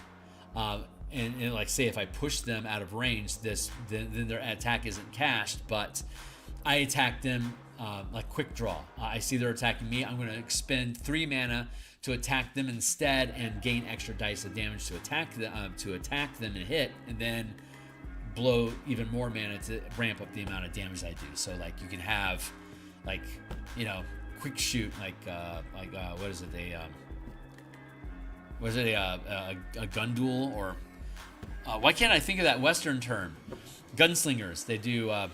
C: and like say if I push them out of range, then their attack isn't cached, but I attack them like quick draw. I see they're attacking me, I'm going to expend 3 mana to attack them instead and gain extra dice of damage to attack them and hit, and then blow even more mana to ramp up the amount of damage I do. So like you can have, like, you know, quick shoot, like what is it, a gun duel, or why can't I think of that Western term? Gunslingers. They do a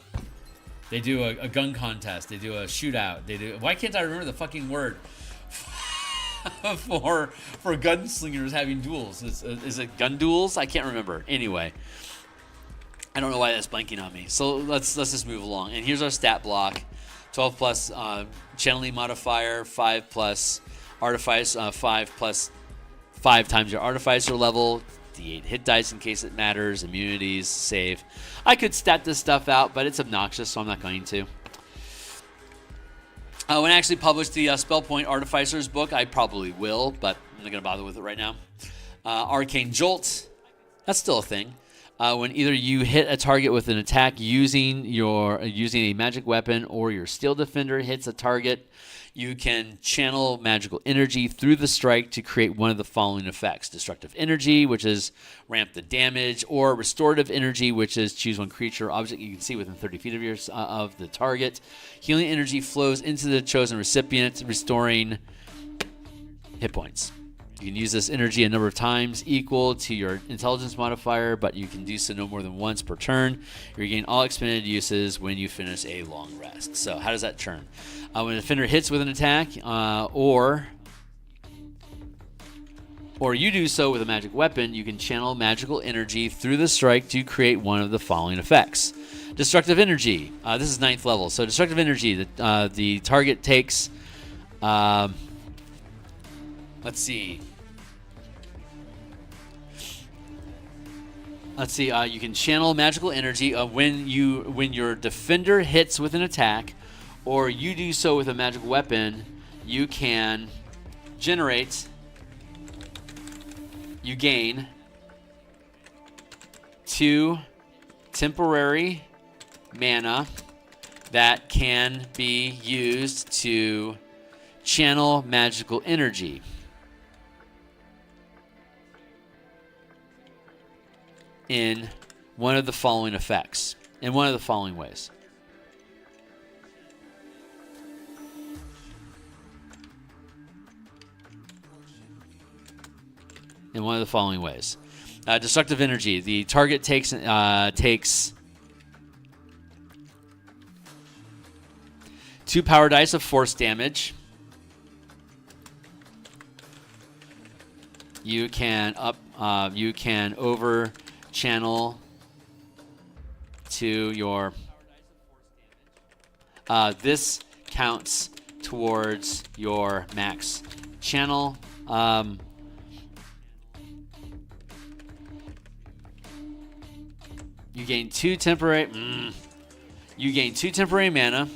C: gun contest. They do a shootout. Why can't I remember the fucking word for gunslingers having duels? Is it gun duels? I can't remember. Anyway, I don't know why that's blanking on me. So let's just move along. And here's our stat block: 12 plus channeling modifier, 5 plus artifice, 5 plus 5 times your artificer level, D8 hit dice in case it matters, immunities, save. I could stat this stuff out, but it's obnoxious, so I'm not going to. When I actually publish the Spellpoint Artificers book, I probably will, but I'm not going to bother with it right now. Arcane Jolt, that's still a thing. When either you hit a target with an attack using a magic weapon, or your Steel Defender hits a target, you can channel magical energy through the strike to create one of the following effects: Destructive Energy, which is ramp the damage, or Restorative Energy, which is choose one creature or object you can see within 30 feet of the target. Healing energy flows into the chosen recipient, restoring hit points. You can use this energy a number of times equal to your intelligence modifier, but you can do so no more than once per turn. You regain all expended uses when you finish a long rest. So how does that turn? When a defender hits with an attack, or you do so with a magic weapon, you can channel magical energy through the strike to create one of the following effects. Destructive Energy. This is 9th level. So Destructive Energy, the target takes... let's see. You can channel magical energy when your defender hits with an attack, or you do so with a magic weapon. You can generate. You gain 2 temporary mana that can be used to channel magical energy in one of the following effects, in one of the following ways. In one of the following ways. Destructive Energy. The target takes 2 power dice of force damage. You can over channel to your this counts towards your max channel
A: You gain 2 temporary. You gain 2 temporary mana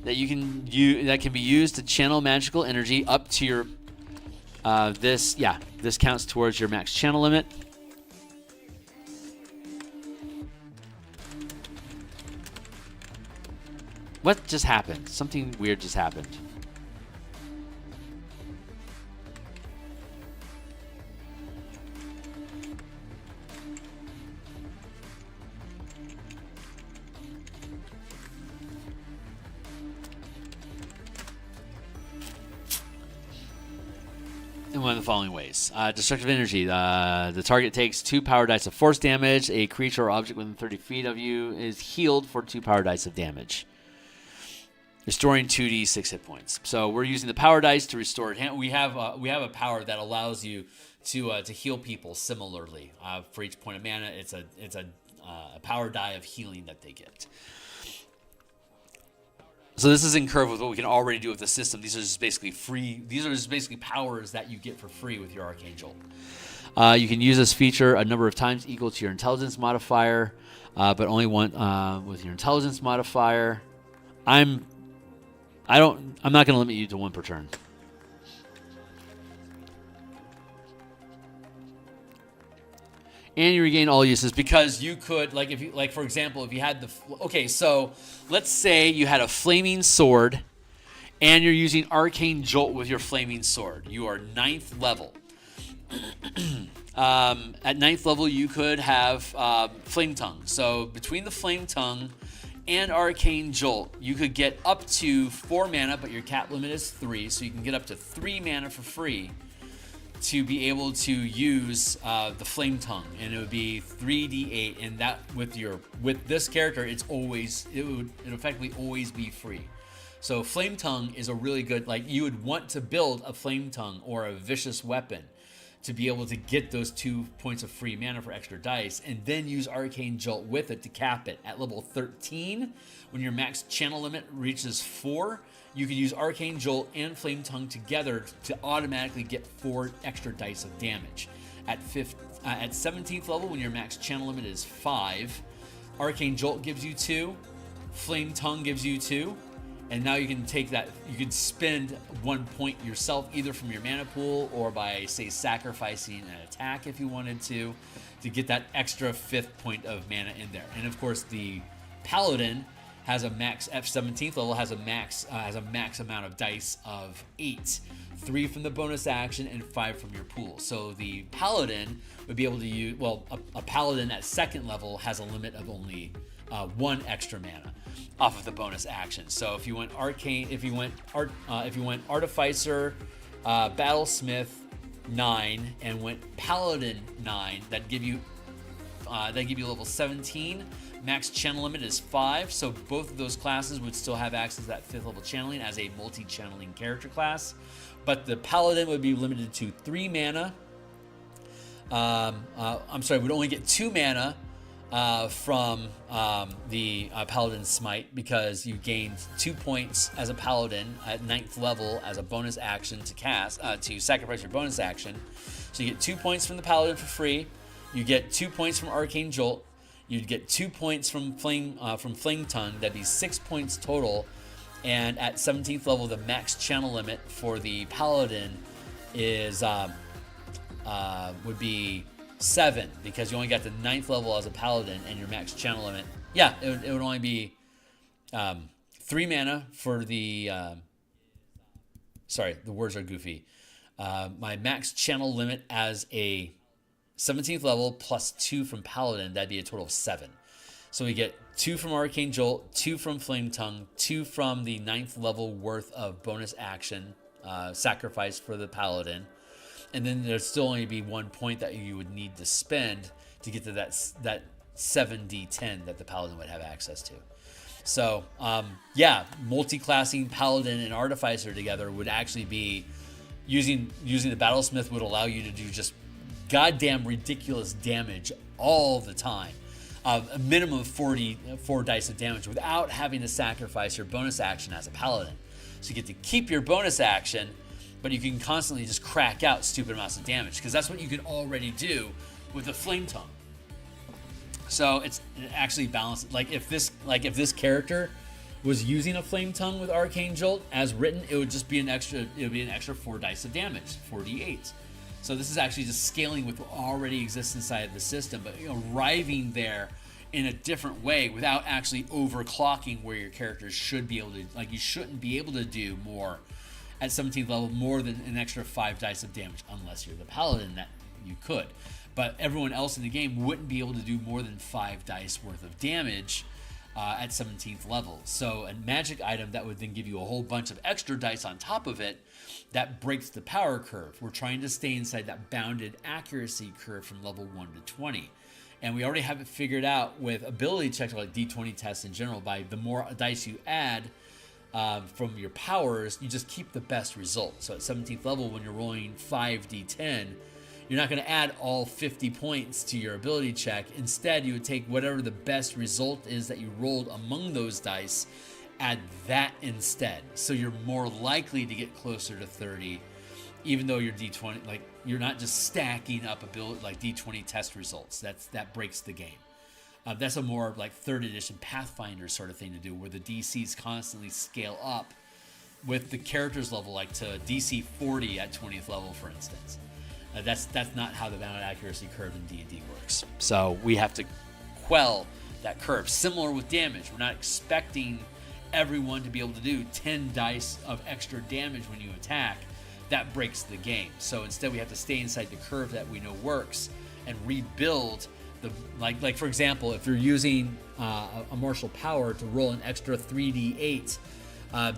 A: that that can be used to channel magical energy up to your. This counts towards your max channel limit. What just happened? Something weird just happened. In one of the following ways. Destructive energy. The target takes 2 power dice of force damage. A creature or object within 30 feet of you is healed for 2 power dice of damage. Restoring 2d6 hit points. So we're using the power dice to restore it. We have a power that allows you to heal people similarly. For each point of mana, it's a power die of healing that they get. So this is in curve with what we can already do with the system. These are just basically free. These are just basically powers that you get for free with your Arcane Jolt. You can use this feature a number of times equal to your intelligence modifier, but only one with your intelligence modifier. I'm not going to limit you to 1 per turn. And you regain all uses because you could, for example, if you had so let's say you had a flaming sword and you're using Arcane Jolt with your flaming sword. You are 9th level. At 9th level, you could have Flame Tongue. So between the Flame Tongue and Arcane Jolt, you could get up to 4 mana, but your cap limit is 3, so you can get up to 3 mana for free to be able to use the Flame Tongue, and it would be 3d8, and that with this character, it would effectively always be free. So Flame Tongue is a really good, you would want to build a Flame Tongue or a Vicious Weapon to be able to get those 2 points of free mana for extra dice, and then use Arcane Jolt with it to cap it. At level 13, when your max channel limit reaches 4, you can use Arcane Jolt and Flame Tongue together to automatically get 4 extra dice of damage. At 17th level, when your max channel limit is 5, Arcane Jolt gives you 2, Flame Tongue gives you 2, and now you can take that, you can spend 1 point yourself, either from your mana pool or by, say, sacrificing an attack if you wanted to get that extra 5th point of mana in there. And of course, the Paladin has a max, at 17th level, has a max amount of dice of 8. 3 from the bonus action and 5 from your pool. So the Paladin would be able to use, a Paladin at 2nd level has a limit of only 1 extra mana off of the bonus action. So if you went Artificer, Battlesmith 9, and went Paladin 9, that'd give you level 17. Max channel limit is 5, so both of those classes would still have access to that 5th level channeling as a multi-channeling character class. But the Paladin would be limited to 3 mana. Would only get 2 mana from the Paladin Smite, because you gained 2 points as a Paladin at 9th level as a bonus action to sacrifice your bonus action. So you get 2 points from the Paladin for free. You get 2 points from Arcane Jolt. You'd get 2 points from Flame Tongue. That'd be 6 points total. And at 17th level, the max channel limit for the Paladin is would be 7, because you only got the 9th level as a Paladin, and your max channel limit, it would only be 3 mana for the. Sorry, the words are goofy. My max channel limit as a 17th level plus 2 from Paladin, that'd be a total of 7. So we get 2 from Arcane Jolt, 2 from Flame Tongue, 2 from the 9th level worth of bonus action sacrifice for the Paladin. And then there'd still only be 1 point that you would need to spend to get to that 7d10 that the Paladin would have access to. So, multi-classing Paladin and Artificer together would actually be, using the Battlesmith would allow you to do just goddamn ridiculous damage all the time. A minimum of 4 dice of damage without having to sacrifice your bonus action as a Paladin. So you get to keep your bonus action, but you can constantly just crack out stupid amounts of damage, because that's what you can already do with the Flame Tongue.
C: So it actually balances. Like if this character was using a Flame Tongue with Arcane Jolt as written, it would just be an extra. It would be an extra 4 dice of damage, 4d8. So this is actually just scaling with what already exists inside of the system, but arriving there in a different way without actually overclocking where your characters should be able to. Like, you shouldn't be able to do more at 17th level, more than an extra 5 dice of damage, unless you're the paladin, that you could. But everyone else in the game wouldn't be able to do more than 5 dice worth of damage at 17th level. So a magic item that would then give you a whole bunch of extra dice on top of it, that breaks the power curve. We're trying to stay inside that bounded accuracy curve from level 1 to 20. And we already have it figured out with ability checks, like D20 tests in general. By the more dice you add from your powers, you just keep the best result. So at 17th level, when you're rolling 5d10, you're not going to add all 50 points to your ability check. Instead, you would take whatever the best result is that you rolled among those dice, add that instead. So you're more likely to get closer to 30, even though your D20, like, you're not just stacking up ability like D20 test results. That breaks the game. That's a more like 3rd edition Pathfinder sort of thing to do, where the DCs constantly scale up with the character's level, like to DC 40 at 20th level, for instance. That's not how the bounded accuracy curve in D&D works. So we have to quell that curve. Similar with damage, we're not expecting everyone to be able to do 10 dice of extra damage when you attack. That breaks the game. So instead, we have to stay inside the curve that we know works and rebuild the, like for example, if you're using a martial power to roll an extra 3d8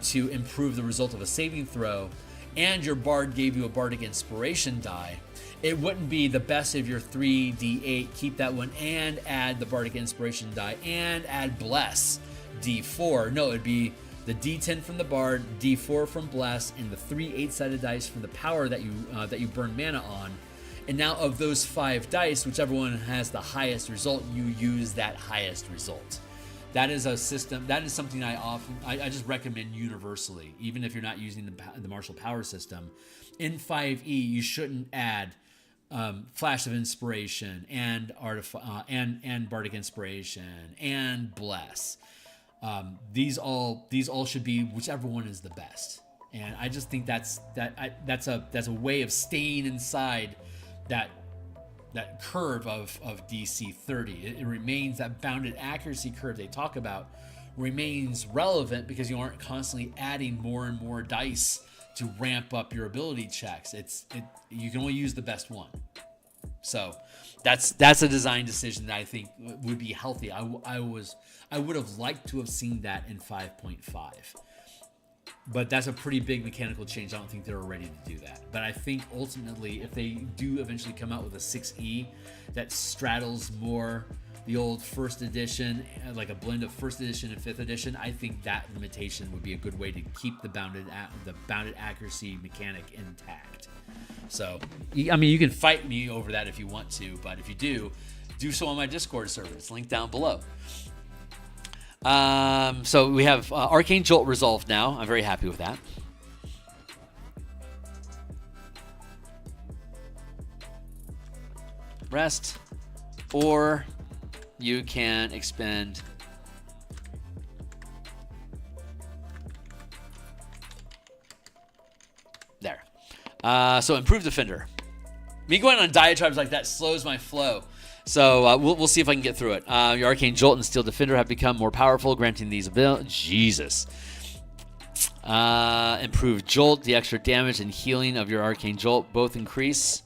C: to improve the result of a saving throw, and your bard gave you a bardic inspiration die, it wouldn't be the best of your 3d8, keep that one and add the bardic inspiration die and add bless d4. No, it'd be the d10 from the bard, d4 from bless, and the 3 8-sided dice from the power that you burn mana on. And now of those 5 dice, whichever one has the highest result, you use that highest result. That is a system. That is something I just recommend universally, even if you're not using the martial power system. In 5e, you shouldn't add Flash of Inspiration and Bardic Inspiration and Bless. These all should be whichever one is the best. And I just think that's a way of staying inside that curve of DC 30. It remains, that bounded accuracy curve they talk about remains relevant because you aren't constantly adding more and more dice to ramp up your ability checks. You can only use the best one. So that's a design decision that I think would be healthy. I would have liked to have seen that in 5.5. But that's a pretty big mechanical change. I don't think they're ready to do that. But I think ultimately, if they do eventually come out with a 6e that straddles more the old 1st edition, like a blend of 1st edition and 5th edition, I think that limitation would be a good way to keep the bounded accuracy mechanic intact. So, I mean, you can fight me over that if you want to, but if you do so on my Discord server. It's linked down below. So we have Arcane Jolt resolved now. I'm very happy with that. Rest, or you can expend there. So improved defender. Me going on diatribes like that slows my flow. So we'll see if I can get through it. Your Arcane Jolt and Steel Defender have become more powerful, granting these abilities. Jesus. Improved Jolt. The extra damage and healing of your Arcane Jolt both increase.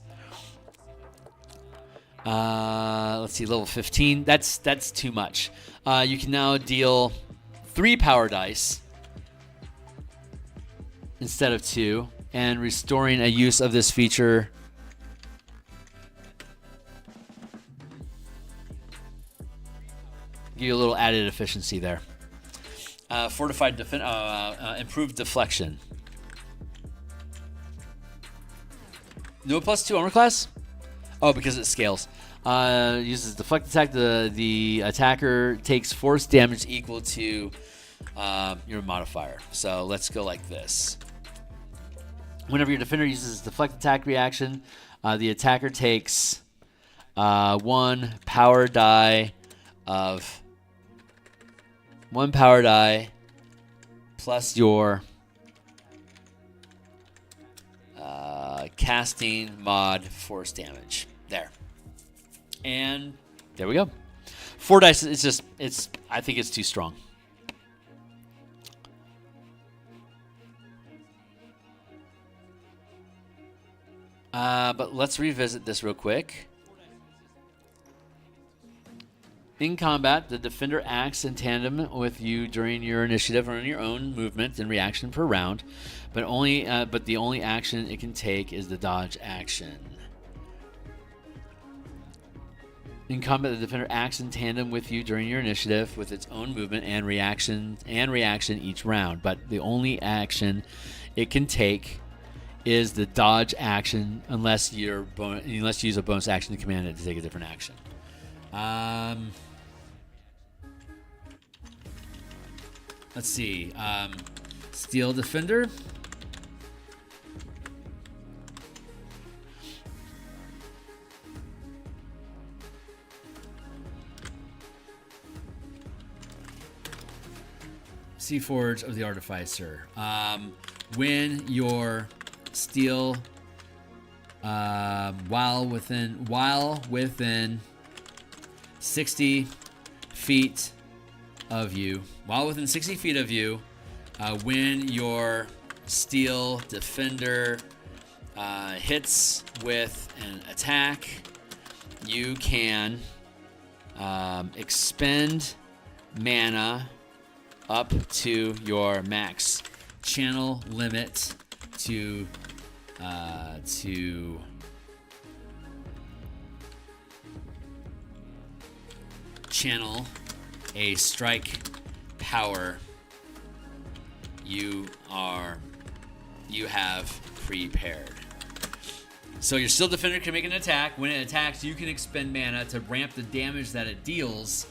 C: Let's see, level 15. That's too much. You can now deal 3 power dice instead of 2, and restoring a use of this feature give you a little added efficiency there. Fortified improved deflection. No +2 armor class? Oh, because it scales. Uses deflect attack. The attacker takes force damage equal to your modifier. So let's go like this. Whenever your defender uses deflect attack reaction, the attacker takes 1 power die of 1 power die plus your casting mod force damage. There. And there we go. 4 dice. I think it's too strong. But let's revisit this real quick. In combat, the defender acts in tandem with you during your initiative or on your own movement and reaction per round, but the only action it can take is the dodge action. In combat, the defender acts in tandem with you during your initiative with its own movement and reaction each round, but the only action it can take is the dodge action unless you use a bonus action to command it to take a different action. Let's see. Steel Defender. WOTC Forge of the Artificer. When your steel, while within 60 feet of you, when your steel defender hits with an attack, you can expend mana up to your max channel limit to channel a strike power you have prepared. So your steel defender can make an attack. When it attacks, you can expend mana to ramp the damage that it deals.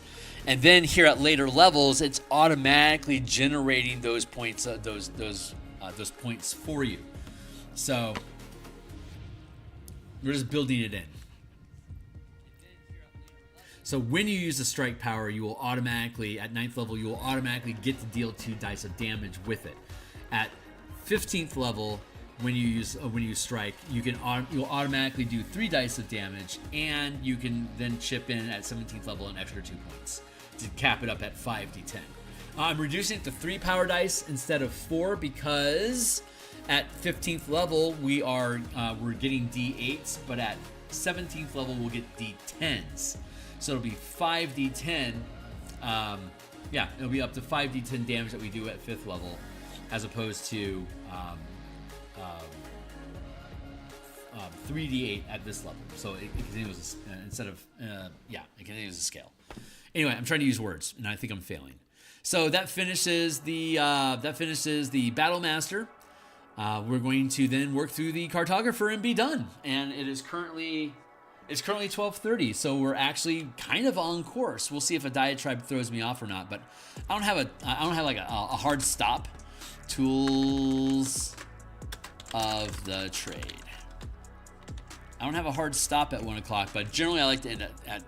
C: And then here at later levels, it's automatically generating those points, those points for you. So we're just building it in. So when you use the strike power, you will automatically, at 9th level, you will automatically get to deal 2 dice of damage with it. At 15th level, when you strike, you'll automatically do 3 dice of damage, and you can then chip in at 17th level an extra 2 points to cap it up at 5d10. I'm reducing it to 3 power dice instead of 4 because at 15th level we're getting d8s, but at 17th level we'll get d10s. So it'll be 5d10. It'll be up to 5d10 damage that we do at 5th level, as opposed to 3d8 at this level. So it continues instead of it continues to scale. Anyway, I'm trying to use words, and I think I'm failing. So that finishes the Battle Master. We're going to then work through the Cartographer and be done. And it is currently 12:30, so we're actually kind of on course. We'll see if a diatribe throws me off or not, but I don't have like a hard stop. Tools of the trade. I don't have a hard stop at 1 o'clock, but generally I like to end at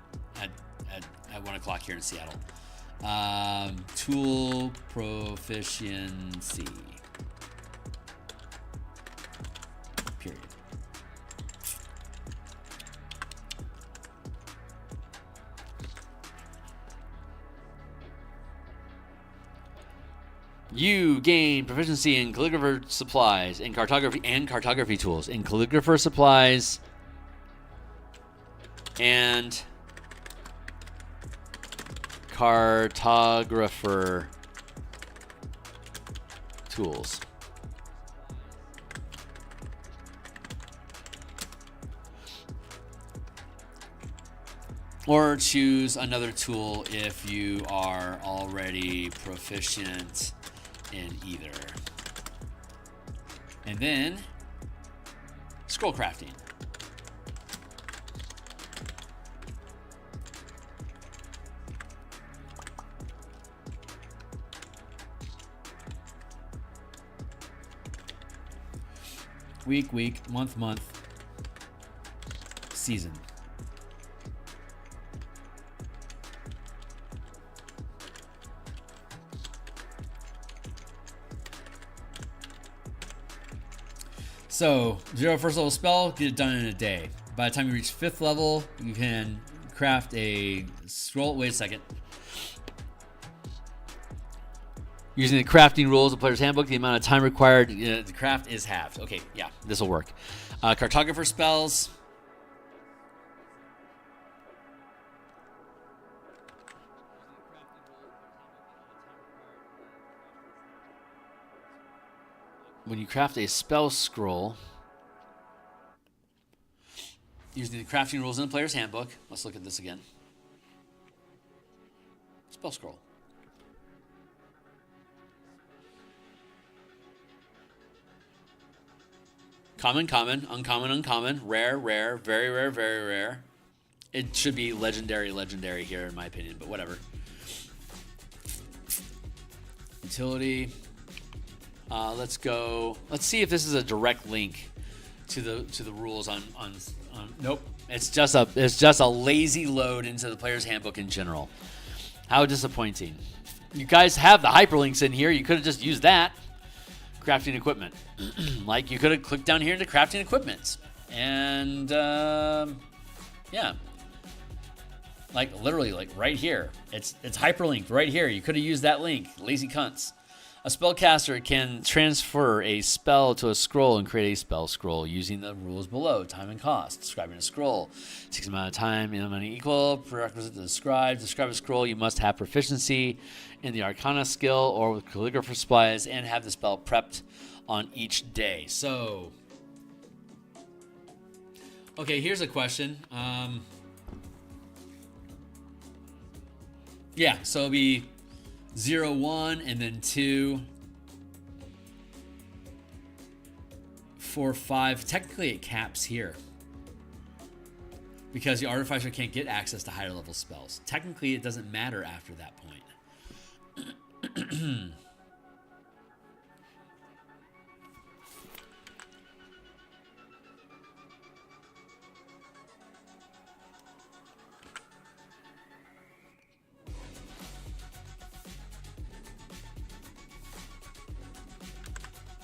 C: 1 o'clock here in Seattle. Tool proficiency. Period. You gain proficiency in calligrapher supplies, in cartography tools, in calligrapher supplies, and cartographer tools. Or choose another tool if you are already proficient in either. And then scroll crafting. Week, month, season. So 0 first level spell, get it done in a day. By the time you reach 5th level, you can craft a scroll. Wait a second. Using the crafting rules of Player's Handbook, the amount of time required to craft is halved. Okay, yeah, this will work. Cartographer spells. When you craft a spell scroll, using the crafting rules in the Player's Handbook. Let's look at this again. Spell scroll. Common, common, uncommon, uncommon, rare, rare, very rare, very rare. It should be legendary, legendary here in my opinion, but whatever. Utility. Let's go. Let's see if this is a direct link to the rules on. Nope. It's just a lazy load into the Player's Handbook in general. How disappointing. You guys have the hyperlinks in here. You could have just used that. Crafting equipment. Like you could have clicked down here into crafting equipment. And yeah. Like literally like right here. It's hyperlinked right here. You could have used that link. Lazy cunts. A spellcaster can transfer a spell to a scroll and create a spell scroll using the rules below. Time and cost. Describing a scroll. Takes amount of time and money equal. Prerequisite to describe. Describe a scroll. You must have proficiency in the Arcana skill or with calligrapher supplies and have the spell prepped on each day. So, okay, here's a question. Yeah, so it'll be 0, 1, and then 2, 4, 5. Technically, it caps here because the Artificer can't get access to higher level spells. Technically, it doesn't matter after that point.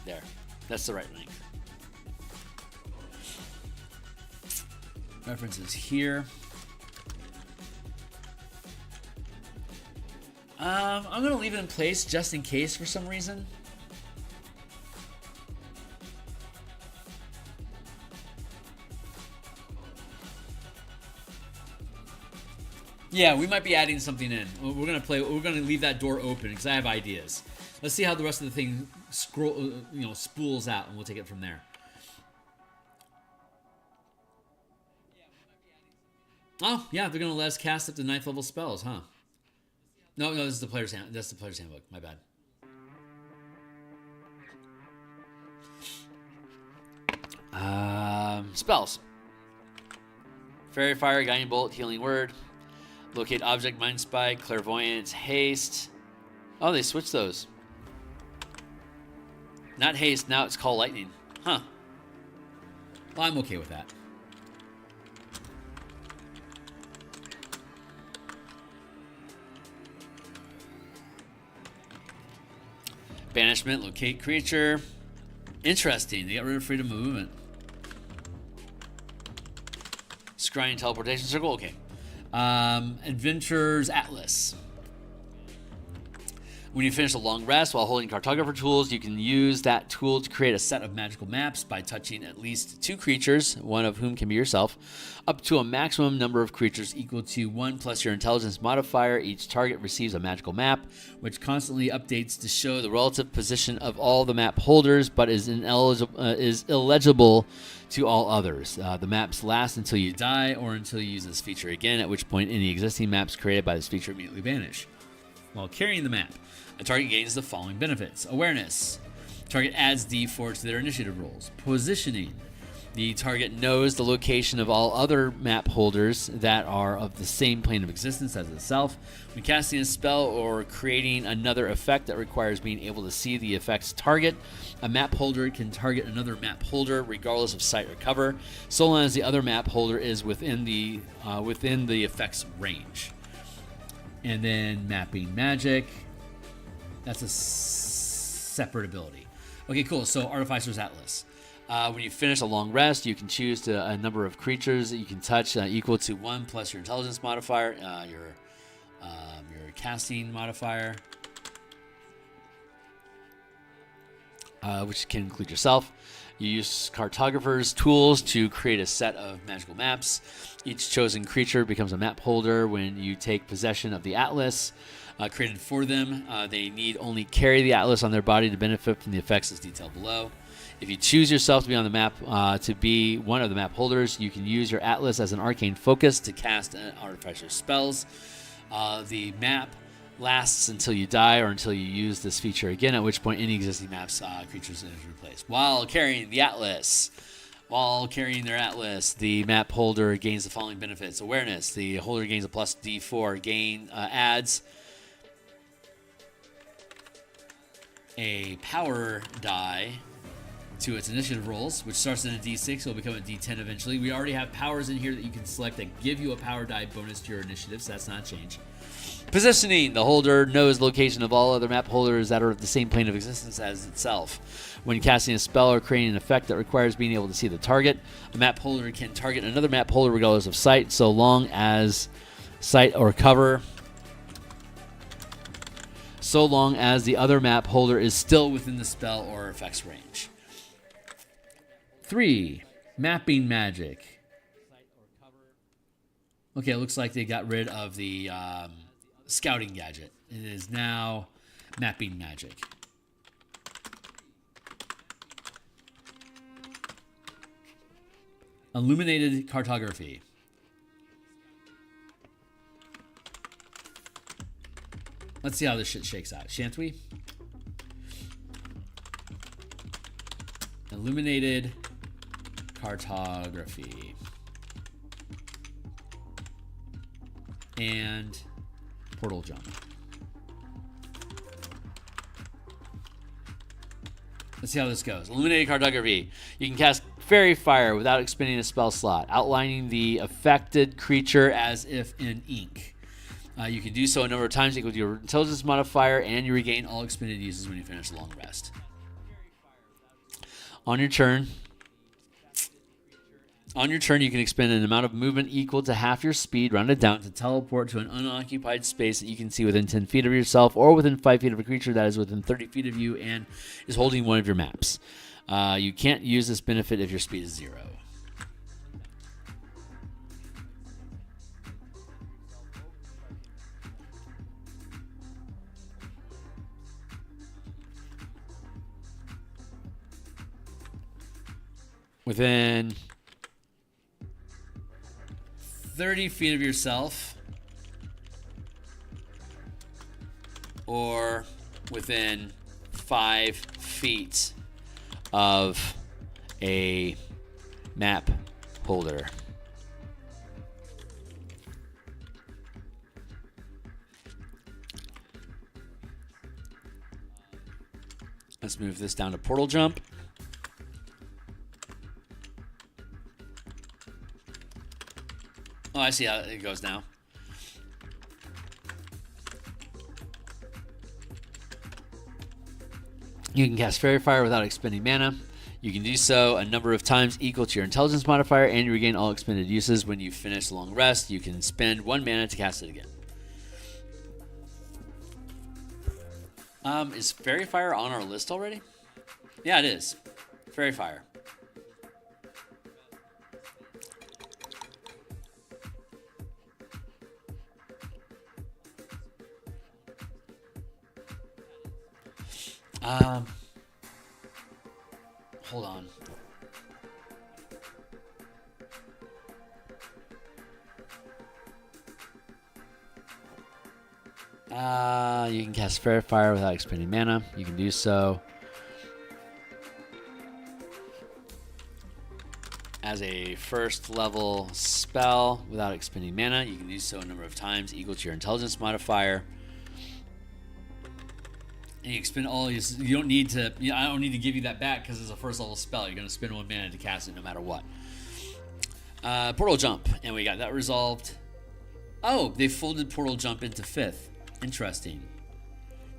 C: There. That's the right link. References here. I'm going to leave it in place just in case for some reason. Yeah, we might be adding something in. We're going to leave that door open because I have ideas. Let's see how the rest of the thing spools out, and we'll take it from there. Oh, yeah, they're going to let us cast up to 9th level spells, huh? No, this is the Player's Handbook. That's the Player's Handbook. My bad. Spells. Fairy Fire, Guiding Bolt, Healing Word. Locate Object, Mind Spike, Clairvoyance, Haste. Oh, they switched those. Not Haste, now it's Call Lightning. Huh. Well, I'm okay with that. Banishment, locate creature. Interesting. They got rid of freedom of movement. Scrying teleportation circle. Okay. Adventurer's Atlas. When you finish a long rest while holding cartographer tools, you can use that tool to create a set of magical maps by touching at least 2 creatures, one of whom can be yourself, up to a maximum number of creatures equal to 1 plus your intelligence modifier. Each target receives a magical map, which constantly updates to show the relative position of all the map holders, but is illegible to all others. The maps last until you die or until you use this feature again, at which point any existing maps created by this feature immediately vanish. While carrying the map, a target gains the following benefits. Awareness. Target adds D4 to their initiative rolls. Positioning. The target knows the location of all other map holders that are of the same plane of existence as itself. When casting a spell or creating another effect that requires being able to see the effect's target, a map holder can target another map holder regardless of sight or cover, so long as the other map holder is within the effect's range. And then Mapping Magic. That's a separate ability. Okay, cool. So Artificer's Atlas. When you finish a long rest, you can choose a number of creatures that you can touch equal to 1 plus your intelligence modifier, your casting modifier, which can include yourself. You use Cartographer's tools to create a set of magical maps. Each chosen creature becomes a map holder when you take possession of the atlas created for them. They need only carry the atlas on their body to benefit from the effects as detailed below. If you choose yourself to be on the map, to be one of the map holders, you can use your atlas as an arcane focus to cast Artificer spells. The map lasts until you die or until you use this feature again, at which point any existing maps creatures is replaced. While carrying their atlas, the map holder gains the following benefits. Awareness, the holder gains a plus D4, adds a power die to its initiative rolls, which starts in a D6, will become a D10 eventually. We already have powers in here that you can select that give you a power die bonus to your initiative, so that's not a change. Positioning, the holder knows the location of all other map holders that are of the same plane of existence as itself. When casting a spell or creating an effect that requires being able to see the target, a map holder can target another map holder regardless of sight, so long as sight or cover, so long as the other map holder is still within the spell or effect's range. 3. Mapping magic. Okay, it looks like they got rid of the scouting gadget. It is now mapping magic. Illuminated cartography. Let's see how this shit shakes out, shan't we? Illuminated cartography. And portal jump. Let's see how this goes. Illuminated cartography. You can cast Fairy Fire without expending a spell slot, outlining the affected creature as if in ink. You can do so a number of times equal to your intelligence modifier, and you regain all expended uses when you finish a long rest. On your turn, you can expend an amount of movement equal to half your speed, rounded down, to teleport to an unoccupied space that you can see within 10 feet of yourself or within 5 feet of a creature that is within 30 feet of you and is holding one of your maps. You can't use this benefit if your speed is 0. Within 30 feet of yourself or within 5 feet of a map holder. Let's move this down to portal jump. Oh, I see how it goes now. You can cast Fairy Fire without expending mana. You can do so a number of times equal to your intelligence modifier, and you regain all expended uses. When you finish a long rest, you can spend 1 mana to cast it again. Is Fairy Fire on our list already? Yeah, it is. Fairy Fire. Hold on. You can cast Fairy Fire without expending mana. You can do so as a first level spell without expending mana. You can do so a number of times equal to your intelligence modifier. And you expend all these. You don't need to. I don't need to give you that back because it's a first level spell. You're going to spend 1 mana to cast it no matter what. Portal jump, and we got that resolved. Oh, they folded portal jump into 5th. Interesting.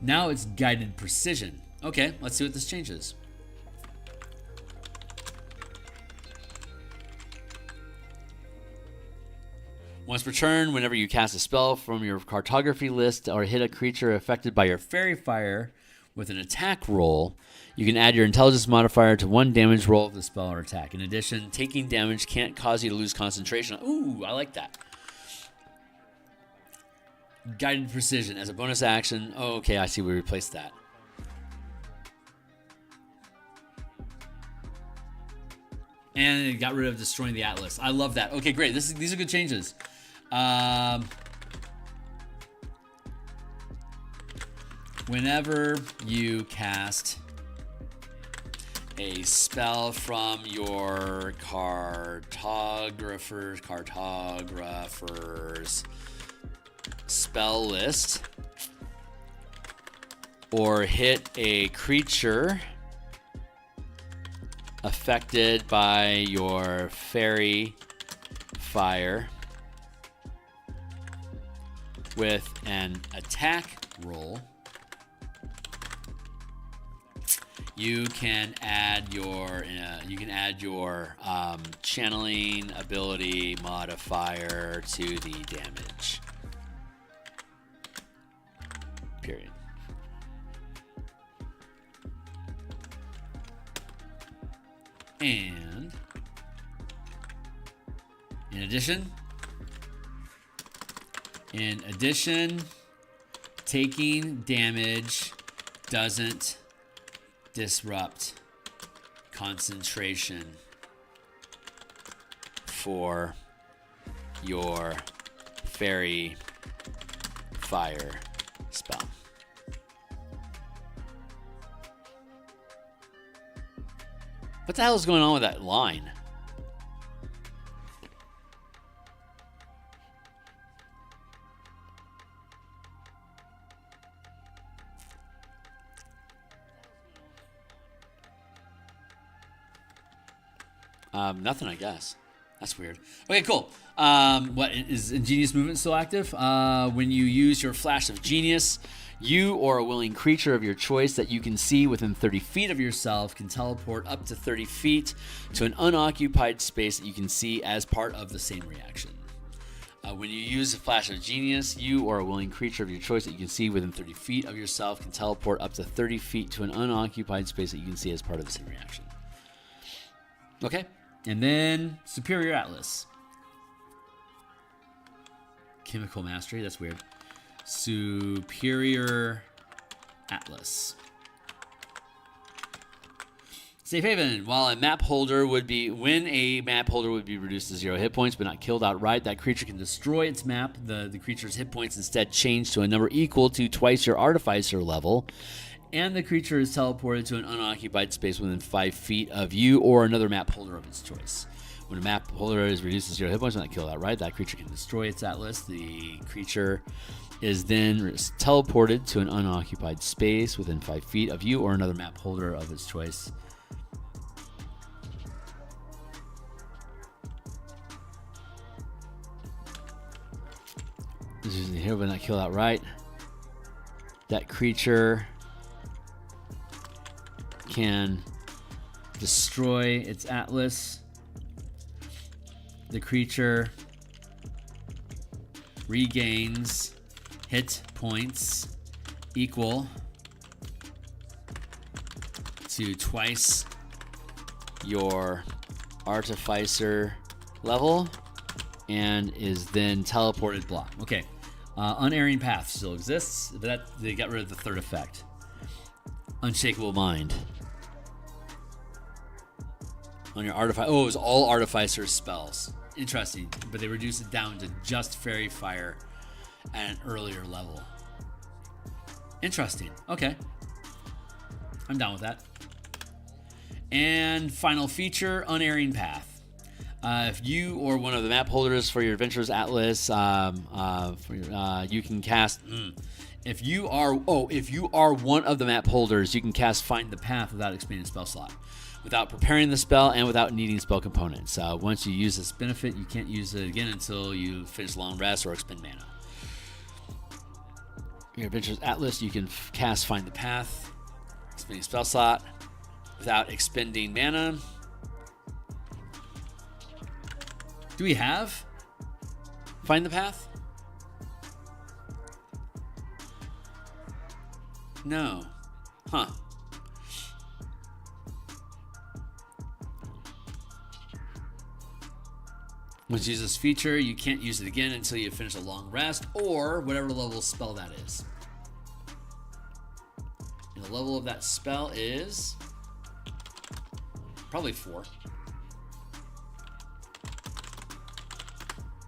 C: Now it's guided precision. Okay, let's see what this changes. Once per turn, whenever you cast a spell from your cartography list or hit a creature affected by your Fairy Fire with an attack roll, you can add your intelligence modifier to 1 damage roll of the spell or attack. In addition, taking damage can't cause you to lose concentration. Ooh, I like that. Guided Precision as a bonus action. Oh, okay, I see we replaced that. And it got rid of destroying the Atlas. I love that. Okay, great. These are good changes. Whenever you cast a spell from your cartographer's spell list, or hit a creature affected by your Fairy Fire with an attack roll, you can add your channeling ability modifier to the damage. Period. And in addition, taking damage doesn't disrupt concentration for your Fairy Fire spell. What the hell is going on with that line? Nothing, I guess. That's weird. Okay, cool. What is Ingenious Movement still active? When you use your Flash of Genius, you or a willing creature of your choice that you can see within 30 feet of yourself can teleport up to 30 feet to an unoccupied space that you can see as part of the same reaction. When you use a Flash of Genius, you or a willing creature of your choice that you can see within 30 feet of yourself can teleport up to 30 feet to an unoccupied space that you can see as part of the same reaction. Okay, and then Superior Atlas. Chemical Mastery, that's weird. Superior Atlas. Safe Haven. When a map holder would be reduced to 0 hit points but not killed outright, that creature can destroy its map. The creature's hit points instead change to a number equal to twice your Artificer level, and the creature is teleported to an unoccupied space within 5 feet of you or another map holder of its choice. When a map holder is reduced to 0 hit points but not killed outright, that creature can destroy its atlas. The creature is then teleported to an unoccupied space within 5 feet of you or another map holder of its choice. This is here but not killed outright. That creature can destroy its atlas. The creature regains hit points equal to twice your Artificer level and is then teleported block. Okay, Unerring Path still exists, but they got rid of the third effect. Unshakable Mind. On your Artificer, it was all Artificer spells. Interesting, but they reduced it down to just Fairy Fire at an earlier level. Interesting. Okay. I'm down with that. And final feature, Unerring Path. If you or one of the map holders for your Adventurer's Atlas, you can cast. If you are one of the map holders, you can cast Find the Path without expanding spell slot, without preparing the spell, and without needing spell components. Once you use this benefit, you can't use it again until you finish Long Rest or expend mana. Your Adventurer's Atlas, you can cast Find the Path, expending spell slot, without expending mana. Do we have Find the path? No. Huh. Once you use this feature, you can't use it again until you finish a long rest or whatever level spell that is. And the level of that spell is probably 4.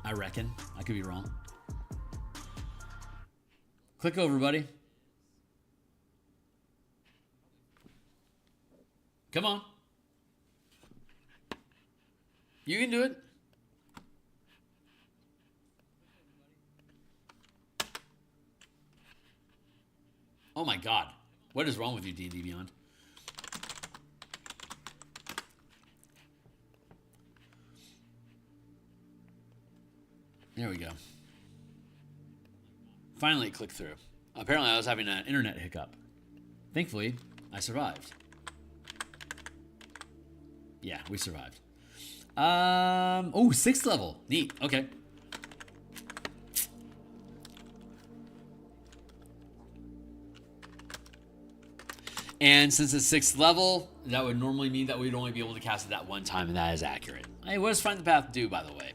C: I reckon. I could be wrong. Click over, buddy. Come on. You can do it. Oh my God. What is wrong with you, D&D Beyond? There we go. Finally it clicked through. Apparently I was having an internet hiccup. Thankfully, I survived. Yeah, we survived. Oh, 6th level. Neat. Okay. And since it's 6th level, that would normally mean that we'd only be able to cast it that one time, and that is accurate. Hey, what does Find the Path do, by the way?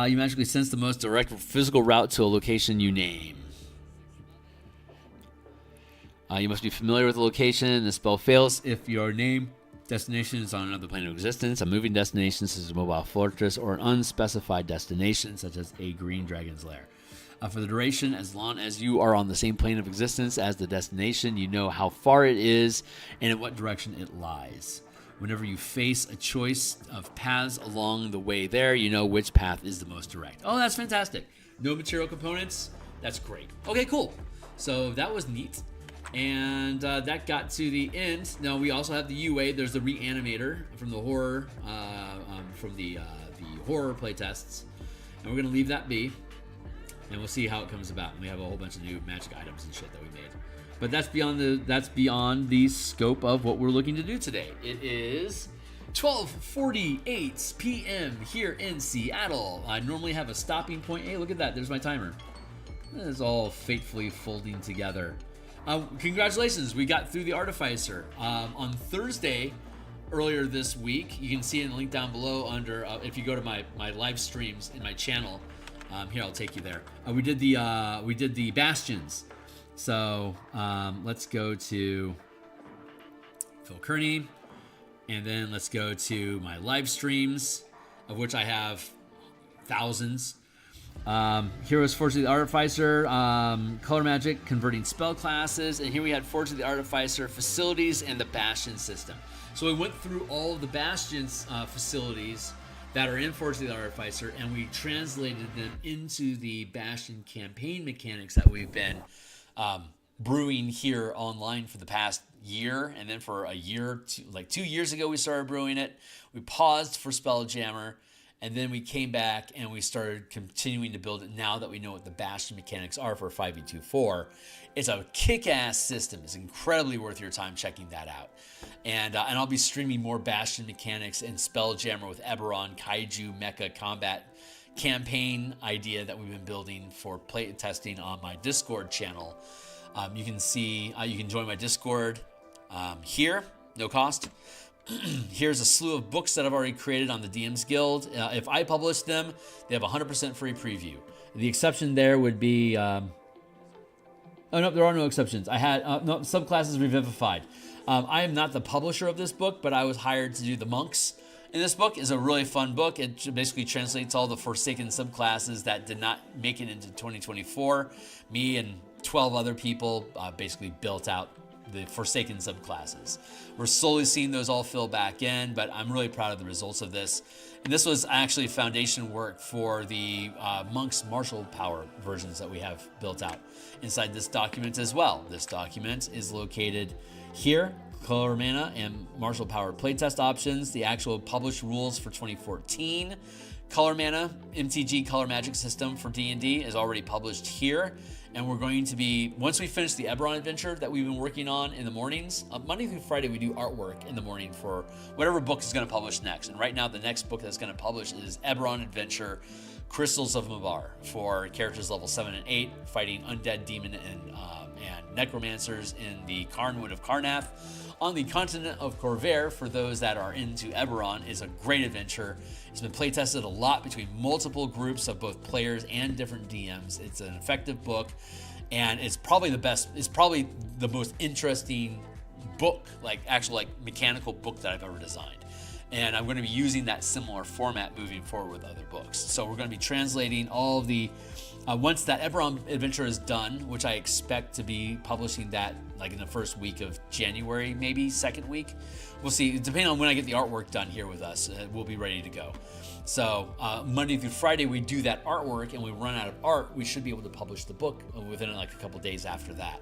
C: You magically sense the most direct physical route to a location you name. You must be familiar with the location. The spell fails if your name destination is on another plane of existence, a moving destination such as a mobile fortress, or an unspecified destination such as a green dragon's lair. For the duration, as long as you are on the same plane of existence as the destination, you know how far it is and in what direction it lies. Whenever you face a choice of paths along the way there, you know which path is the most direct. Oh, that's fantastic. No material components. That's great. Okay, cool. So that was neat. And that got to the end. Now we also have the UA. There's the reanimator from the horror, the horror playtests. And we're going to leave that be. And we'll see how it comes about. And we have a whole bunch of new magic items and shit that we made. But that's beyond the scope of what we're looking to do today. It is 12:48 p.m. here in Seattle. I normally have a stopping point. Hey, look at that. There's my timer. It's all fatefully folding together. Congratulations. We got through the Artificer. On Thursday, earlier this week, you can see it in the link down below under, if you go to my live streams in my channel. Here, I'll take you there. We did the Bastions. So let's go to Phil Kearney, and then let's go to my live streams, of which I have thousands. Heroes Forge of the Artificer, Color Magic, converting spell classes, and here we had Forge of the Artificer facilities and the Bastion system. So we went through all of the Bastions facilities that are in Forge of the Artificer, and we translated them into the Bastion campaign mechanics that we've been brewing here online for the past year, and then for a year, like 2 years ago, we started brewing it. We paused for Spelljammer, and then we came back and we started continuing to build it now that we know what the Bastion mechanics are for 5e24. It's a kick-ass system. It's incredibly worth your time checking that out. And I'll be streaming more Bastion mechanics and Spelljammer with Eberron, Kaiju, Mecha, Combat campaign idea that we've been building for play testing on my Discord channel. You can join my Discord here, no cost. Here's a slew of books that I've already created on the DMsGuild. If I publish them, they have 100% free preview. The exception there would be, oh no, there are no exceptions. I had Subclasses Revivified. I am not the publisher of this book, but I was hired to do the monks. And this book is a really fun book. It basically translates all the Forsaken subclasses that did not make it into 2024. Me and 12 other people basically built out the Forsaken subclasses. We're slowly seeing those all fill back in, but I'm really proud of the results of this. And this was actually foundation work for the Monk's martial power versions that we have built out inside this document as well. This document is located here, color mana and martial power playtest options, the actual published rules for 2014, Color Mana, MTG color magic system for D&D is already published here. And we're going to be, once we finish the Eberron adventure that we've been working on in the mornings, Monday through Friday we do artwork in the morning for whatever book is going to publish next. And right now the next book that's going to publish is Eberron Adventure, Crystals of Mabar, for characters level 7 and 8, fighting undead, demon, and necromancers in the Carnwood of Carnath on the continent of Corvair. For those that are into Eberron, is a great adventure. It's been playtested a lot between multiple groups of both players and different DMs. It's an effective book, and it's probably the best. It's probably the most interesting book, like actual like mechanical book that I've ever designed. And I'm going to be using that similar format moving forward with other books. So we're going to be translating all of the once that Eberron adventure is done, which I expect to be publishing that like in the first week of January, maybe second week. We'll see. Depending on when I get the artwork done here with us, we'll be ready to go. So Monday through Friday, we do that artwork, and we run out of art. We should be able to publish the book within like a couple days after that.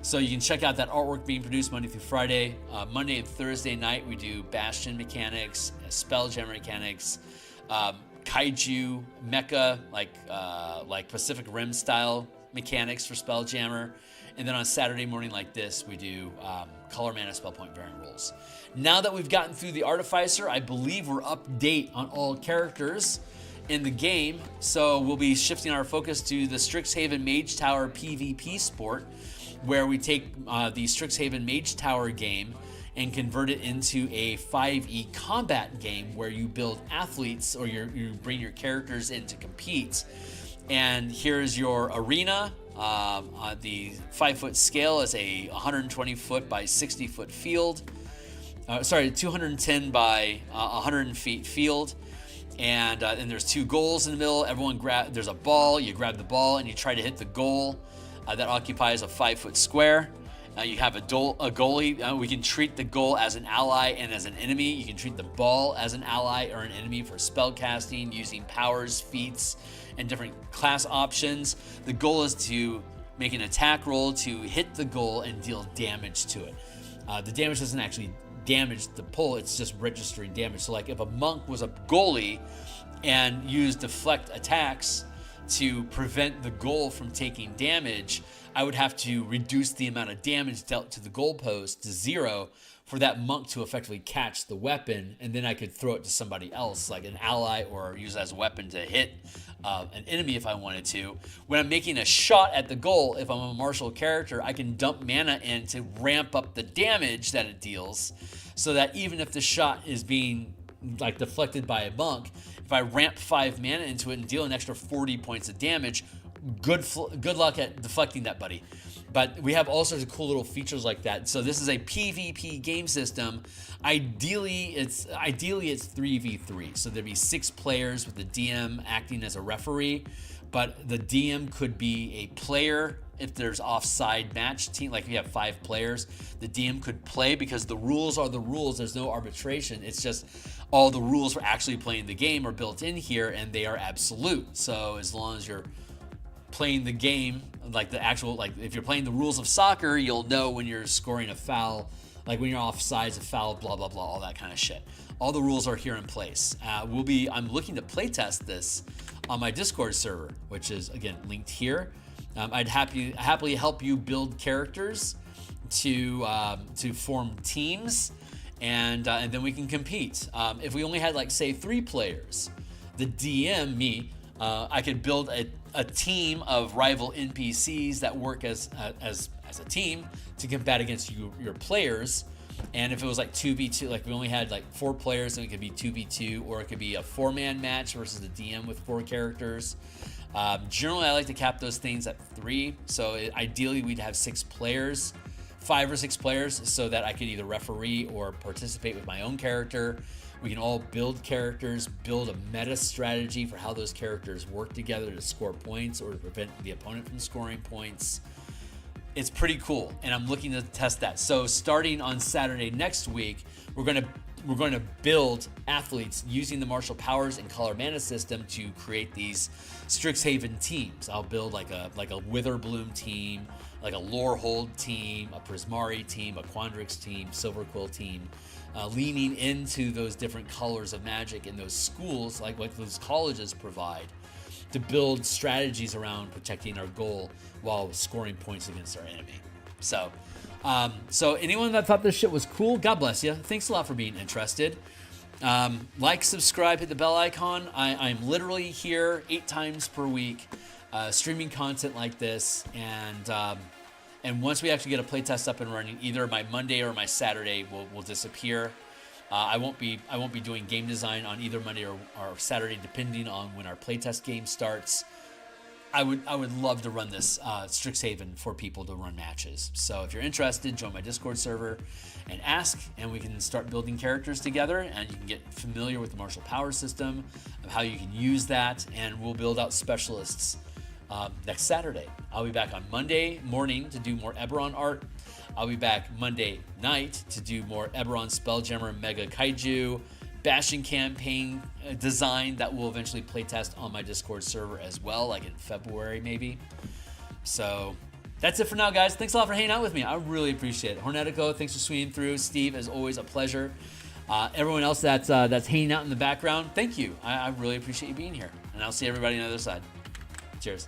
C: So you can check out that artwork being produced Monday through Friday. Monday and Thursday night, we do Bastion mechanics, Spelljammer mechanics, Kaiju mecha, like Pacific Rim style mechanics for Spelljammer. And then on Saturday morning like this, we do Color Mana Spell Point variant rules. Now that we've gotten through the Artificer, I believe we're up to date on all characters in the game. So we'll be shifting our focus to the Strixhaven Mage Tower PvP sport, where we take the Strixhaven Mage Tower game and convert it into a 5e combat game where you build athletes, or you bring your characters in to compete. And here's your arena. The 5-foot scale is a 120 foot by 60 foot field. 210 by 100 feet field. And there's two goals in the middle. There's a ball. You grab the ball and you try to hit the goal that occupies a 5-foot square. You have a goalie. We can treat the goal as an ally and as an enemy. You can treat the ball as an ally or an enemy for spell casting using powers, feats, and different class options. The goal is to make an attack roll to hit the goal and deal damage to it. The damage doesn't actually damage the pull, it's just registering damage. So like if a monk was a goalie and used deflect attacks to prevent the goal from taking damage, I would have to reduce the amount of damage dealt to the goalpost to 0 for that monk to effectively catch the weapon, and then I could throw it to somebody else, like an ally, or use it as a weapon to hit an enemy if I wanted to. When I'm making a shot at the goal, if I'm a martial character, I can dump mana in to ramp up the damage that it deals, so that even if the shot is being like deflected by a monk, if I ramp 5 mana into it and deal an extra 40 points of damage, good luck at deflecting that, buddy. But we have all sorts of cool little features like that. So this is a PvP game system. Ideally, it's 3v3. So there'd be 6 players with the DM acting as a referee. But the DM could be a player if there's offside match team. Like if you have 5 players, the DM could play, because the rules are the rules. There's no arbitration. It's just all the rules for actually playing the game are built in here, and they are absolute. So as long as you're playing the game, like the actual, like if you're playing the rules of soccer, you'll know when you're scoring a foul, like when you're offsides, a foul, blah, blah, blah, all that kind of shit. All the rules are here in place. I'm looking to playtest this on my Discord server, which is, again, linked here. I'd happily help you build characters to form teams, and then we can compete. If we only had, like, say, 3 players, the DM, me, I could build a team of rival NPCs that work as a team to combat against your players. And if it was like 2v2, like we only had like 4 players, then it could be 2v2, or it could be a 4-man match versus the DM with 4 characters. Generally, I like to cap those things at 3. So ideally, we'd have 6 players, 5 or 6 players, so that I could either referee or participate with my own character. We can all build characters, build a meta strategy for how those characters work together to score points or to prevent the opponent from scoring points. It's pretty cool, and I'm looking to test that. So starting on Saturday next week, we're going to build athletes using the martial powers and color mana system to create these Strixhaven teams. I'll build like a Witherbloom team, like a Lorehold team, a Prismari team, a Quandrix team, Silverquill team, leaning into those different colors of Magic and those schools, like what those colleges provide, to build strategies around protecting our goal while scoring points against our enemy. So, so anyone that thought this shit was cool, God bless you. Thanks a lot for being interested. Like, subscribe, hit the bell icon. I'm literally here 8 times per week, streaming content like this, and once we actually get a playtest up and running, either my Monday or my Saturday will disappear. I won't be doing game design on either Monday or Saturday, depending on when our playtest game starts. I would love to run this Strixhaven for people to run matches. So if you're interested, join my Discord server and ask, and we can start building characters together, and you can get familiar with the martial power system, of how you can use that, and we'll build out specialists next Saturday. I'll be back on Monday morning to do more Eberron art. I'll be back Monday night to do more Eberron Spelljammer Mega Kaiju Bastion campaign design that will eventually playtest on my Discord server as well, like in February maybe. So that's it for now, guys. Thanks a lot for hanging out with me. I really appreciate it. Hornetico, thanks for swinging through. Steve, as always, a pleasure. Everyone else that's hanging out in the background, thank you. I really appreciate you being here. And I'll see everybody on the other side. Cheers.